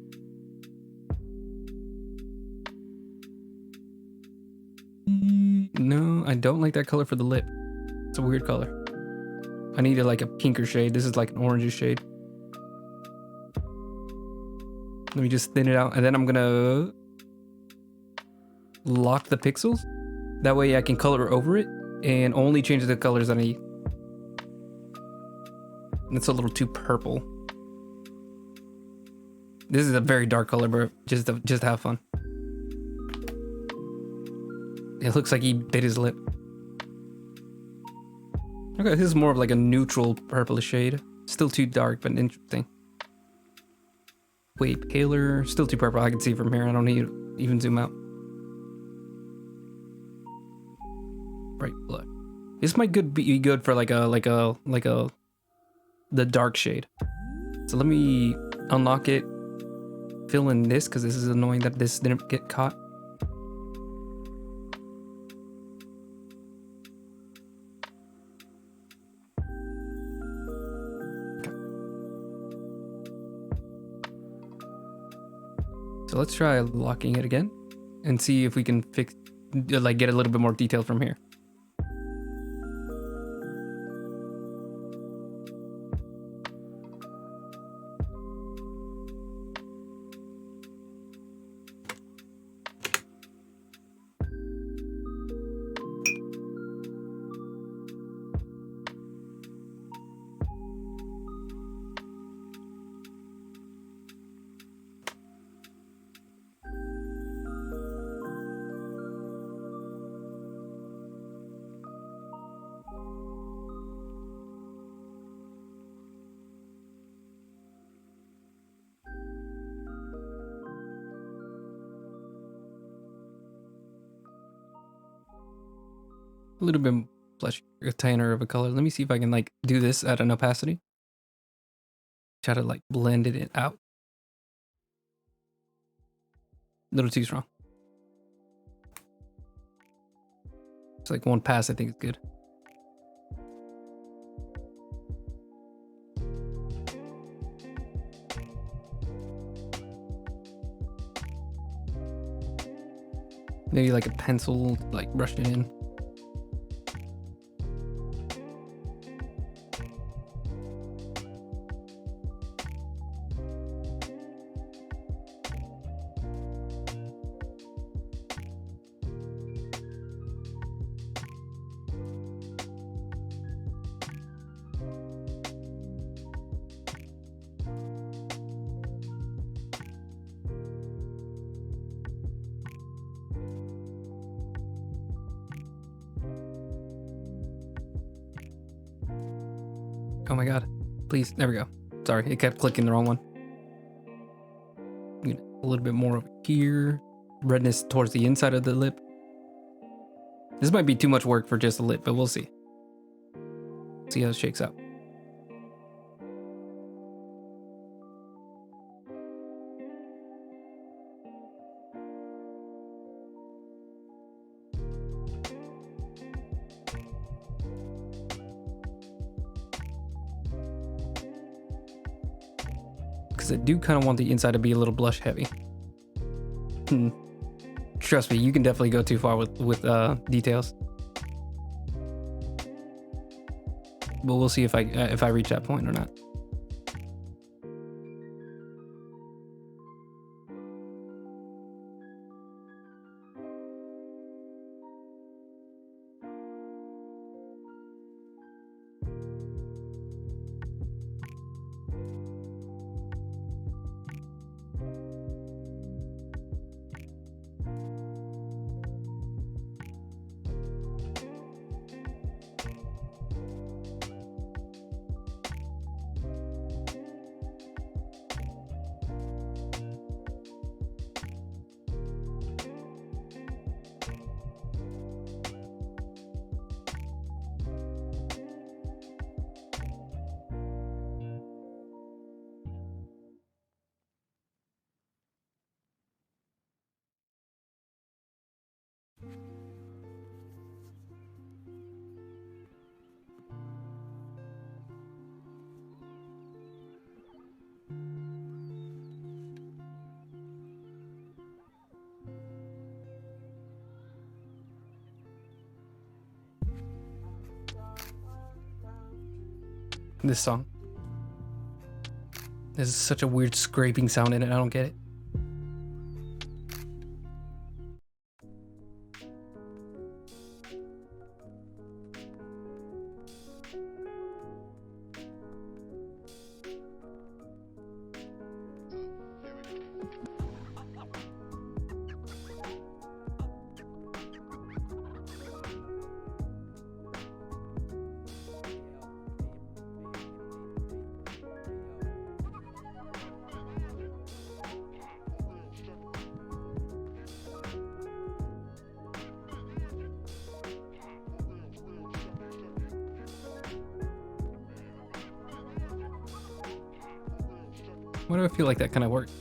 No, I don't like that color for the lip. It's a weird color. I need like a pinker shade. This is like an orange shade. Let me just thin it out, and then I'm gonna lock the pixels. That way I can color over it and only change the colors that I need. It's a little too purple. This is a very dark color, but just to have fun. It looks like he bit his lip. Okay, this is more of like a neutral purplish shade. Still too dark, but interesting. Way paler, still too purple. I can see from here. I don't need to even zoom out. Bright blush. This might be good for like the dark shade. So let me unlock it. Fill in this, because this is annoying that this didn't get caught. Okay. So let's try locking it again and see if we can get a little bit more detail from here. A little bit flesh, tanner of a color. Let me see if I can like do this at an opacity. Try to like blend it out. A little too strong. It's like one pass, I think it's good. Maybe like a pencil, like brush it in. Oh my god. Please, there we go. Sorry, it kept clicking the wrong one. A little bit more over here. Redness towards the inside of the lip. This might be too much work for just the lip, but we'll see. See how it shakes out. Because I do kind of want the inside to be a little blush heavy. Trust me, you can definitely go too far with details. But we'll see if I reach that point or not. This song. There's such a weird scraping sound in it. I don't get it. Why do I feel like that kind of worked?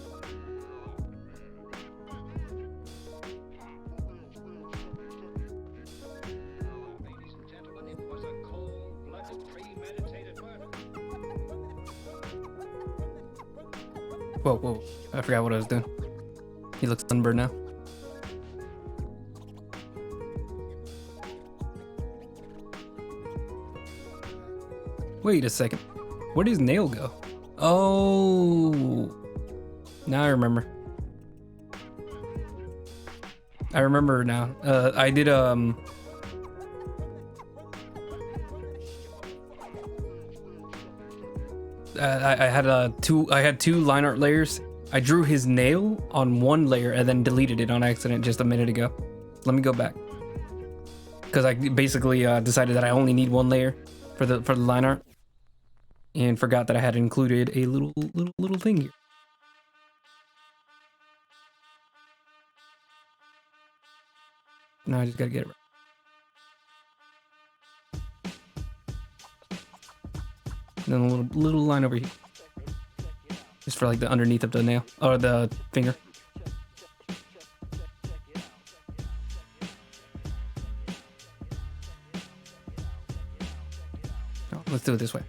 Whoa, whoa. I forgot what I was doing. He looks sunburned now. Wait a second. Where did his nail go? Oh, now I remember. I remember now. I did I had two line art layers. I drew his nail on one layer and then deleted it on accident just a minute ago. Let me go back. Because I basically decided that I only need one layer for the line art. And forgot that I had included a little thing here. Now I just gotta get it right. And then a little line over here. Just for like the underneath of the nail or the finger. Oh, let's do it this way.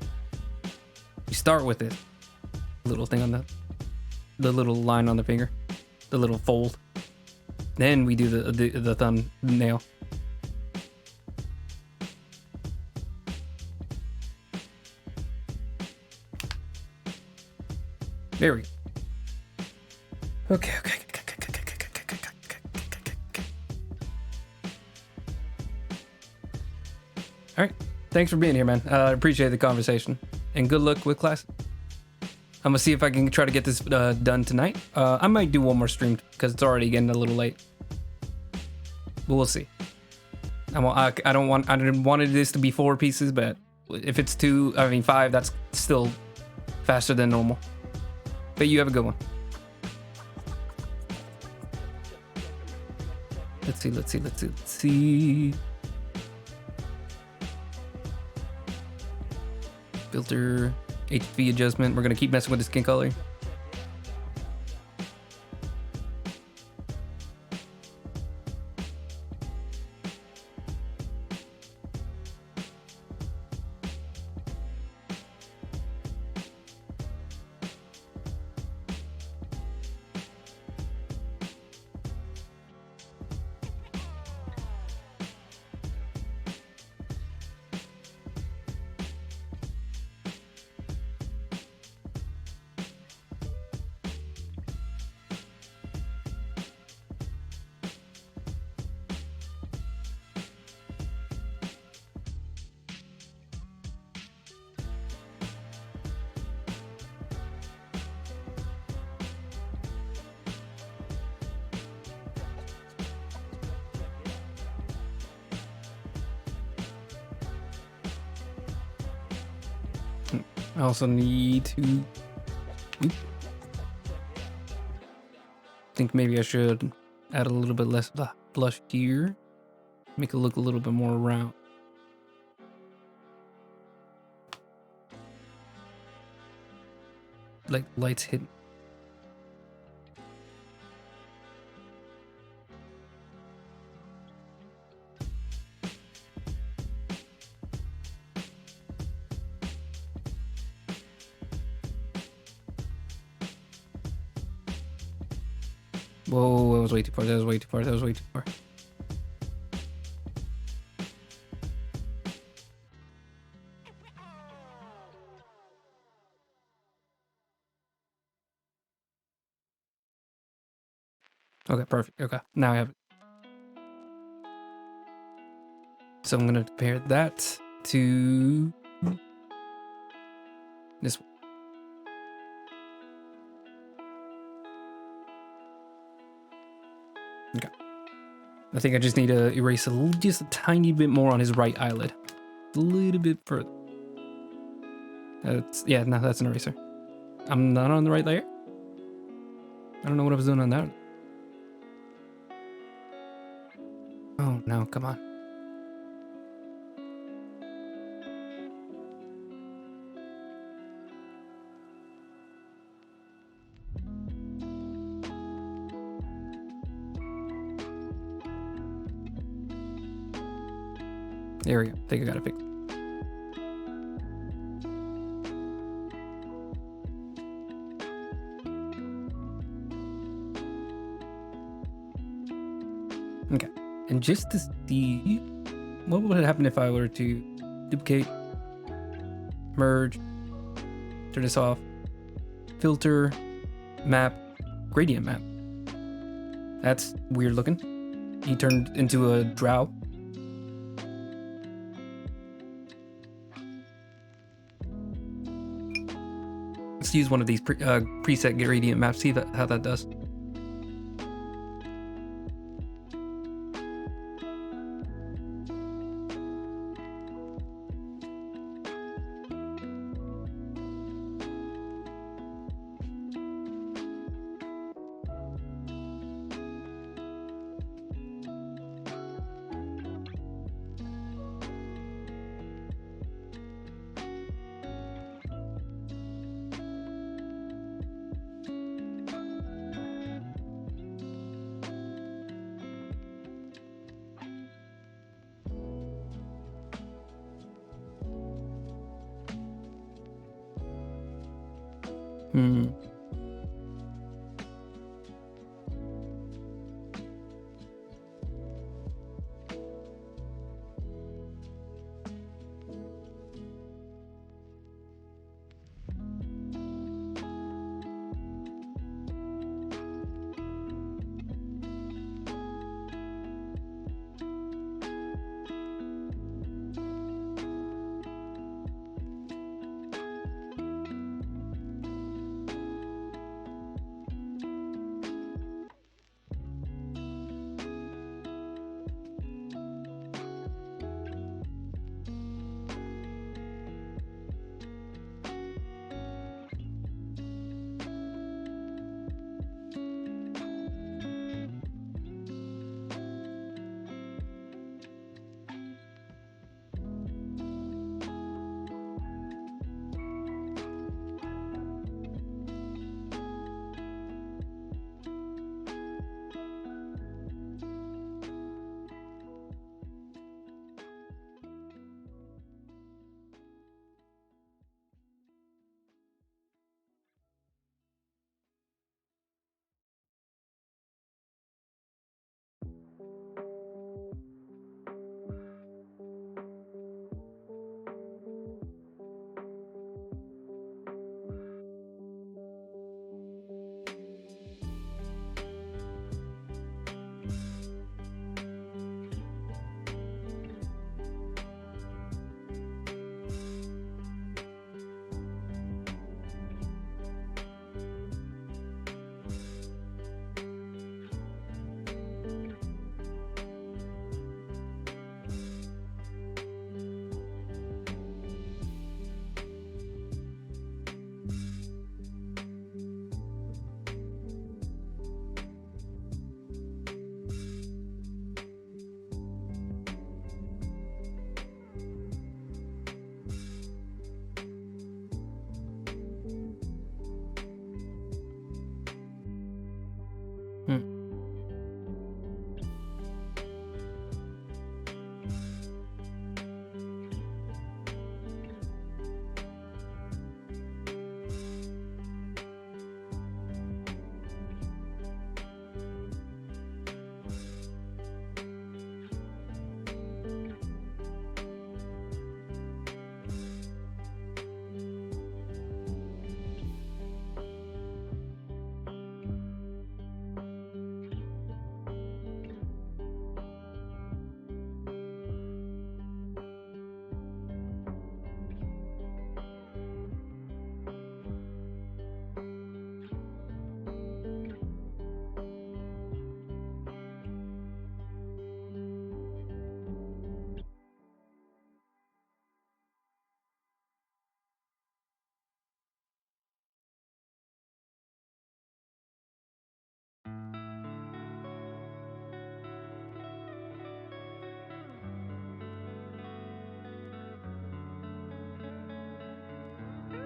You start with this little thing on the little line on the finger, the little fold. Then we do the thumbnail. There we go. Okay. All right. Thanks for being here, man. Appreciate the conversation. And good luck with class. I'm gonna see if I can try to get this done tonight. I might do one more stream because it's already getting a little late. But we'll see. I didn't want this to be 4 pieces, but if it's 5, that's still faster than normal. But you have a good one. Let's see. Filter, HV adjustment. We're gonna keep messing with the skin color. I also need to. Think maybe I should add a little bit less blush here. Make it look a little bit more round. Like lights hidden. Whoa, that was way too far. That was way too far. Okay, perfect. Okay, now I have it. So I'm gonna compare that to this one. Okay. I think I just need to erase just a tiny bit more on his right eyelid. A little bit further. Yeah, no, that's an eraser. I'm not on the right layer. I don't know what I was doing on that. Oh no, come on. There we go. I think I got it fixed. Okay. And just to see, what would happen if I were to duplicate, merge, turn this off, filter, map, gradient map. That's weird looking. He turned into a drow. Let's use one of these preset gradient maps, see how that does.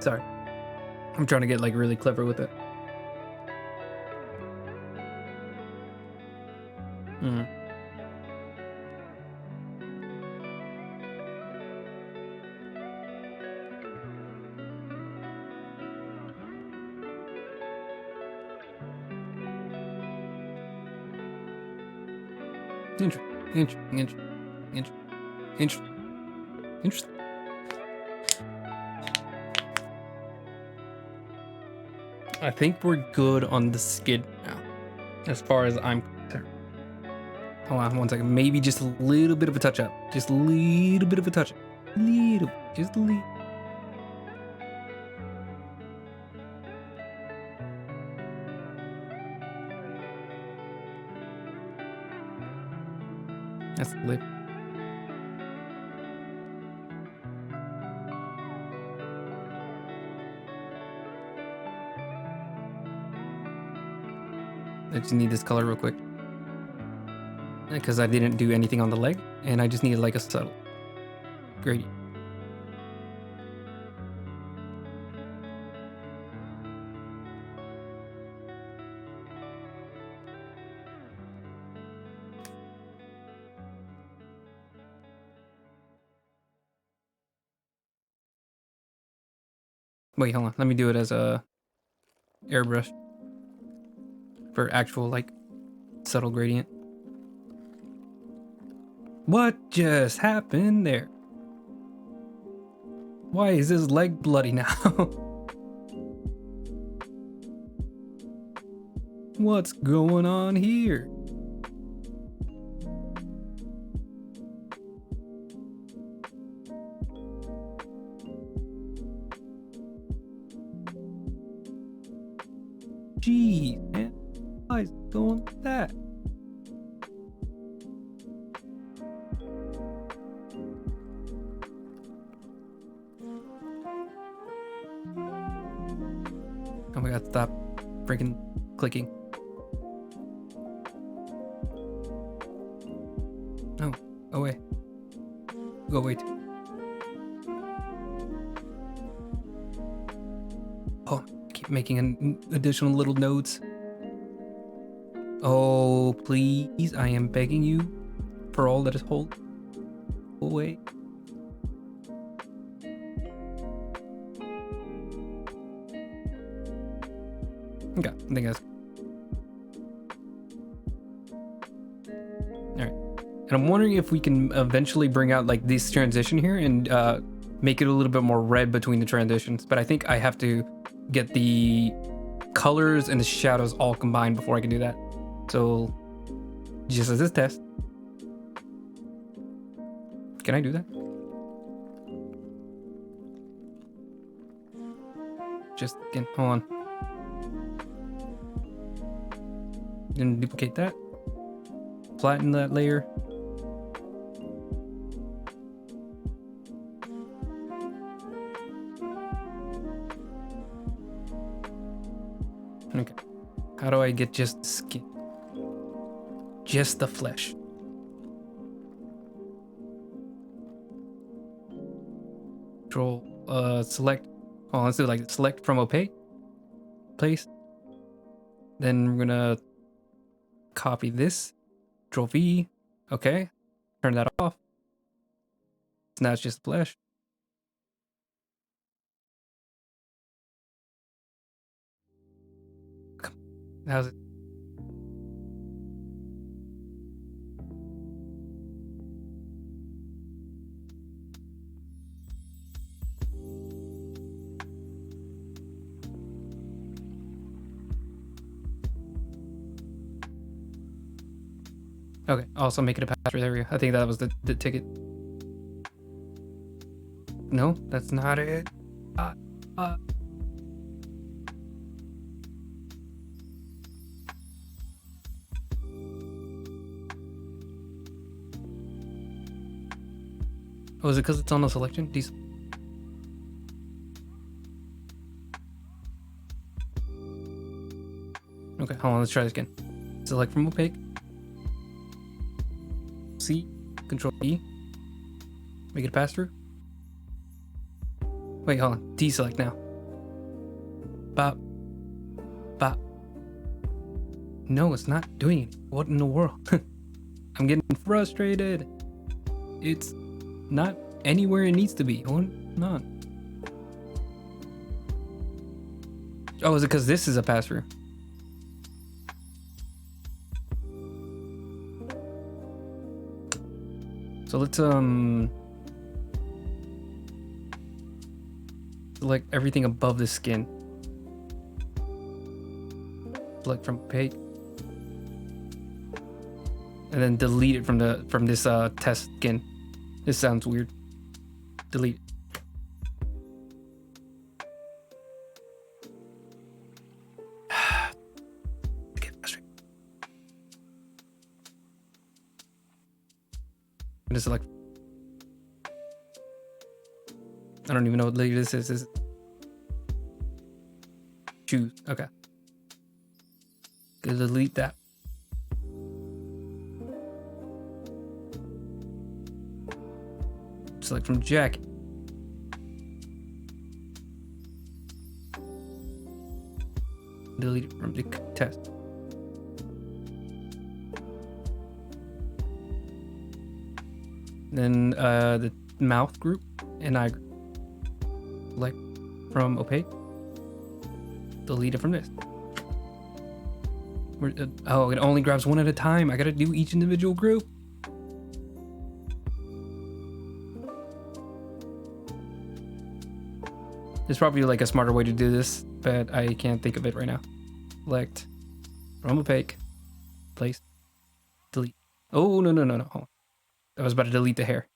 Sorry. I'm trying to get like really clever with it. Mm. Interesting. I think we're good on the skid now, as far as I'm concerned. Hold on 1 second. Maybe just a little bit of a touch up. Just a little bit of a touch up. Just a little. That's the lip. I just need this color real quick. Because I didn't do anything on the leg, and I just needed like a subtle gradient. Wait, hold on. Let me do it as a airbrush for actual like subtle gradient. What just happened there? Why is his leg bloody now? What's going on here? Jeez, man. Why is it going like that? Oh my god, stop freaking clicking. No, go away. Go away too. Oh, keep making an additional little nodes. Oh, please, I am begging you for all that is whole. Go away. Okay, I think that's alright. And I'm wondering if we can eventually bring out like this transition here and make it a little bit more red between the transitions. But I think I have to get the colors and the shadows all combined before I can do that. So just as this test, can I do that? Just again, hold on. Then duplicate that, flatten that layer. Okay, how do I get just the skin? Just the flesh. Control, select, oh, let's do like select from opaque, place. Then we're gonna copy this, Control V, okay, turn that off. So now it's just flesh. How's it? Okay, also make it a pass-through area. I think that was the ticket. No, that's not it. Oh, is it because it's on the selection? Okay, hold on, let's try this again. Select from opaque. C, Control E. Make it a pass through. Wait, hold on. Deselect now. Bop. Bop. No, it's not doing it. What in the world? I'm getting frustrated. It's not anywhere it needs to be. Hold on. Oh, is it because this is a pass-through? So let's select everything above the skin. Select from page. And then delete it from this test skin. This sounds weird. Delete. Get frustrated. I'm just like, I don't even know what this is. Choose. Okay. Gonna delete that. Select from jacket. Delete it from the test. Then the mouth group and eye group. Select from opaque. Delete it from this. Oh, it only grabs one at a time. I gotta do each individual group. There's probably like a smarter way to do this, but I can't think of it right now. Select from opaque, place, delete. Oh, no. Hold on. I was about to delete the hair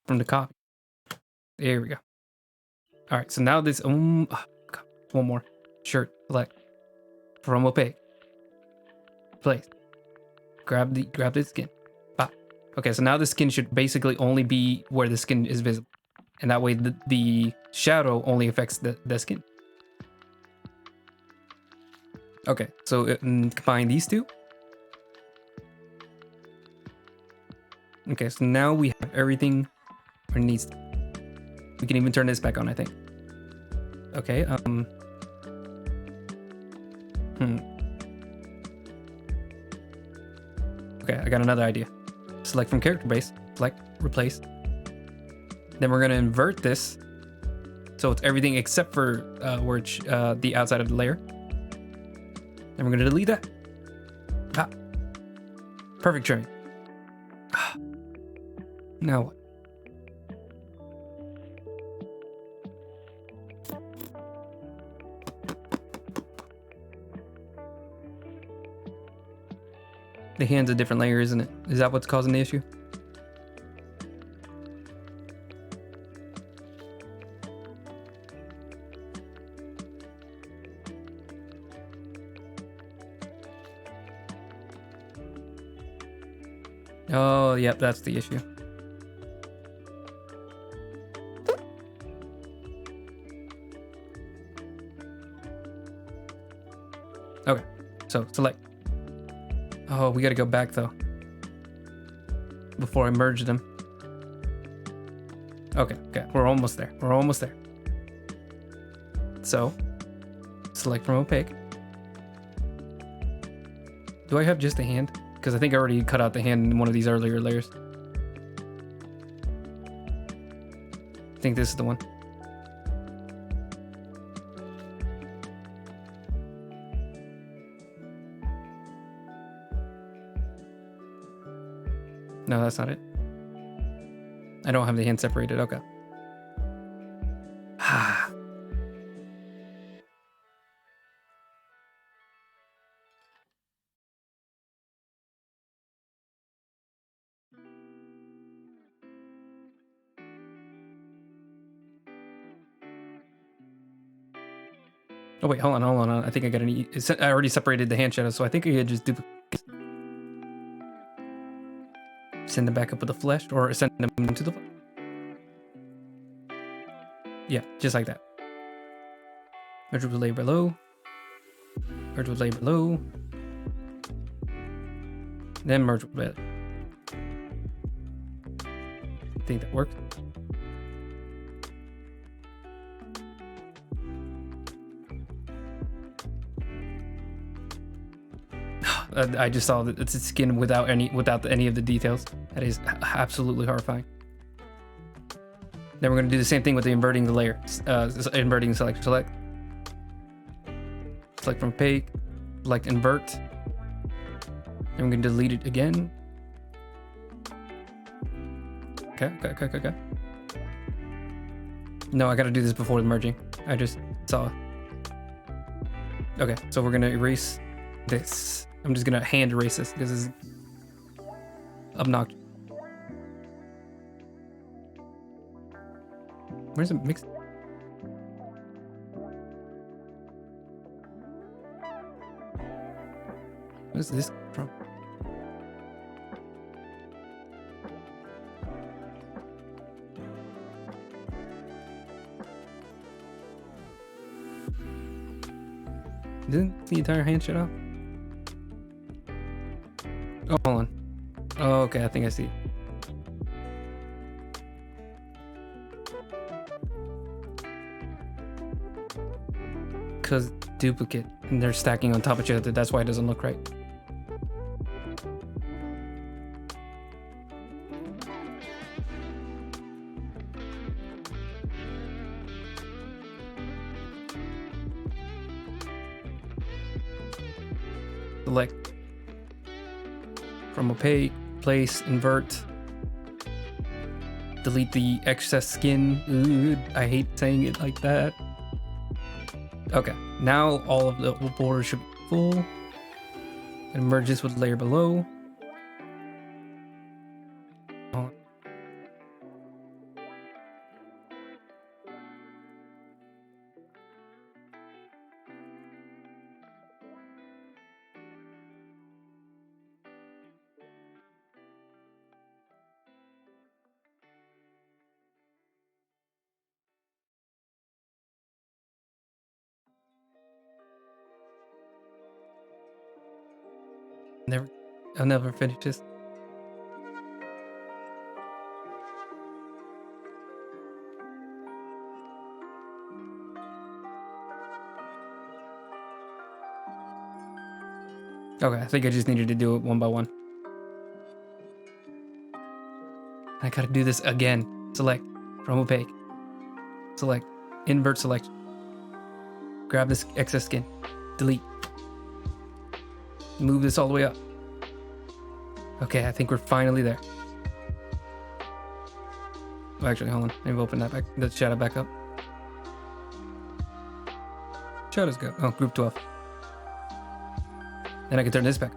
from the copy. There we go. All right, so now this, one more. Shirt, select from opaque, place, grab the skin. Pop. Okay, so now the skin should basically only be where the skin is visible. And that way the shadow only affects the skin. Okay, so combine these two. Okay, so now we have everything where it needs to. We can even turn this back on, I think. Okay, Okay, I got another idea. Select from character base, select, replace. Then we're gonna invert this, so it's everything except for where it's, the outside of the layer. Then we're gonna delete that. Ah, perfect trimming. Ah. Now what? The hand's a different layer, isn't it? Is that what's causing the issue? Oh, yep, that's the issue. Okay, so select. Oh, we gotta go back though. Before I merge them. Okay, we're almost there. So, select from opaque. Do I have just a hand? Because I think I already cut out the hand in one of these earlier layers. I think this is the one. No, that's not it. I don't have the hand separated. Okay. Oh wait, hold on. I think I got I already separated the hand shadows, so I think I could just send them back up with the flesh, or send them into the. Yeah, just like that. Merge with layer below. Merge with layer below. Then merge with layer. I think that works. I just saw that it's a skin without any of the details. That is absolutely horrifying. Then we're gonna do the same thing with the inverting the layer. Inverting select. Select from opaque. Select invert. And we're gonna delete it again. Okay. No, I gotta do this before the merging. I just saw. Okay, so we're gonna erase this. I'm just gonna hand erase this because this is obnoxious. Where's it mixed? What is this from? Didn't the entire hand shut off? Oh, hold on. Oh, okay, I think I see it. Because duplicate, and they're stacking on top of each other. That's why it doesn't look right. Select from opaque, place, invert, delete the excess skin. Ooh, I hate saying it like that. Okay, now all of the borders should be full. And merge this with the layer below. Oh. I'll never finish this. Okay, I think I just needed to do it one by one. I gotta do this again. Select from opaque. Select invert selection. Grab this excess skin. Delete. Move this all the way up. Okay, I think we're finally there. Oh, actually, hold on. Maybe open that back. The shadow back up. Shadow's good. Oh, group 12. Then I can turn this back.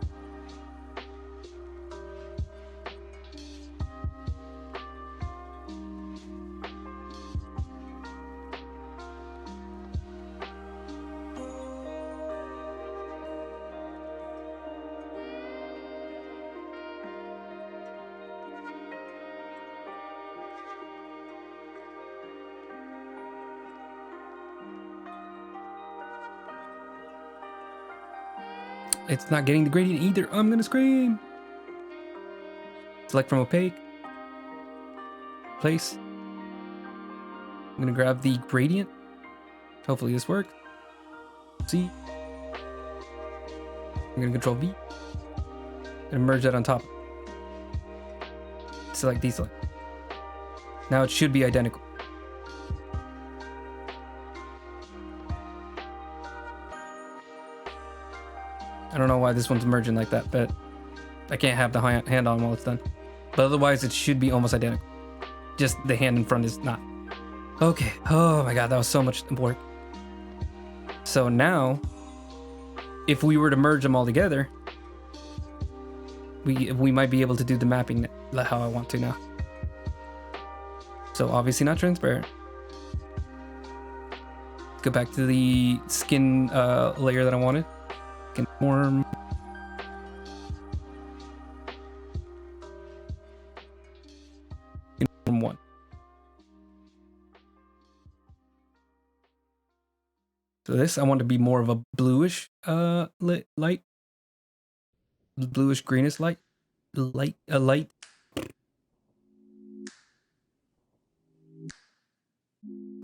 It's not getting the gradient either. I'm gonna scream. Select from opaque. Place. I'm gonna grab the gradient. Hopefully this works. C. I'm gonna control V. And merge that on top. Select deselect. Now it should be identical. I don't know why this one's merging like that, but I can't have the hand on while it's done. But otherwise, it should be almost identical. Just the hand in front is not. Okay. Oh my god, that was so much work. So now, if we were to merge them all together, we might be able to do the mapping how I want to now. So obviously not transparent. Go back to the skin layer that I wanted. Conform. Conform 1. So this I want to be more of a bluish light. Bluish greenish light. Light.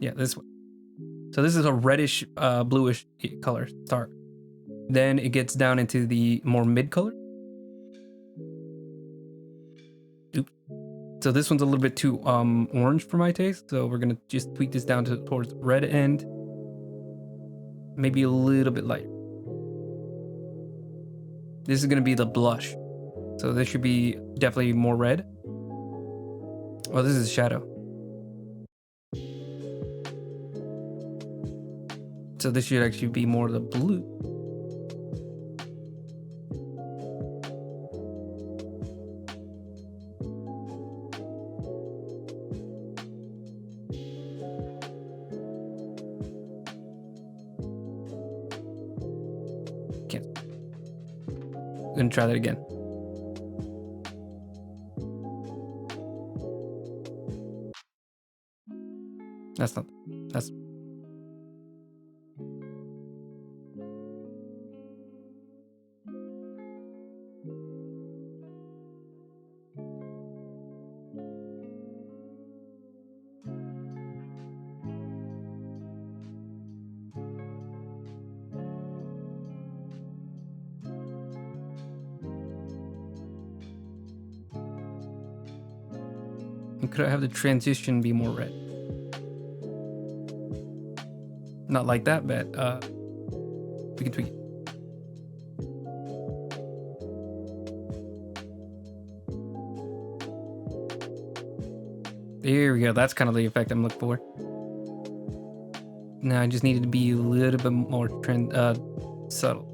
Yeah, this one. So this is a reddish bluish color start. Then it gets down into the more mid color. Oops. So this one's a little bit too orange for my taste. So we're gonna just tweak this down towards red end. Maybe a little bit lighter. This is gonna be the blush. So this should be definitely more red. Oh, this is shadow. So this should actually be more the blue. Can't. I'm gonna try that again. That's not. That's. Could I have the transition be more red? Not like that, but we can tweak it. There we go. That's kind of the effect I'm looking for. Now I just needed to be a little bit more subtle.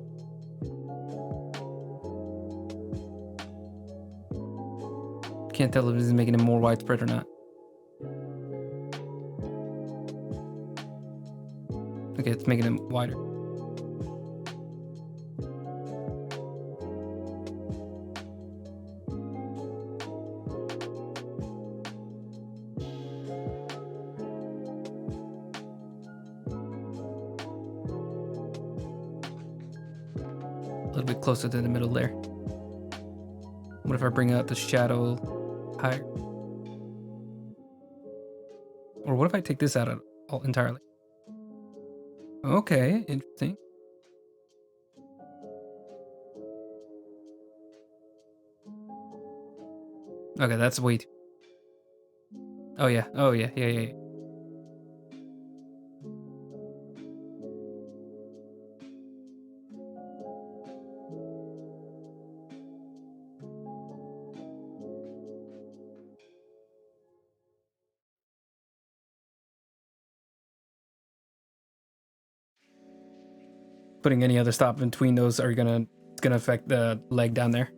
Can't tell if this is making it more widespread or not. Okay, it's making it wider. A little bit closer to the middle there. What if I bring out the shadow higher? Or what if I take this out entirely? Okay, interesting. Okay, that's way too. Oh yeah, yeah. Putting any other stop in between those are gonna affect the leg down there.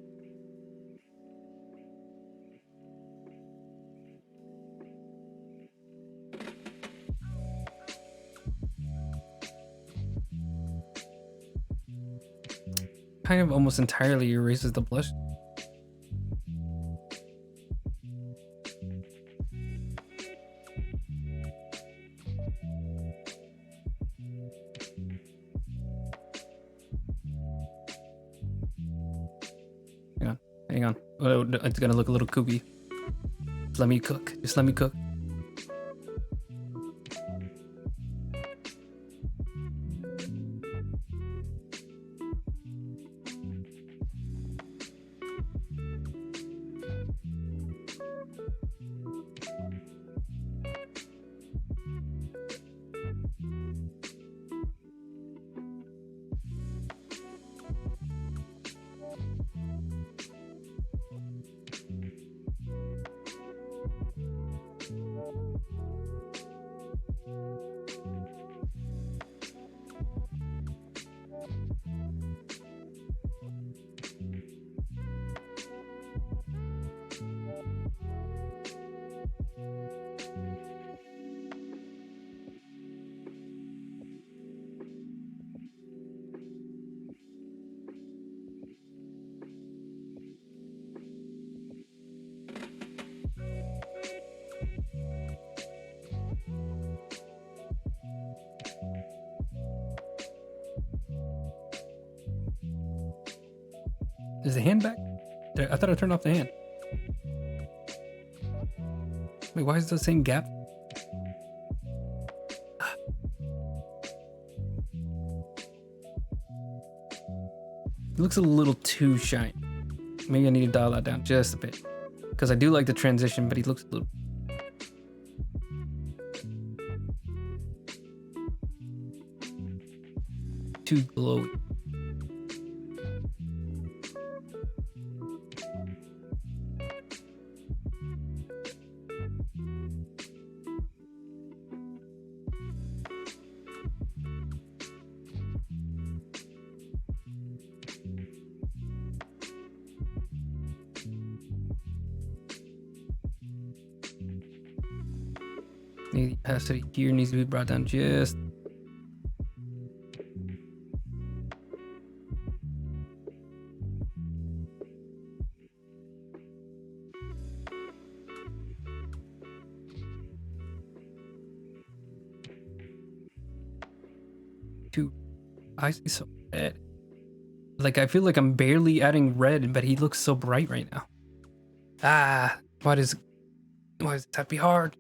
Kind of almost entirely erases the blush. Hang on. Oh, it's gonna look a little kooky. Just let me cook. Just let me cook. Is the hand back? I thought I turned off the hand. Wait, why is the same gap? It looks a little too shiny. Maybe I need to dial that down just a bit. Because I do like the transition, but he looks a little... too glowy. The opacity here needs to be brought down just... Dude, I see so red. Like, I feel like I'm barely adding red, but he looks so bright right now. Ah, why does that be hard?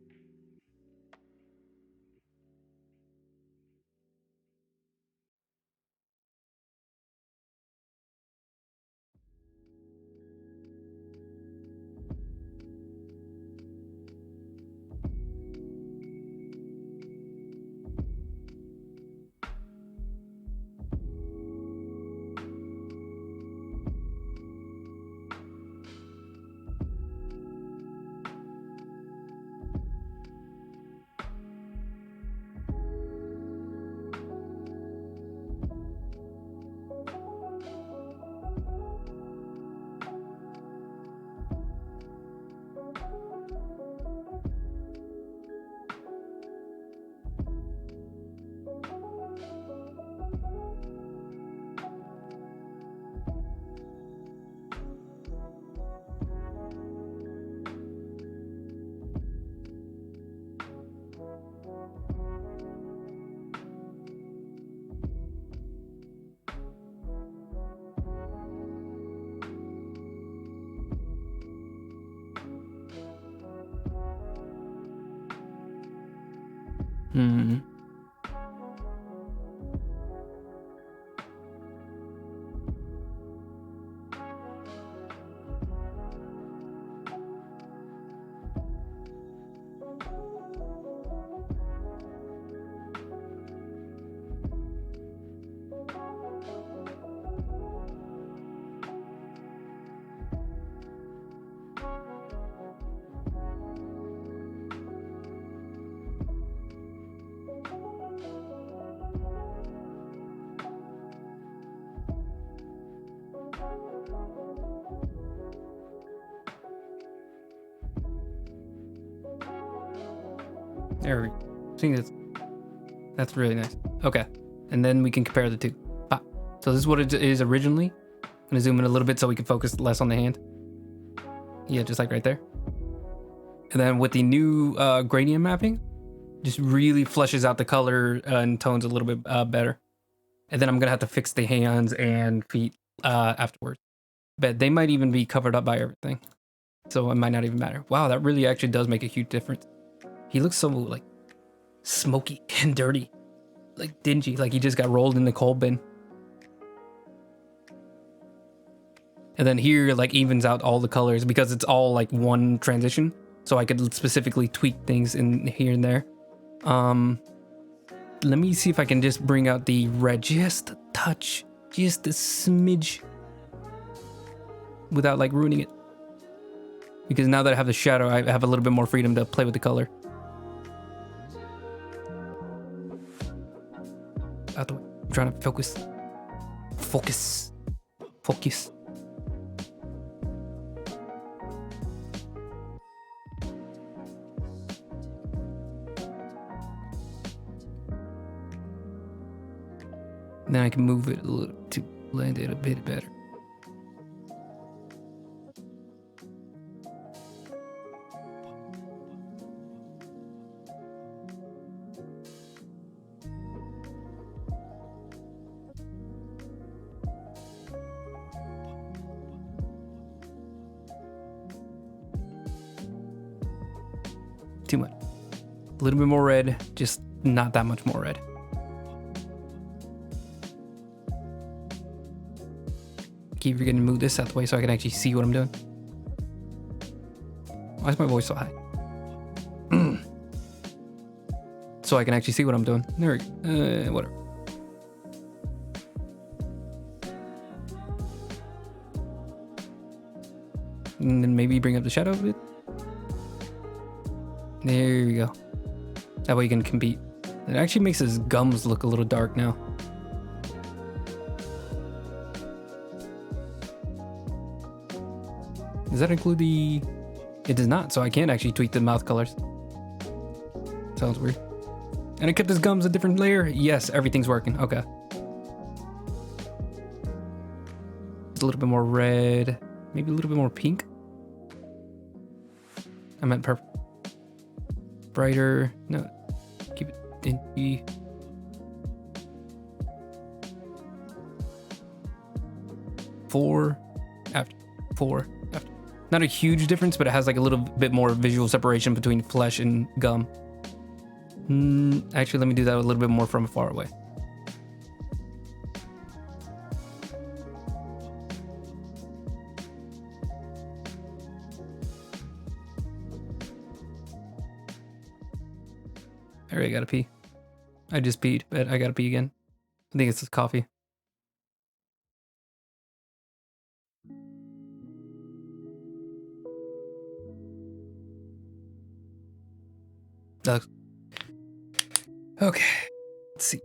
Hmm. There we go. I think that's really nice. Okay. And then we can compare the two. Ah. So this is what it is originally. I'm gonna zoom in a little bit so we can focus less on the hand. Yeah, just like right there. And then with the new gradient mapping, just really fleshes out the color and tones a little bit better. And then I'm gonna have to fix the hands and feet afterwards. But they might even be covered up by everything. So it might not even matter. Wow, that really actually does make a huge difference. He looks so like smoky and dirty, like dingy, like he just got rolled in the coal bin. And then here like evens out all the colors because it's all like one transition. So I could specifically tweak things in here and there. Let me see if I can just bring out the red just a touch, just a smidge, without like ruining it. Because now that I have the shadow, I have a little bit more freedom to play with the color. Out the way. I'm trying to focus. Focus. Focus. Then I can move it a little to blend it a bit better. Too much. A little bit more red, just not that much more red. keep forgetting to move this out the way so I can actually see what I'm doing. Why is my voice so high? So I can actually see what I'm doing. There we go. Whatever. And then maybe bring up the shadow a bit. There we go. That way you can compete. It actually makes his gums look a little dark now. Does that include the... It does not, so I can't actually tweak the mouth colors. Sounds weird. And I kept his gums a different layer. Yes, everything's working. Okay. It's a little bit more red. Maybe a little bit more pink. I meant purple. Brighter. No. Keep it dingy. Four. After. Four. After. Not a huge difference, but it has like a little bit more visual separation between flesh and gum. Actually, let me do that a little bit more from far away. I already gotta pee. I just peed, but I gotta pee again. I think it's this coffee. Okay, let's see.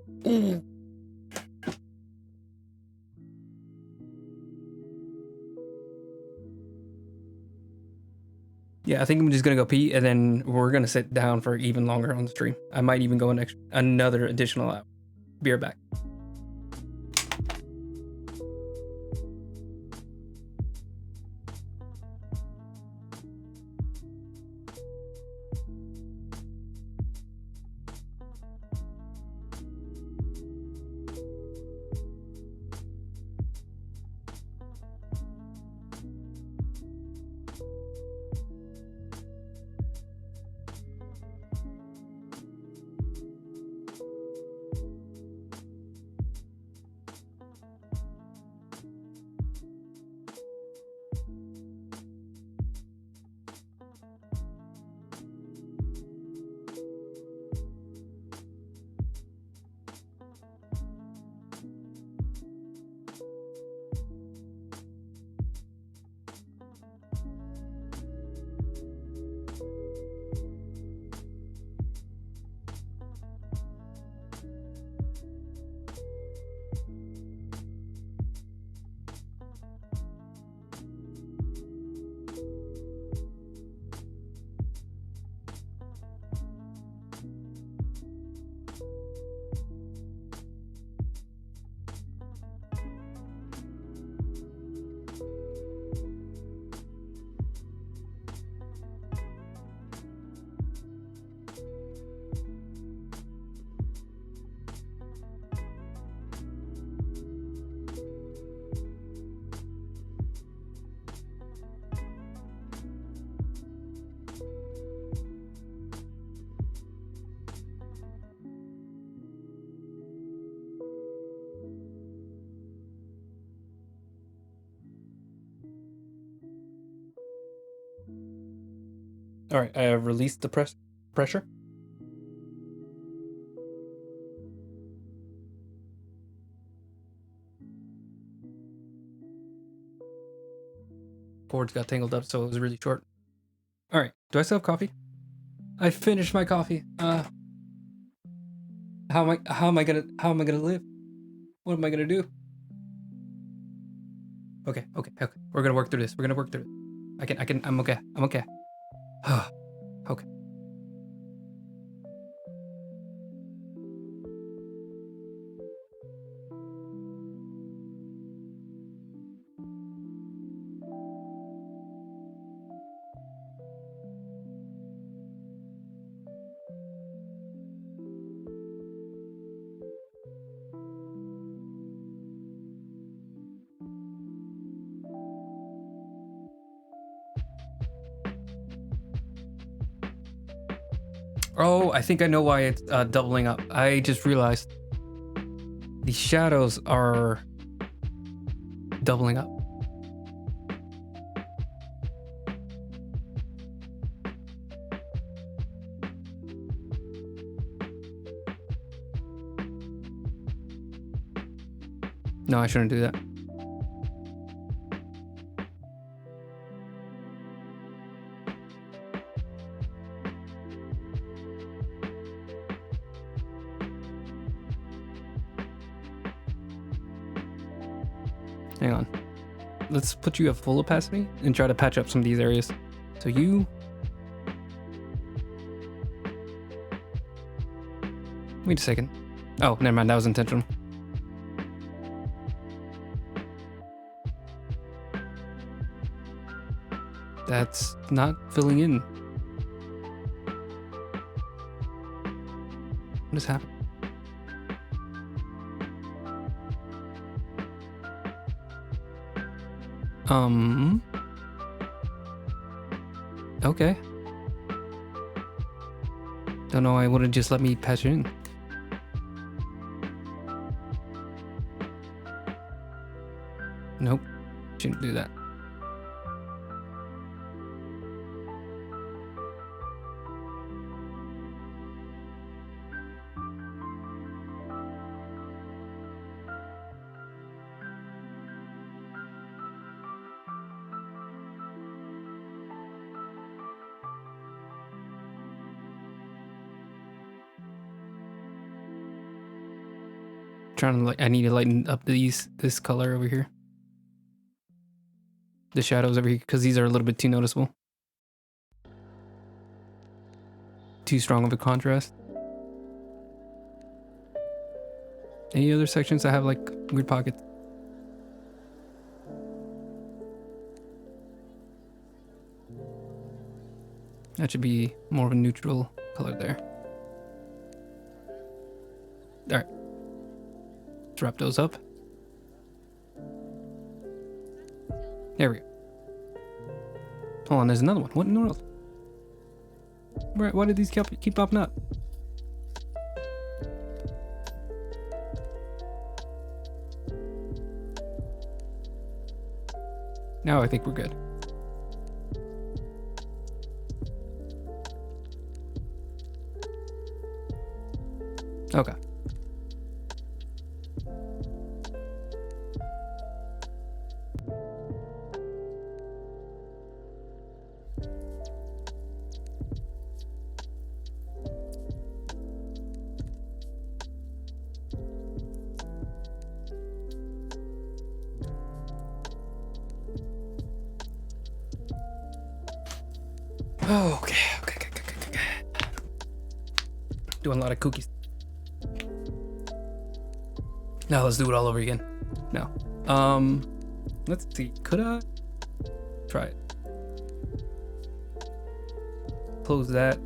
Yeah, I think I'm just gonna go pee, and then we're gonna sit down for even longer on the stream. I might even go another additional hour. Be right back. All right, I have released the pressure. Boards got tangled up, so it was really short. All right, do I still have coffee? I finished my coffee. How am I gonna live? What am I gonna do? Okay. We're gonna work through this. I'm okay. Okay. Oh, I think I know why it's doubling up. I just realized the shadows are doubling up. No, I shouldn't do that. Hang on. Let's put you at full opacity and try to patch up some of these areas. So you... Wait a second. Oh, never mind. That was intentional. That's not filling in. What is happening? Okay. Don't know why it wouldn't just let me patch it in. Nope. Shouldn't do that. Trying to like, I need to lighten up this color over here. The shadows over here, because these are a little bit too noticeable. Too strong of a contrast. Any other sections that have like weird pockets? That should be more of a neutral color there. Alright. Let's wrap those up. There we go. Hold on, there's another one. What in the world? Why did these keep popping up? Now I think we're good. Okay. Okay. Doing a lot of cookies. Now let's do it all over again. No. Let's see. Could I try it? Close that.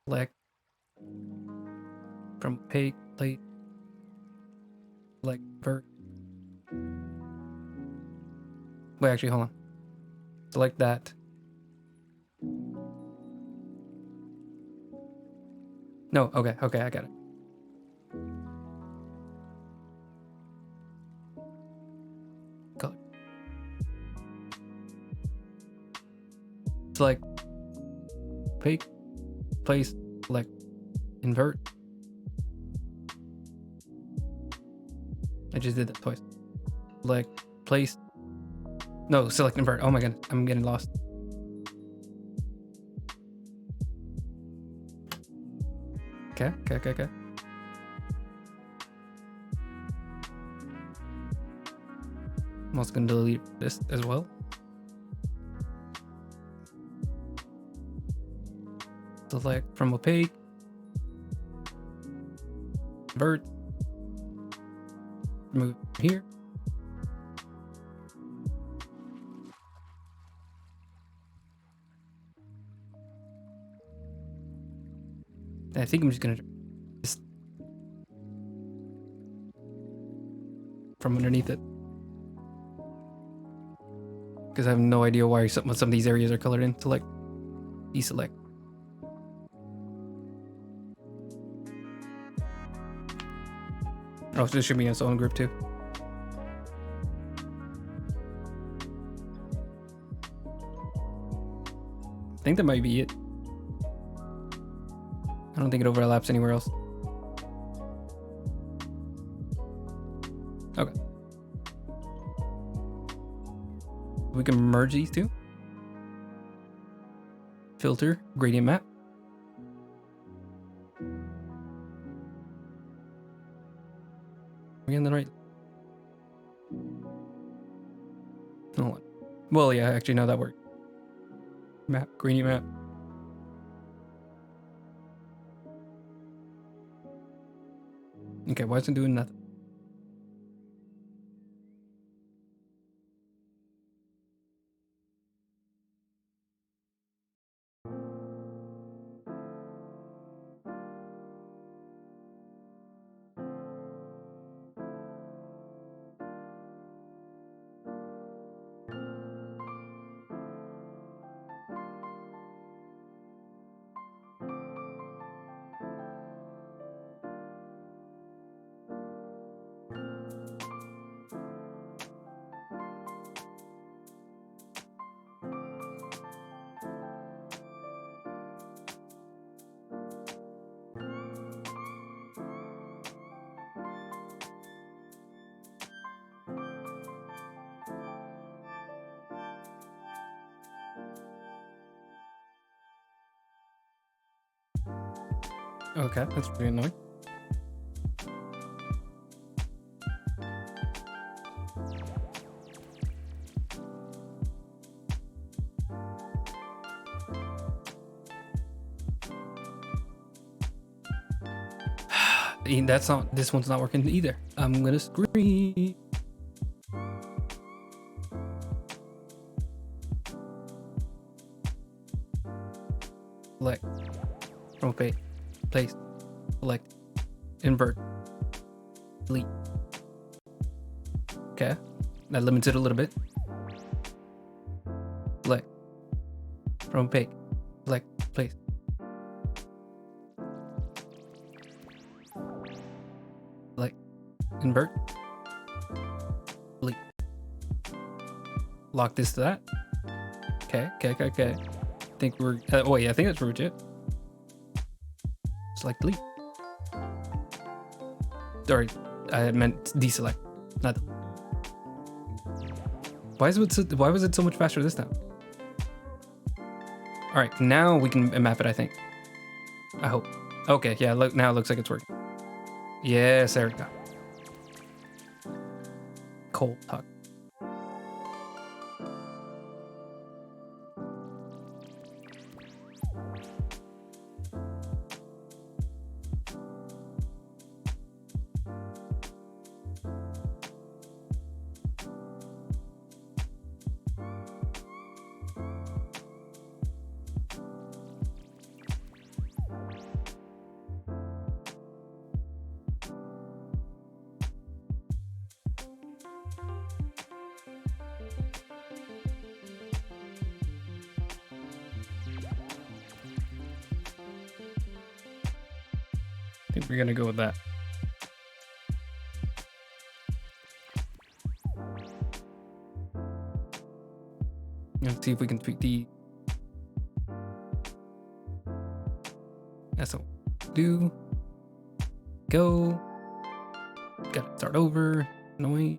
Select from opaque plate. Select vert. Wait, actually, hold on. Select that. No, okay, I got it. Color. Select opaque, place, select, invert. I just did that twice. Select, place. No, select, invert. Oh my god, I'm getting lost. Okay. I'm also gonna delete this as well. Select from opaque, invert, remove here. I think I'm just gonna from underneath it. Because I have no idea why some of these areas are colored in. Select, deselect. Oh, so this should be its own group too. I think that might be it. I don't think it overlaps anywhere else. Okay. We can merge these two. Filter, gradient map. Are we in the right? Hold on. Well, yeah, actually, no, that worked. Map, gradient map. Okay, why isn't it doing nothing? Okay, that's pretty annoying. That's not. This one's not working either. I'm gonna scream. Select. From page. Place. Select. Invert. Delete. Okay. That limits it a little bit. Select. From page. Select. Place. Select. Invert. Delete. Lock this to that. Okay. I think we're. Oh yeah, I think that's legit. Select delete. Sorry, I meant deselect. Not. Why was it so much faster this time? All right, now we can map it. I think. I hope. Okay, yeah. Look, now it looks like it's working. Yes, there we go. Cold talk. I think we're gonna go with that. Let's see if we can tweak the. That's what do. Go. Gotta start over. Annoying.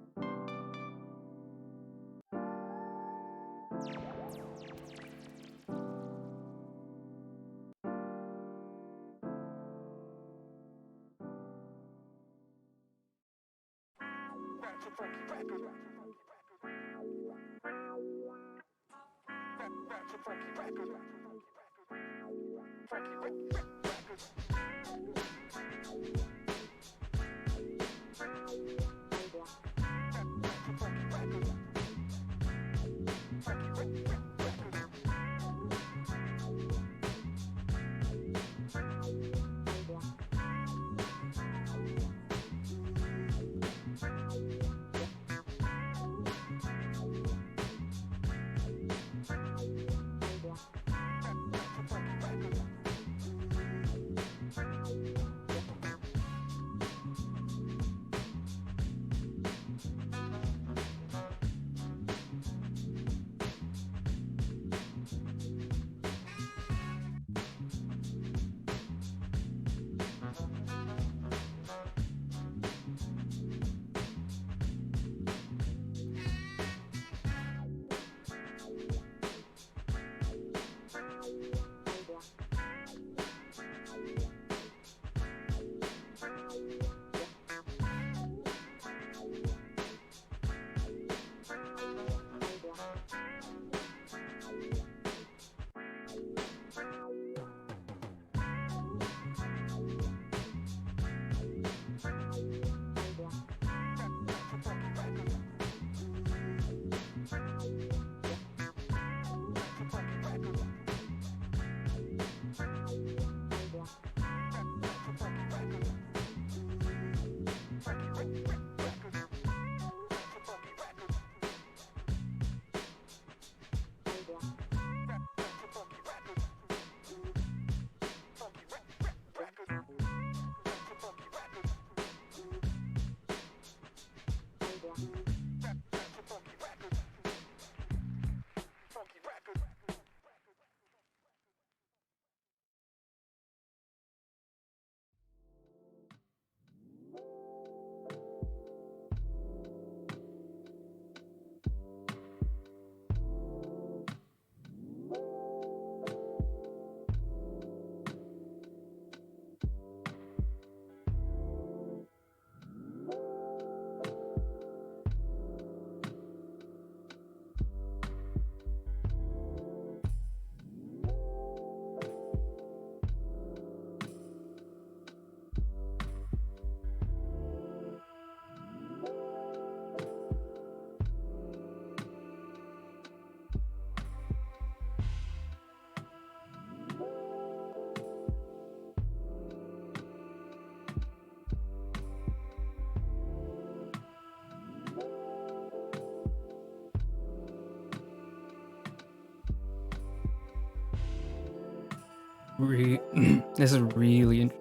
this is really interesting.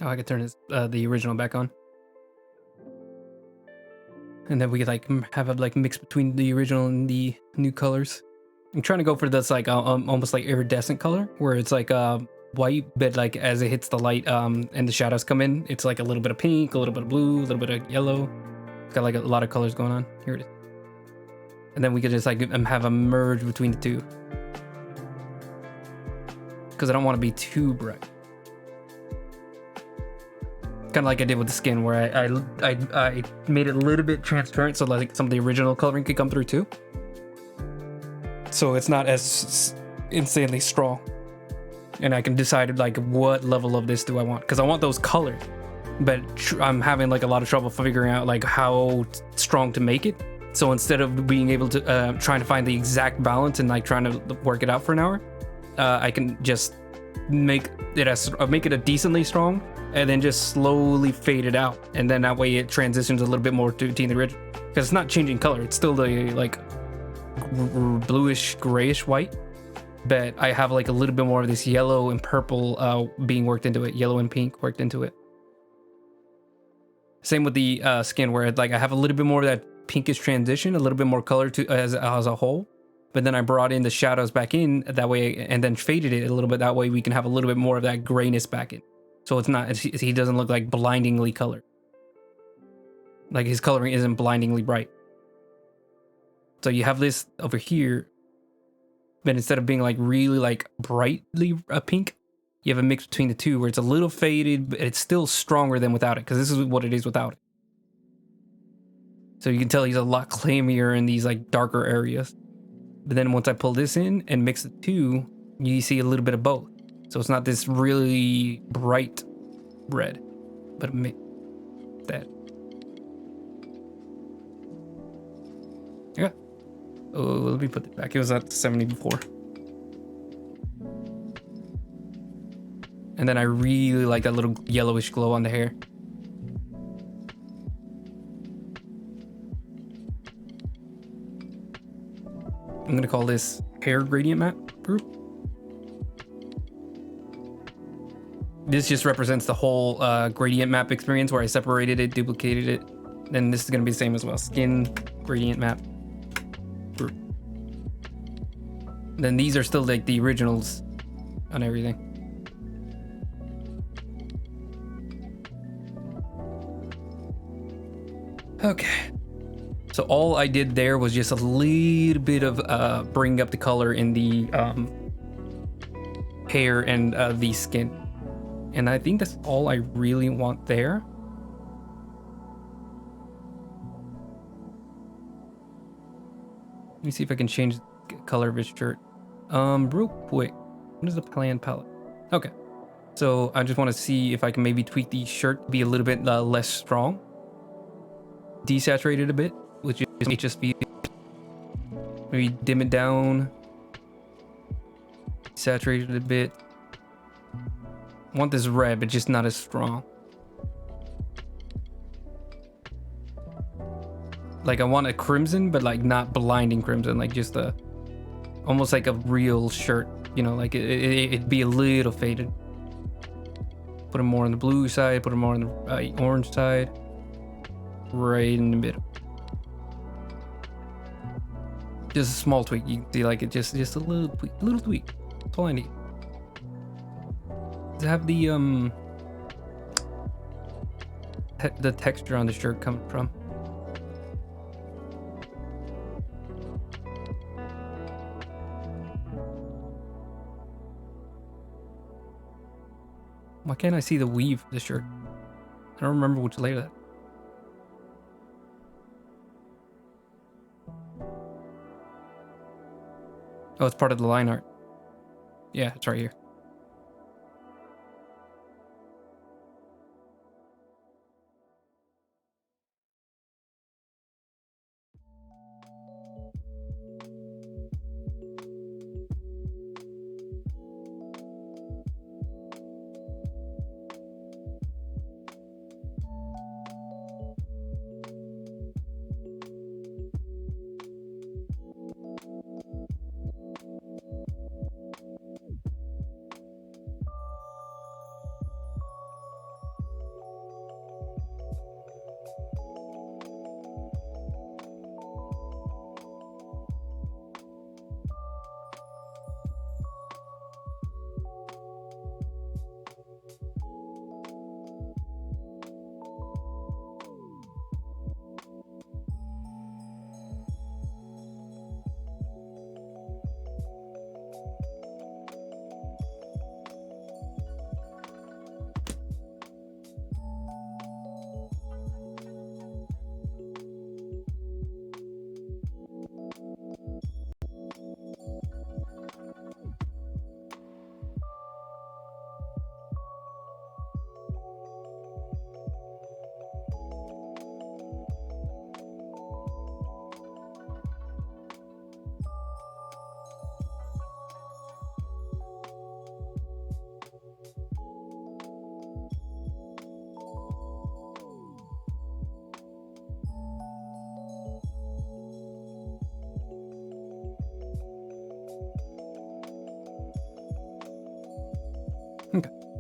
Oh, I could turn this, the original back on. And then we could like have a like mix between the original and the new colors. I'm trying to go for this like almost like iridescent color where it's like white, but like as it hits the light and the shadows come in, it's like a little bit of pink, a little bit of blue, a little bit of yellow. It's got like a lot of colors going on. Here it is. And then we could just like have a merge between the two. Because I don't want to be too bright. Kind of like I did with the skin, where I made it a little bit transparent, so like some of the original coloring could come through too. So it's not as insanely strong, and I can decide like what level of this do I want, because I want those colors, but I'm having like a lot of trouble figuring out like how strong to make it. So instead of being able to trying to find the exact balance and like trying to work it out for an hour, I can just make it a decently strong, and then just slowly fade it out, and then that way it transitions a little bit more to the original, because it's not changing color. It's still the like bluish grayish white, but I have like a little bit more of this yellow and purple being worked into it, yellow and pink worked into it. Same with the skin, where like I have a little bit more of that pinkish transition, a little bit more color to as a whole, but then I brought in the shadows back in that way, and then faded it a little bit. That way we can have a little bit more of that grayness back in. So it's not, he doesn't look like blindingly colored. Like his coloring isn't blindingly bright. So you have this over here, but instead of being like really like brightly pink, you have a mix between the two where it's a little faded, but it's still stronger than without it, because this is what it is without it. So you can tell he's a lot claimier in these like darker areas. But then once I pull this in and mix the two, you see a little bit of both. So it's not this really bright red, but that. Yeah. Oh, let me put it back. It was at 70 before. And then I really like that little yellowish glow on the hair. I'm gonna call this hair gradient map group. This just represents the whole gradient map experience, where I separated it, duplicated it. Then this is gonna be the same as well. Skin gradient map group. Then these are still like the originals on everything. Okay. So all I did there was just a little bit of bringing up the color in the hair and the skin. And I think that's all I really want there. Let me see if I can change the color of his shirt. Real quick. What is the plan palette? Okay. So I just want to see if I can maybe tweak the shirt to be a little bit less strong. Desaturate it a bit, which is HSV. Maybe dim it down. Saturate it a bit. I want this red, but just not as strong. Like I want a crimson, but like not blinding crimson, like just a almost like a real shirt, you know, like it'd be a little faded. Put them more on the blue side, put them more on the orange side, right in the middle. Just a small tweak. You can see like it just a little tweak. That's all I need. To have the texture on the shirt coming from. Why can't I see the weave of the shirt? I don't remember which layer that. Oh, it's part of the line art. Yeah, it's right here.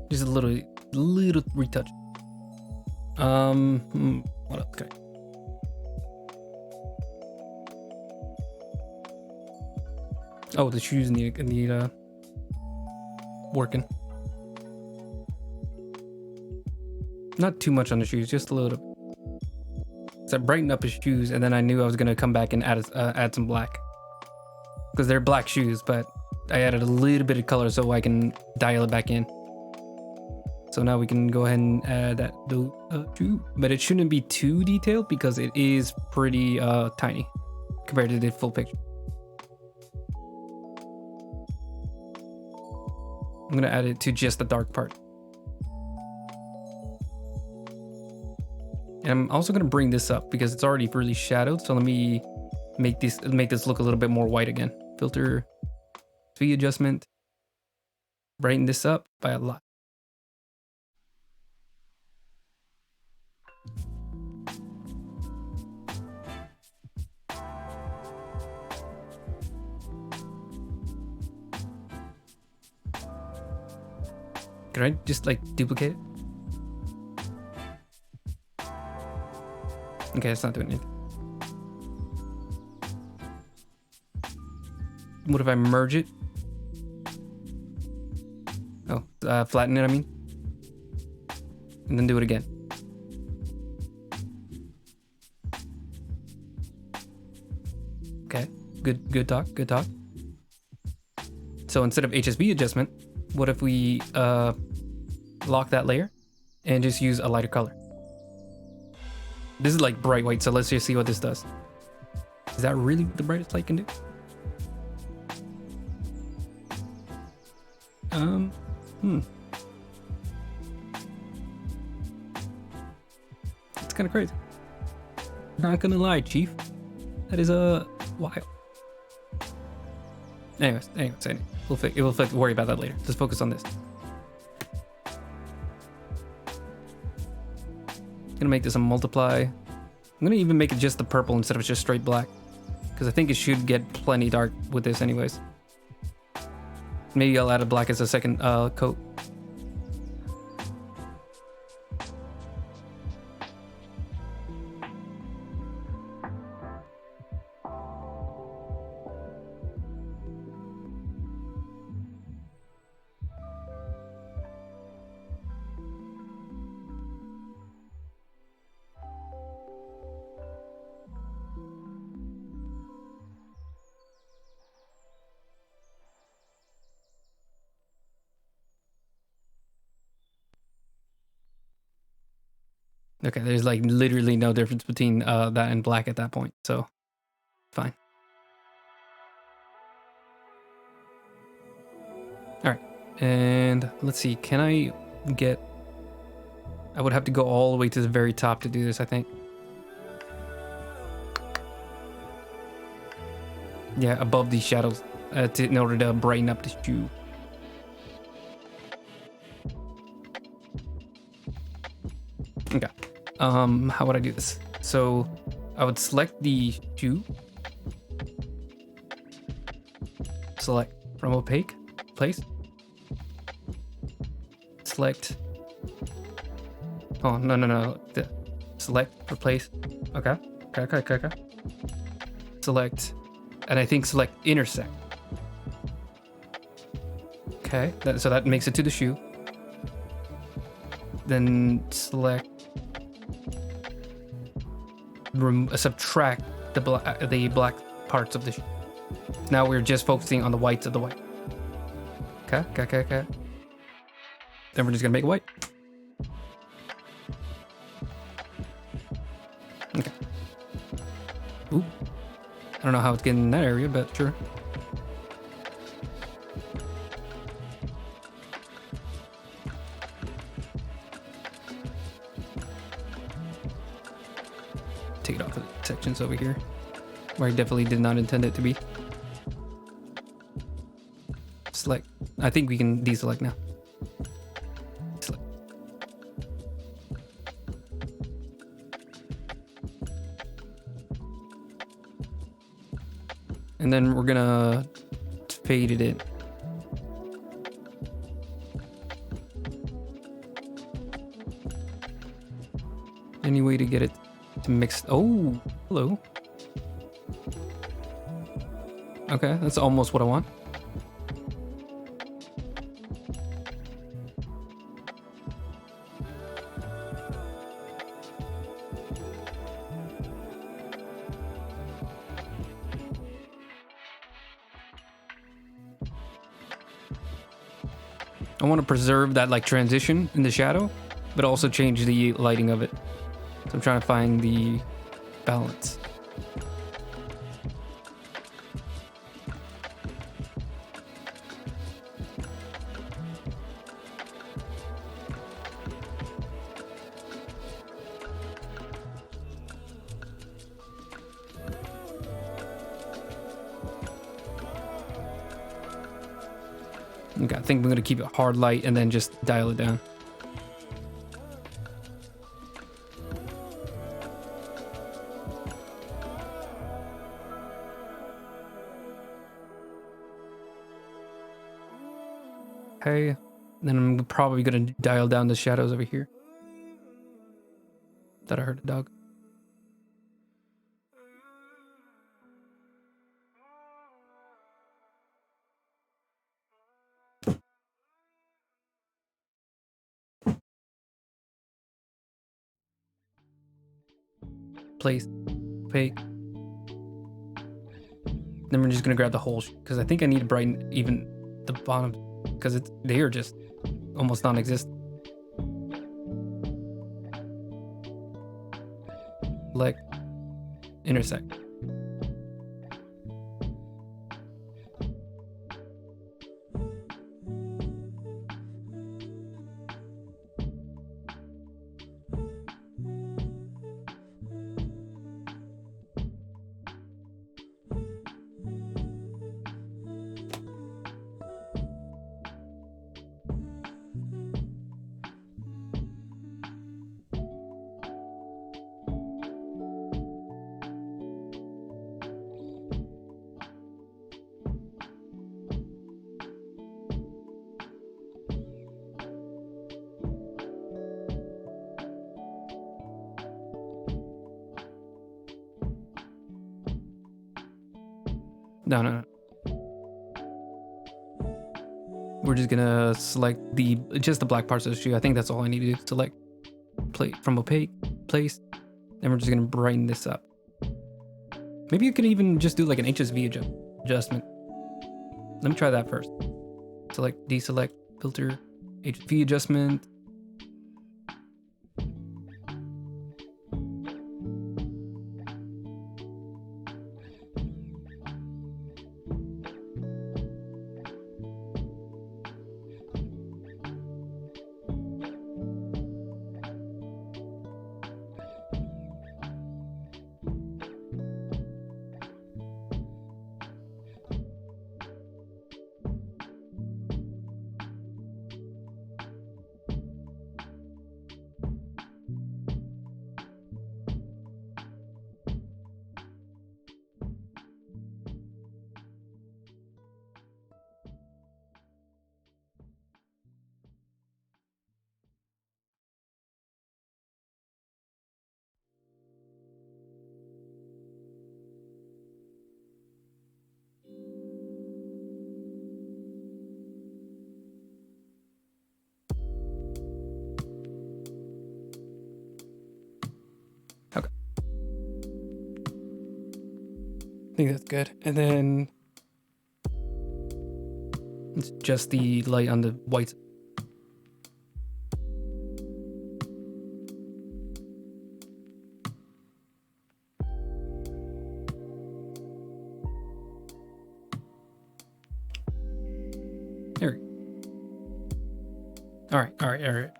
Just a little retouch. What else? Okay. Oh, the shoes need working. Not too much on the shoes, just a little. So I brightened up his shoes, and then I knew I was gonna come back and add some black, because they're black shoes, but I added a little bit of color so I can dial it back in. So now we can go ahead and add that shoe, but it shouldn't be too detailed because it is pretty tiny compared to the full picture. I'm gonna add it to just the dark part. And I'm also gonna bring this up because it's already really shadowed. So let me make this look a little bit more white again. Filter, speed adjustment, brighten this up by a lot. Can I just like duplicate it? Okay, it's not doing anything. What if I merge it? Oh, flatten it, I mean. And then do it again. Okay, good talk. So instead of HSV adjustment, what if we lock that layer and just use a lighter color? This is like bright white, so let's just see what this does. Is that really what the brightest light can do? It's kind of crazy. Not gonna lie, Chief. That is wild. Anyways, we'll worry about that later. Let's focus on this. Gonna make this a multiply. I'm gonna even make it just the purple instead of just straight black, because I think it should get plenty dark with this anyways. Maybe I'll add a black as a second coat. Okay, there's like literally no difference between that and black at that point, so fine. All right, and let's see, can I would have to go all the way to the very top to do this, I think. Yeah, above these shadows in order to brighten up the shoe. Okay. How would I do this? So I would select the shoe. Select from opaque, place. Select. Oh, no. Select, replace. Okay. Select, and I think select intersect. Okay, so that makes it to the shoe. Then select, subtract the black parts of the shoe. Now we're just focusing on the whites of the white. Okay. Then we're just gonna make it white. Okay. Ooh. I don't know how it's getting in that area, but sure. Take it off of the sections over here, where I definitely did not intend it to be. Select. I think we can deselect now. Select. And then we're gonna fade it in. any way to get it to mix? Oh, hello. Okay, that's almost what I want. I want to preserve that like transition in the shadow, but also change the lighting of it. So I'm trying to find the balance. Okay, I think I'm gonna keep it hard light and then just dial it down. Okay, then I'm probably gonna dial down the shadows over here. Thought I heard a dog. Place, fake. Then we're just gonna grab the whole because I think I need to brighten even the bottom because they are just almost non-existent. Like intersect. No. We're just gonna select just the black parts of the shoe. I think that's all I need to do. Select play from opaque, place, and we're just gonna brighten this up. Maybe you could even just do like an HSV adjustment. Let me try that first. Select, deselect, filter, HSV adjustment. Okay. I think that's good. And then it's just the light on the white. There. All right.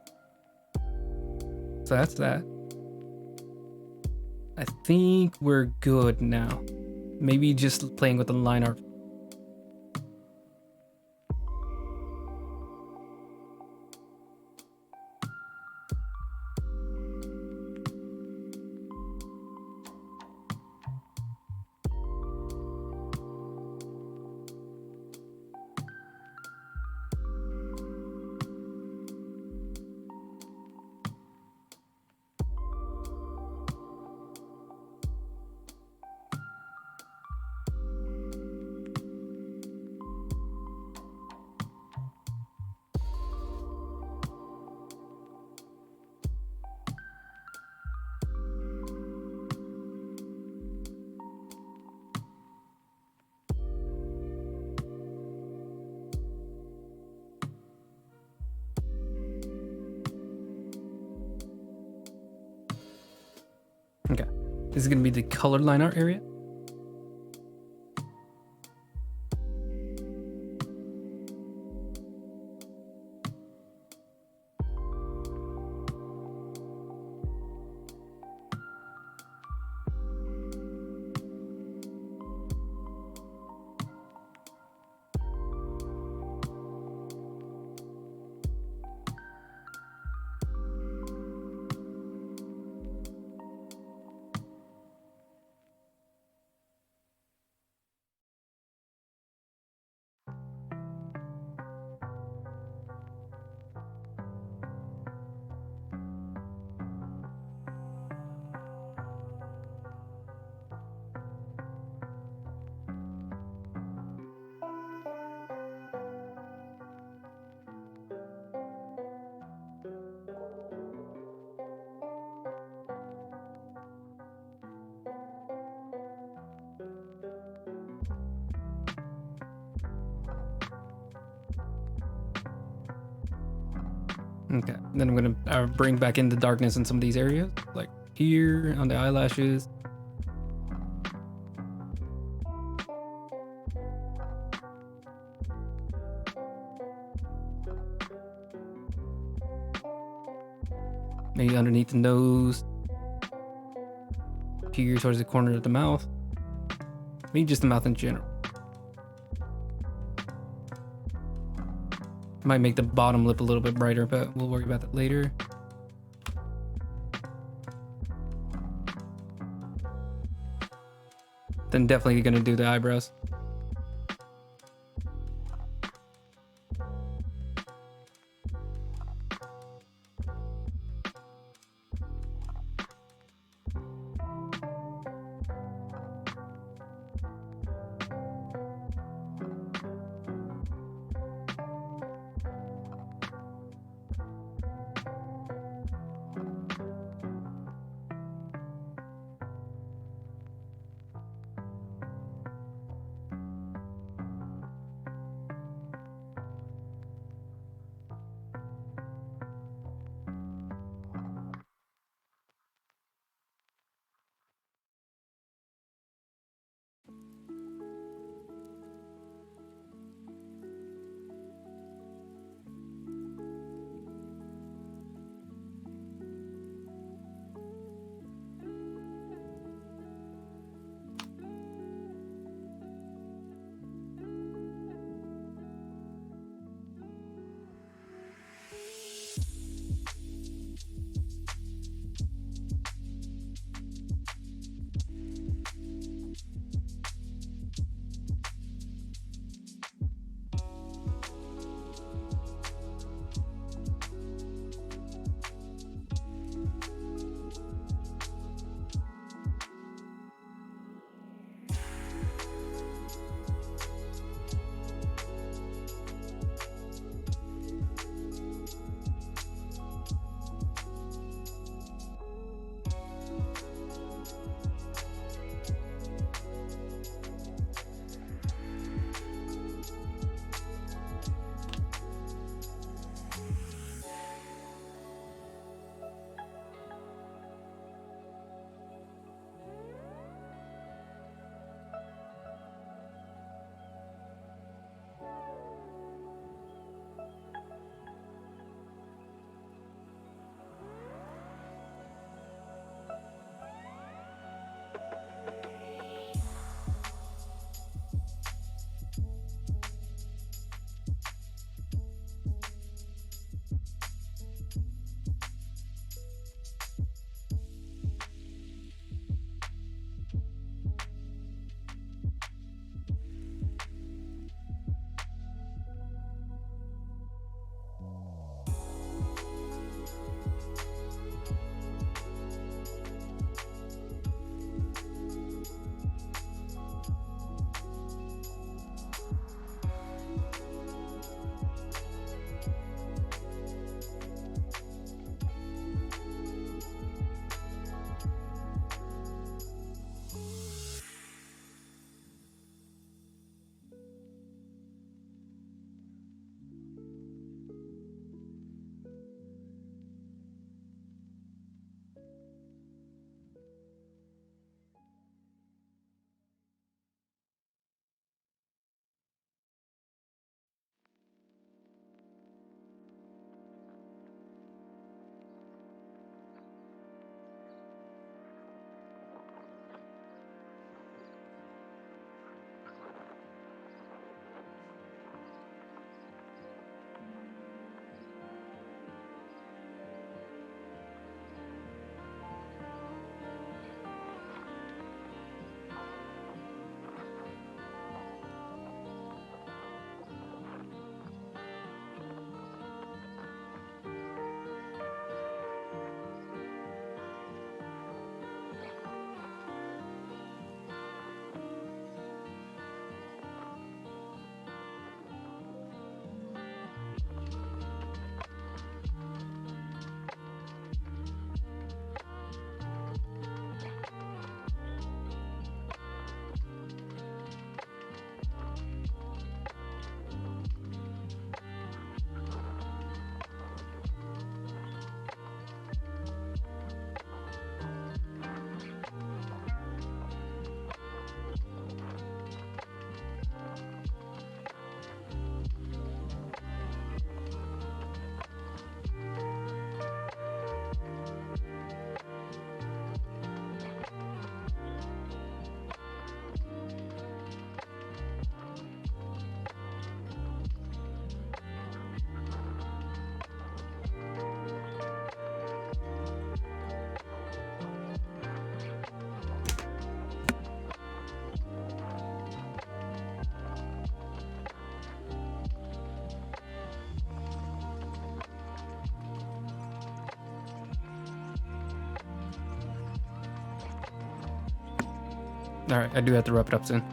So that's that. I think we're good now. Maybe just playing with the line art. Okay. This is gonna be the colored line art area. Okay. Then I'm gonna bring back in the darkness in some of these areas, like here on the eyelashes. Maybe underneath the nose. Here towards the corner of the mouth. Maybe just the mouth in general. Might make the bottom lip a little bit brighter, but we'll worry about that later. Then definitely gonna do the eyebrows. All right, I do have to wrap it up soon.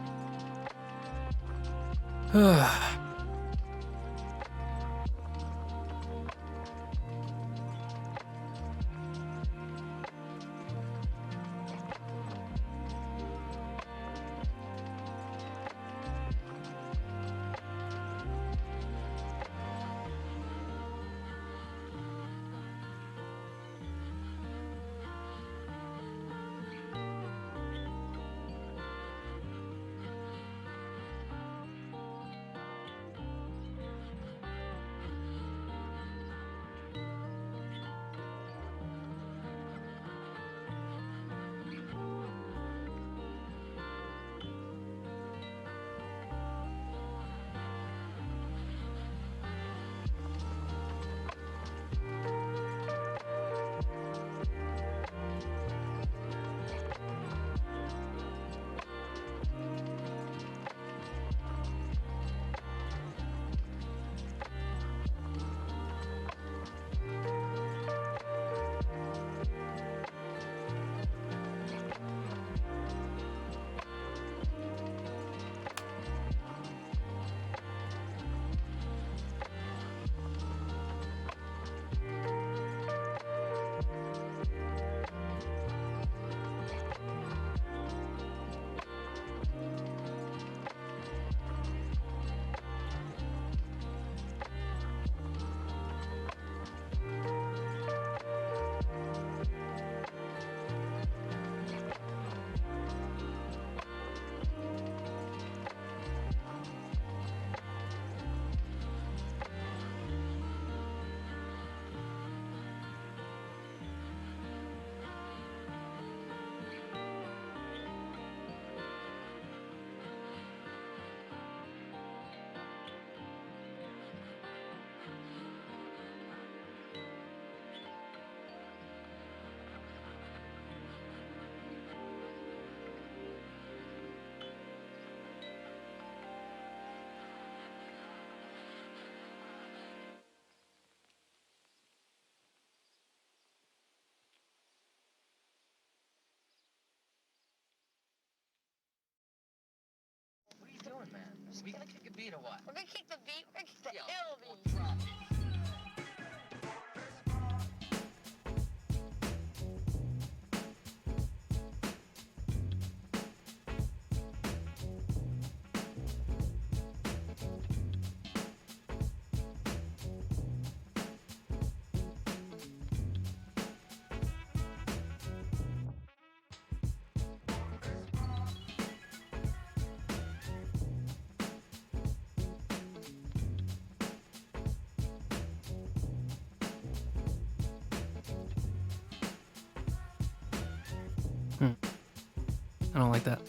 What are you doing, man? We gonna kick a beat or what? We're gonna kick the beat? We're gonna kick the ill beat. I don't like that.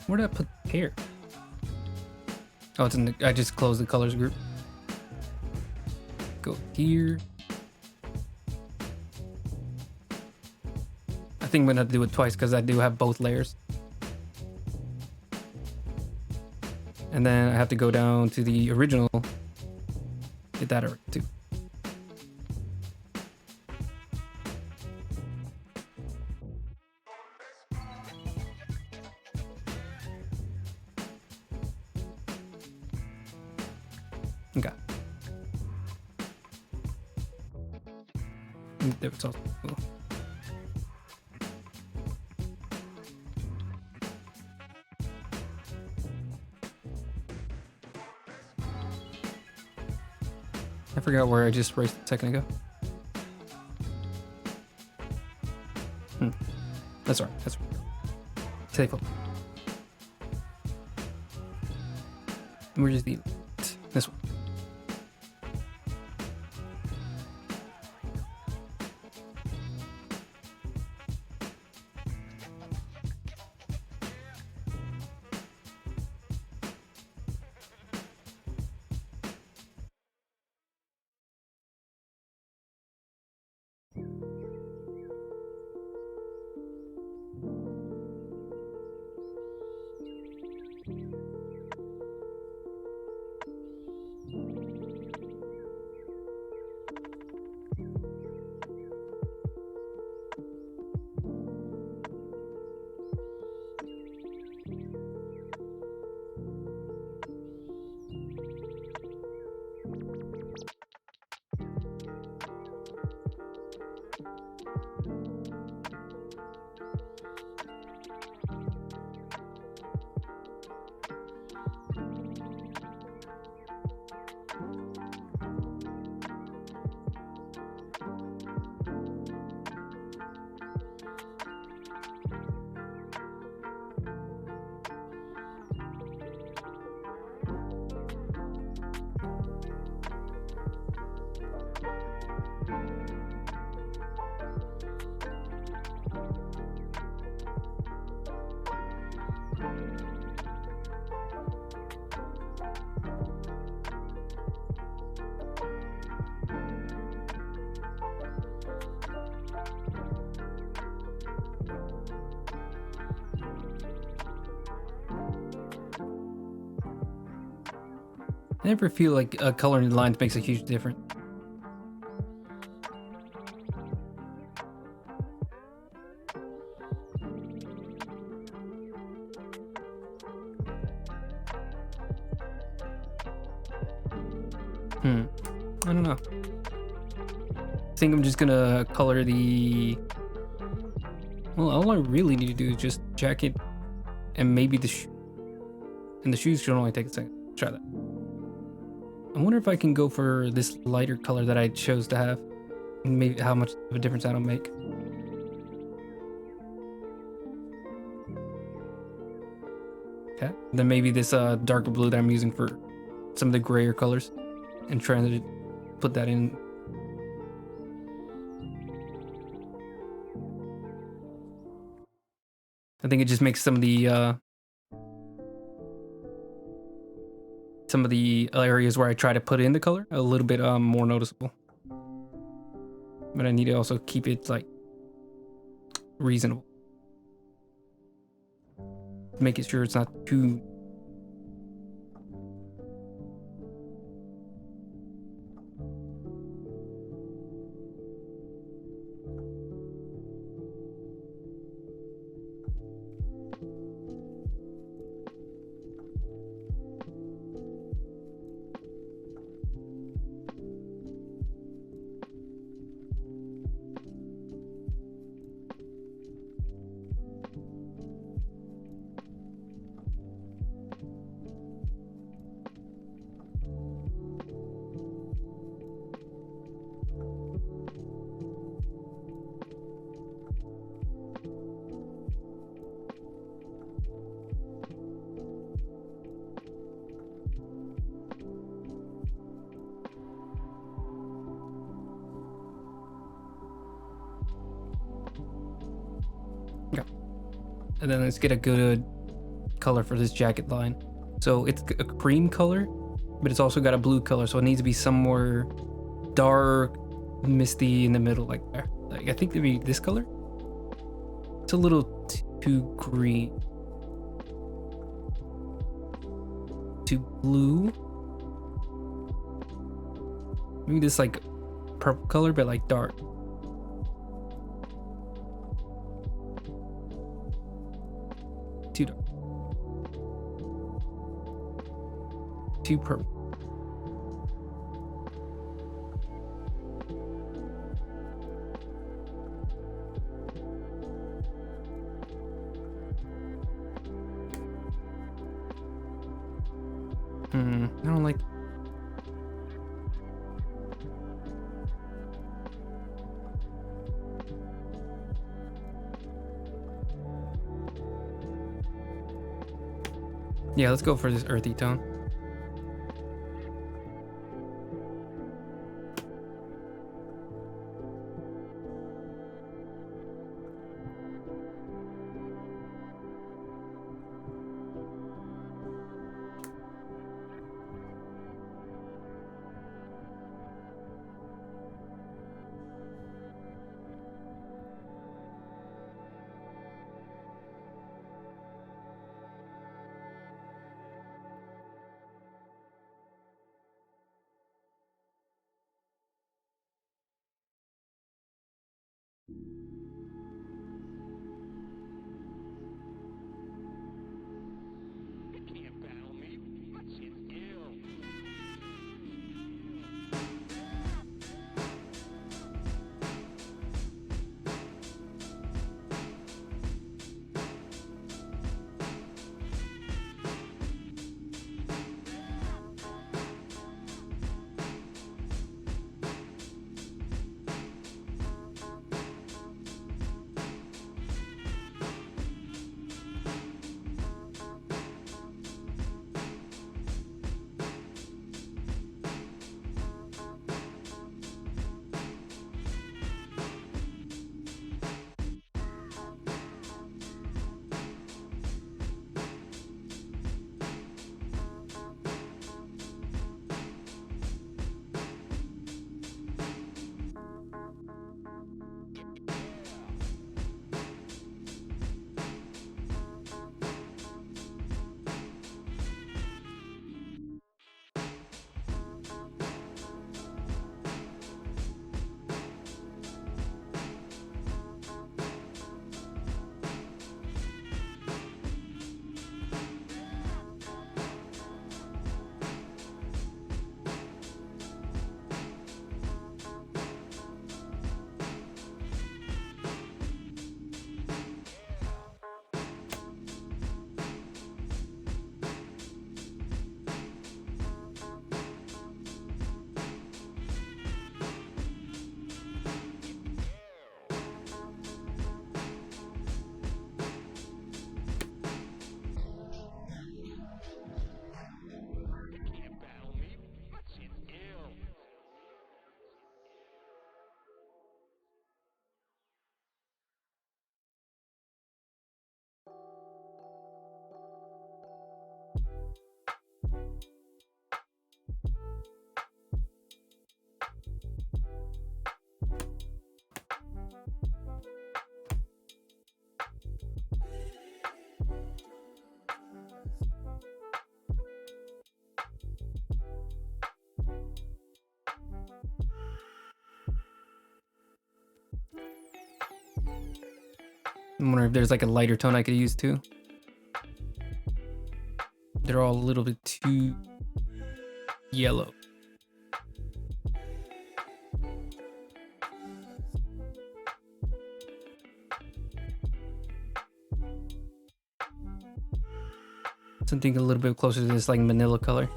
Where did I put hair? Oh, it's in the, I just closed the colors group. Go here. I think I'm gonna have to do it twice because I do have both layers. And then I have to go down to the original. Get that right too. Okay. There it's all. Cool. I forgot where I just raced a second ago. That's all right. That's all right. Take a look. Where's the this one? I never feel like coloring the lines makes a huge difference. I don't know. I think I'm just gonna color the... Well, all I really need to do is just jacket and maybe the and the shoes should only take a second. Try that. I wonder if I can go for this lighter color that I chose to have. And maybe how much of a difference that'll make. Okay. Then maybe this darker blue that I'm using for some of the grayer colors. And trying to put that in. I think it just makes some of the areas where I try to put in the color a little bit more noticeable. But I need to also keep it like reasonable. Making sure it's not too... Yeah. And then let's get a good color for this jacket line. So it's a cream color, but it's also got a blue color, so it needs to be somewhere dark, misty in the middle, like there. Like I think maybe this color. It's a little too green, too blue. Maybe this like purple color, but like dark. Too dark. Too purple. I don't like... Yeah, let's go for this earthy tone. I wonder if there's like a lighter tone I could use too. They're all a little bit too yellow. Something a little bit closer to this like manila color.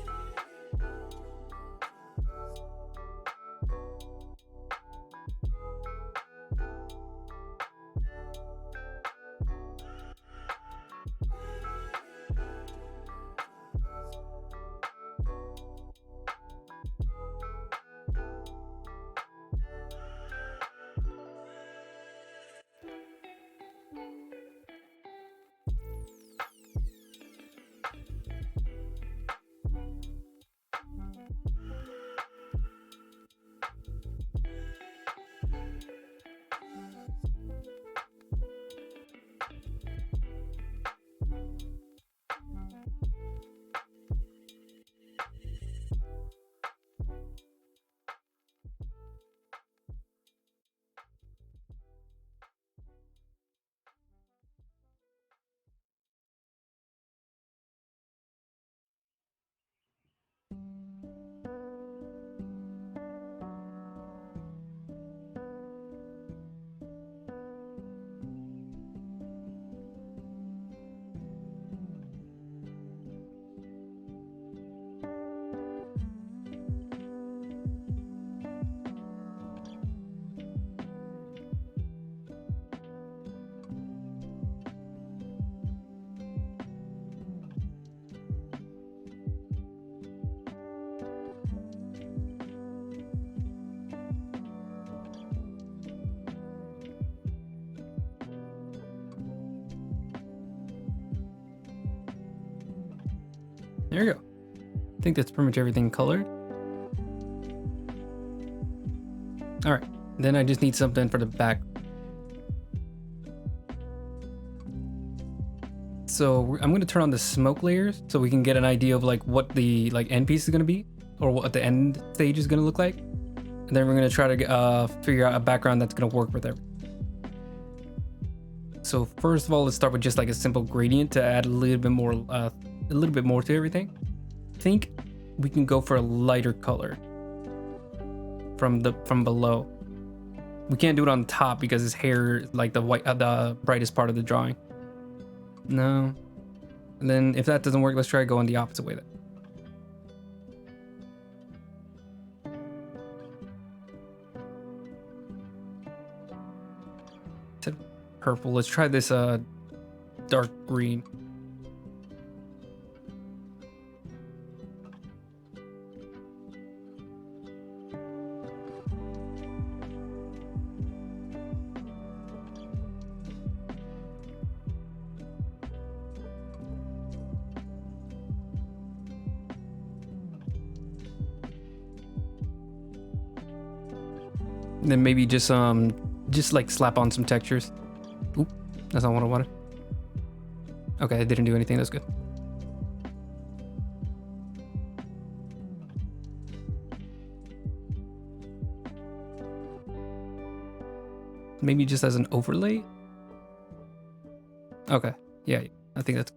There you go. I think that's pretty much everything colored. All right, then I just need something for the back. So I'm gonna turn on the smoke layers so we can get an idea of like what the like end piece is gonna be, or what the end stage is gonna look like. And then we're gonna try to figure out a background that's gonna work with everything. So first of all, let's start with just like a simple gradient to add a little bit more to everything. I think we can go for a lighter color from below. We can't do it on top because his hair is like the brightest part of the drawing. No. And then if that doesn't work, let's try going the opposite way then. Purple. Let's try this dark green. And then maybe just like slap on some textures. Oop, that's not what I wanted. Okay, I didn't do anything. That's good. Maybe just as an overlay. Okay, yeah, I think that's.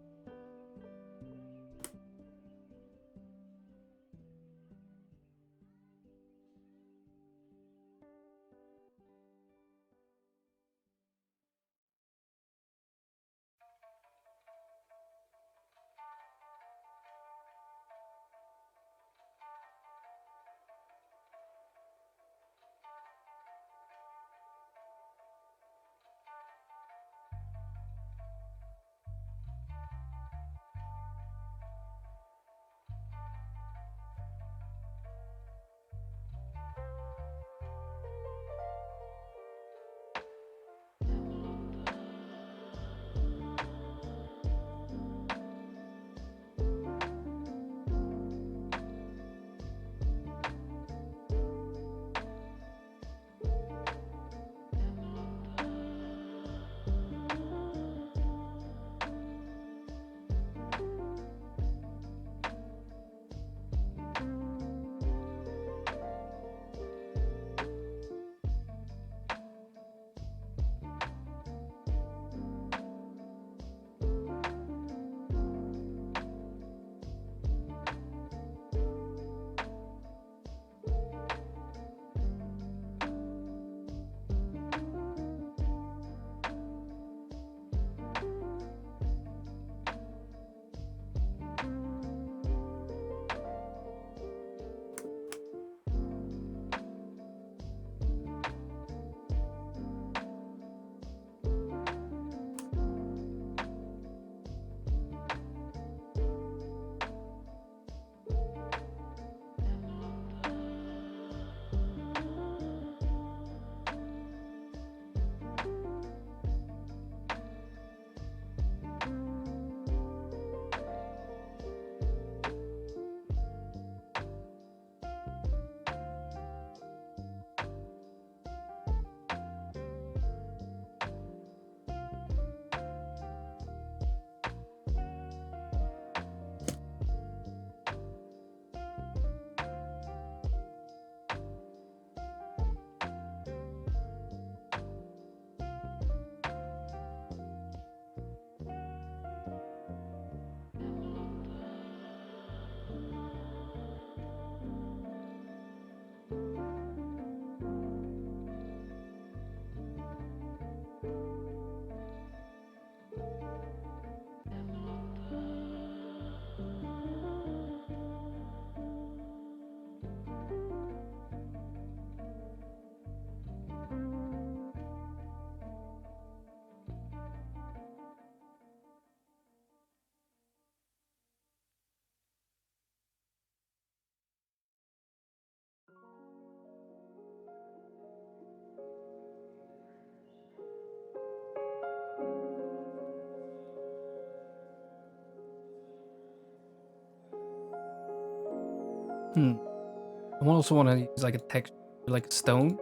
I also want to use like a texture, like a stone.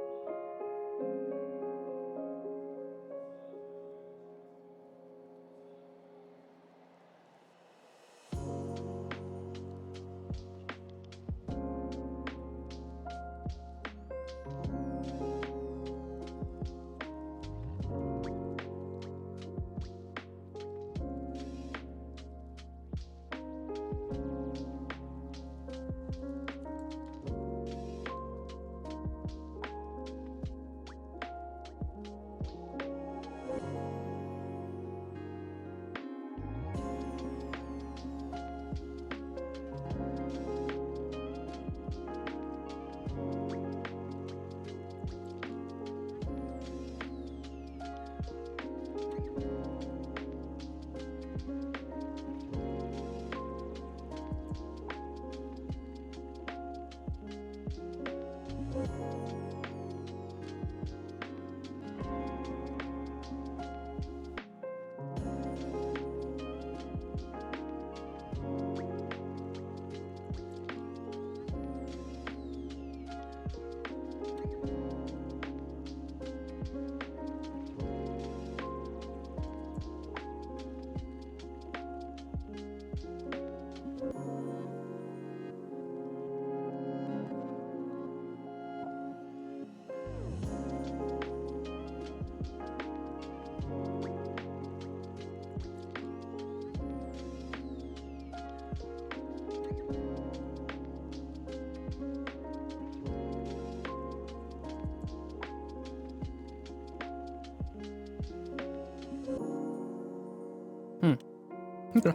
Okay.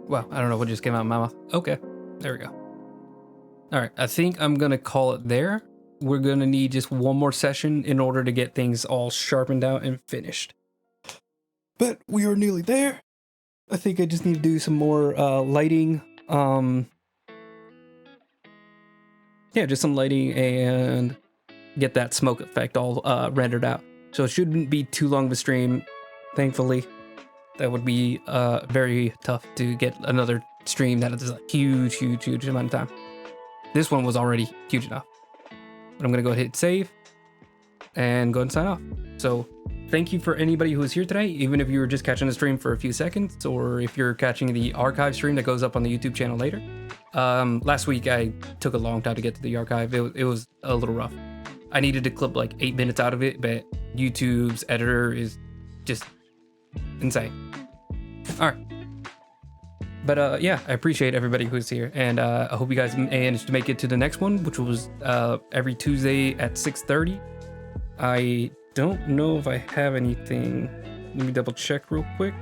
Wow, I don't know what just came out of my mouth. Okay, there we go. All right, I think I'm gonna call it there. We're gonna need just one more session in order to get things all sharpened out and finished. But we are nearly there. I think I just need to do some more lighting. Yeah, just some lighting and get that smoke effect all rendered out. So it shouldn't be too long of a stream, thankfully. That would be very tough to get another stream that is a huge amount of time. This one was already huge enough. But I'm gonna go ahead and hit save and go ahead and sign off. So thank you for anybody who was here today, even if you were just catching the stream for a few seconds, or if you're catching the archive stream that goes up on the YouTube channel later. Last week I took a long time to get to the archive. It was a little rough. I needed to clip like 8 minutes out of it, but YouTube's editor is just insane. All right. But yeah, I appreciate everybody who's here, and I hope you guys managed to make it to the next one, which was every Tuesday at 6:30. I don't know if I have anything. Let me double check real quick.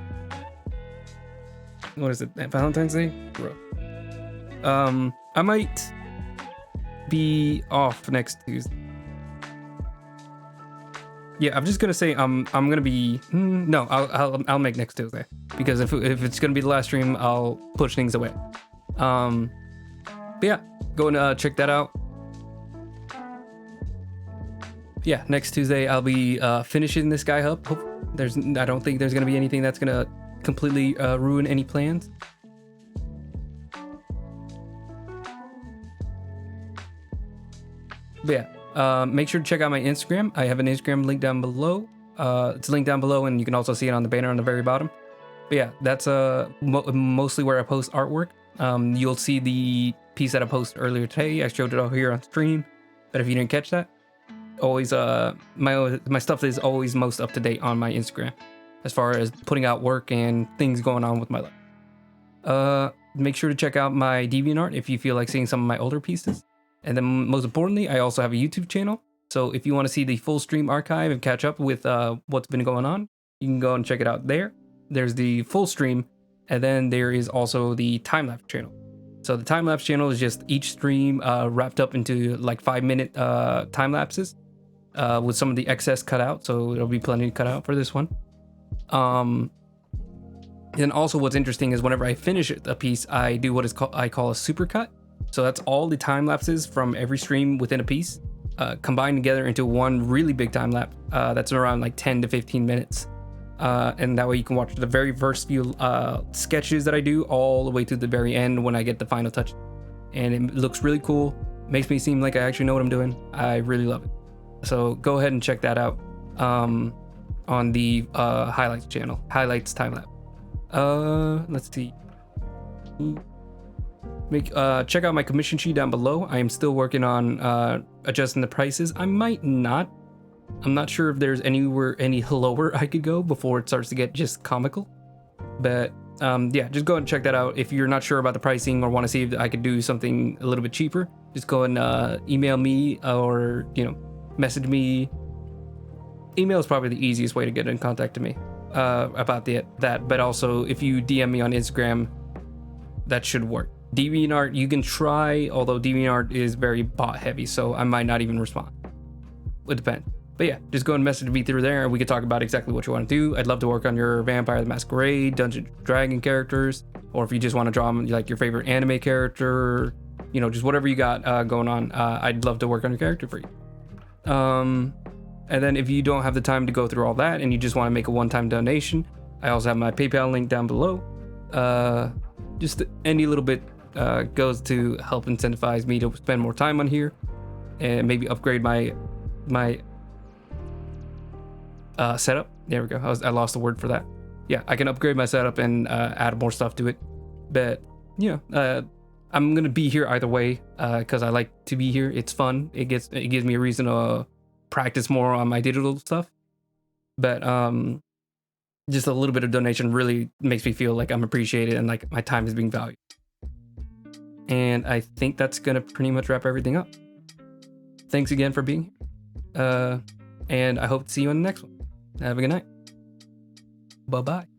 What is it? Valentine's Day? Bro. I might be off next Tuesday. Yeah, I'm just gonna say I'm gonna be no. I'll make next Tuesday, because if it's gonna be the last stream, I'll push things away. But yeah, go and check that out. Yeah, next Tuesday I'll be finishing this guy up. I don't think there's gonna be anything that's gonna completely ruin any plans. But yeah. Make sure to check out my Instagram. I have an Instagram link down below. It's linked down below, and you can also see it on the banner on the very bottom. But yeah, that's mostly where I post artwork. You'll see the piece that I posted earlier today. I showed it all here on stream. But if you didn't catch that, always my stuff is always most up to date on my Instagram, as far as putting out work and things going on with my life. Make sure to check out my DeviantArt if you feel like seeing some of my older pieces. And then most importantly, I also have a YouTube channel. So if you want to see the full stream archive and catch up with what's been going on, you can go and check it out there. There's the full stream, and then there is also the time-lapse channel. So the time-lapse channel is just each stream wrapped up into like 5-minute time lapses with some of the excess cut out. So there'll be plenty cut out for this one. And also what's interesting is whenever I finish a piece, I do what I call a supercut. So that's all the time lapses from every stream within a piece combined together into one really big time lapse that's around like 10 to 15 minutes. And that way you can watch the very first few sketches that I do all the way to the very end when I get the final touch. and it looks really cool. Makes me seem like I actually know what I'm doing. I really love it. So go ahead and check that out on the highlights channel, highlights time lapse. Let's see. Check out my commission sheet down below. I am still working on adjusting the prices. I'm not sure if there's any lower I could go before it starts to get just comical. But yeah, just go ahead and check that out. If you're not sure about the pricing or want to see if I could do something a little bit cheaper, just go and email me or message me. Email is probably the easiest way to get in contact to me about that. But also, if you DM me on Instagram, that should work. DeviantArt, you can try, although DeviantArt is very bot heavy, so I might not even respond. It depends. But yeah, just go and message me through there and we can talk about exactly what you want to do. I'd love to work on your Vampire the Masquerade, Dungeon Dragon characters, or if you just want to draw like your favorite anime character, just whatever you got going on. I'd love to work on your character for you. And then if you don't have the time to go through all that and you just want to make a one-time donation, I also have my PayPal link down below. Just any little bit goes to help incentivize me to spend more time on here and maybe upgrade my setup. There we go. I lost the word for that. Yeah, I can upgrade my setup and add more stuff to it. But I'm gonna be here either way because I like to be here. It's fun. It gives me a reason to practice more on my digital stuff. But just a little bit of donation really makes me feel like I'm appreciated and like my time is being valued. And I think that's gonna pretty much wrap everything up. Thanks again for being here. And I hope to see you on the next one. Have a good night. Bye-bye.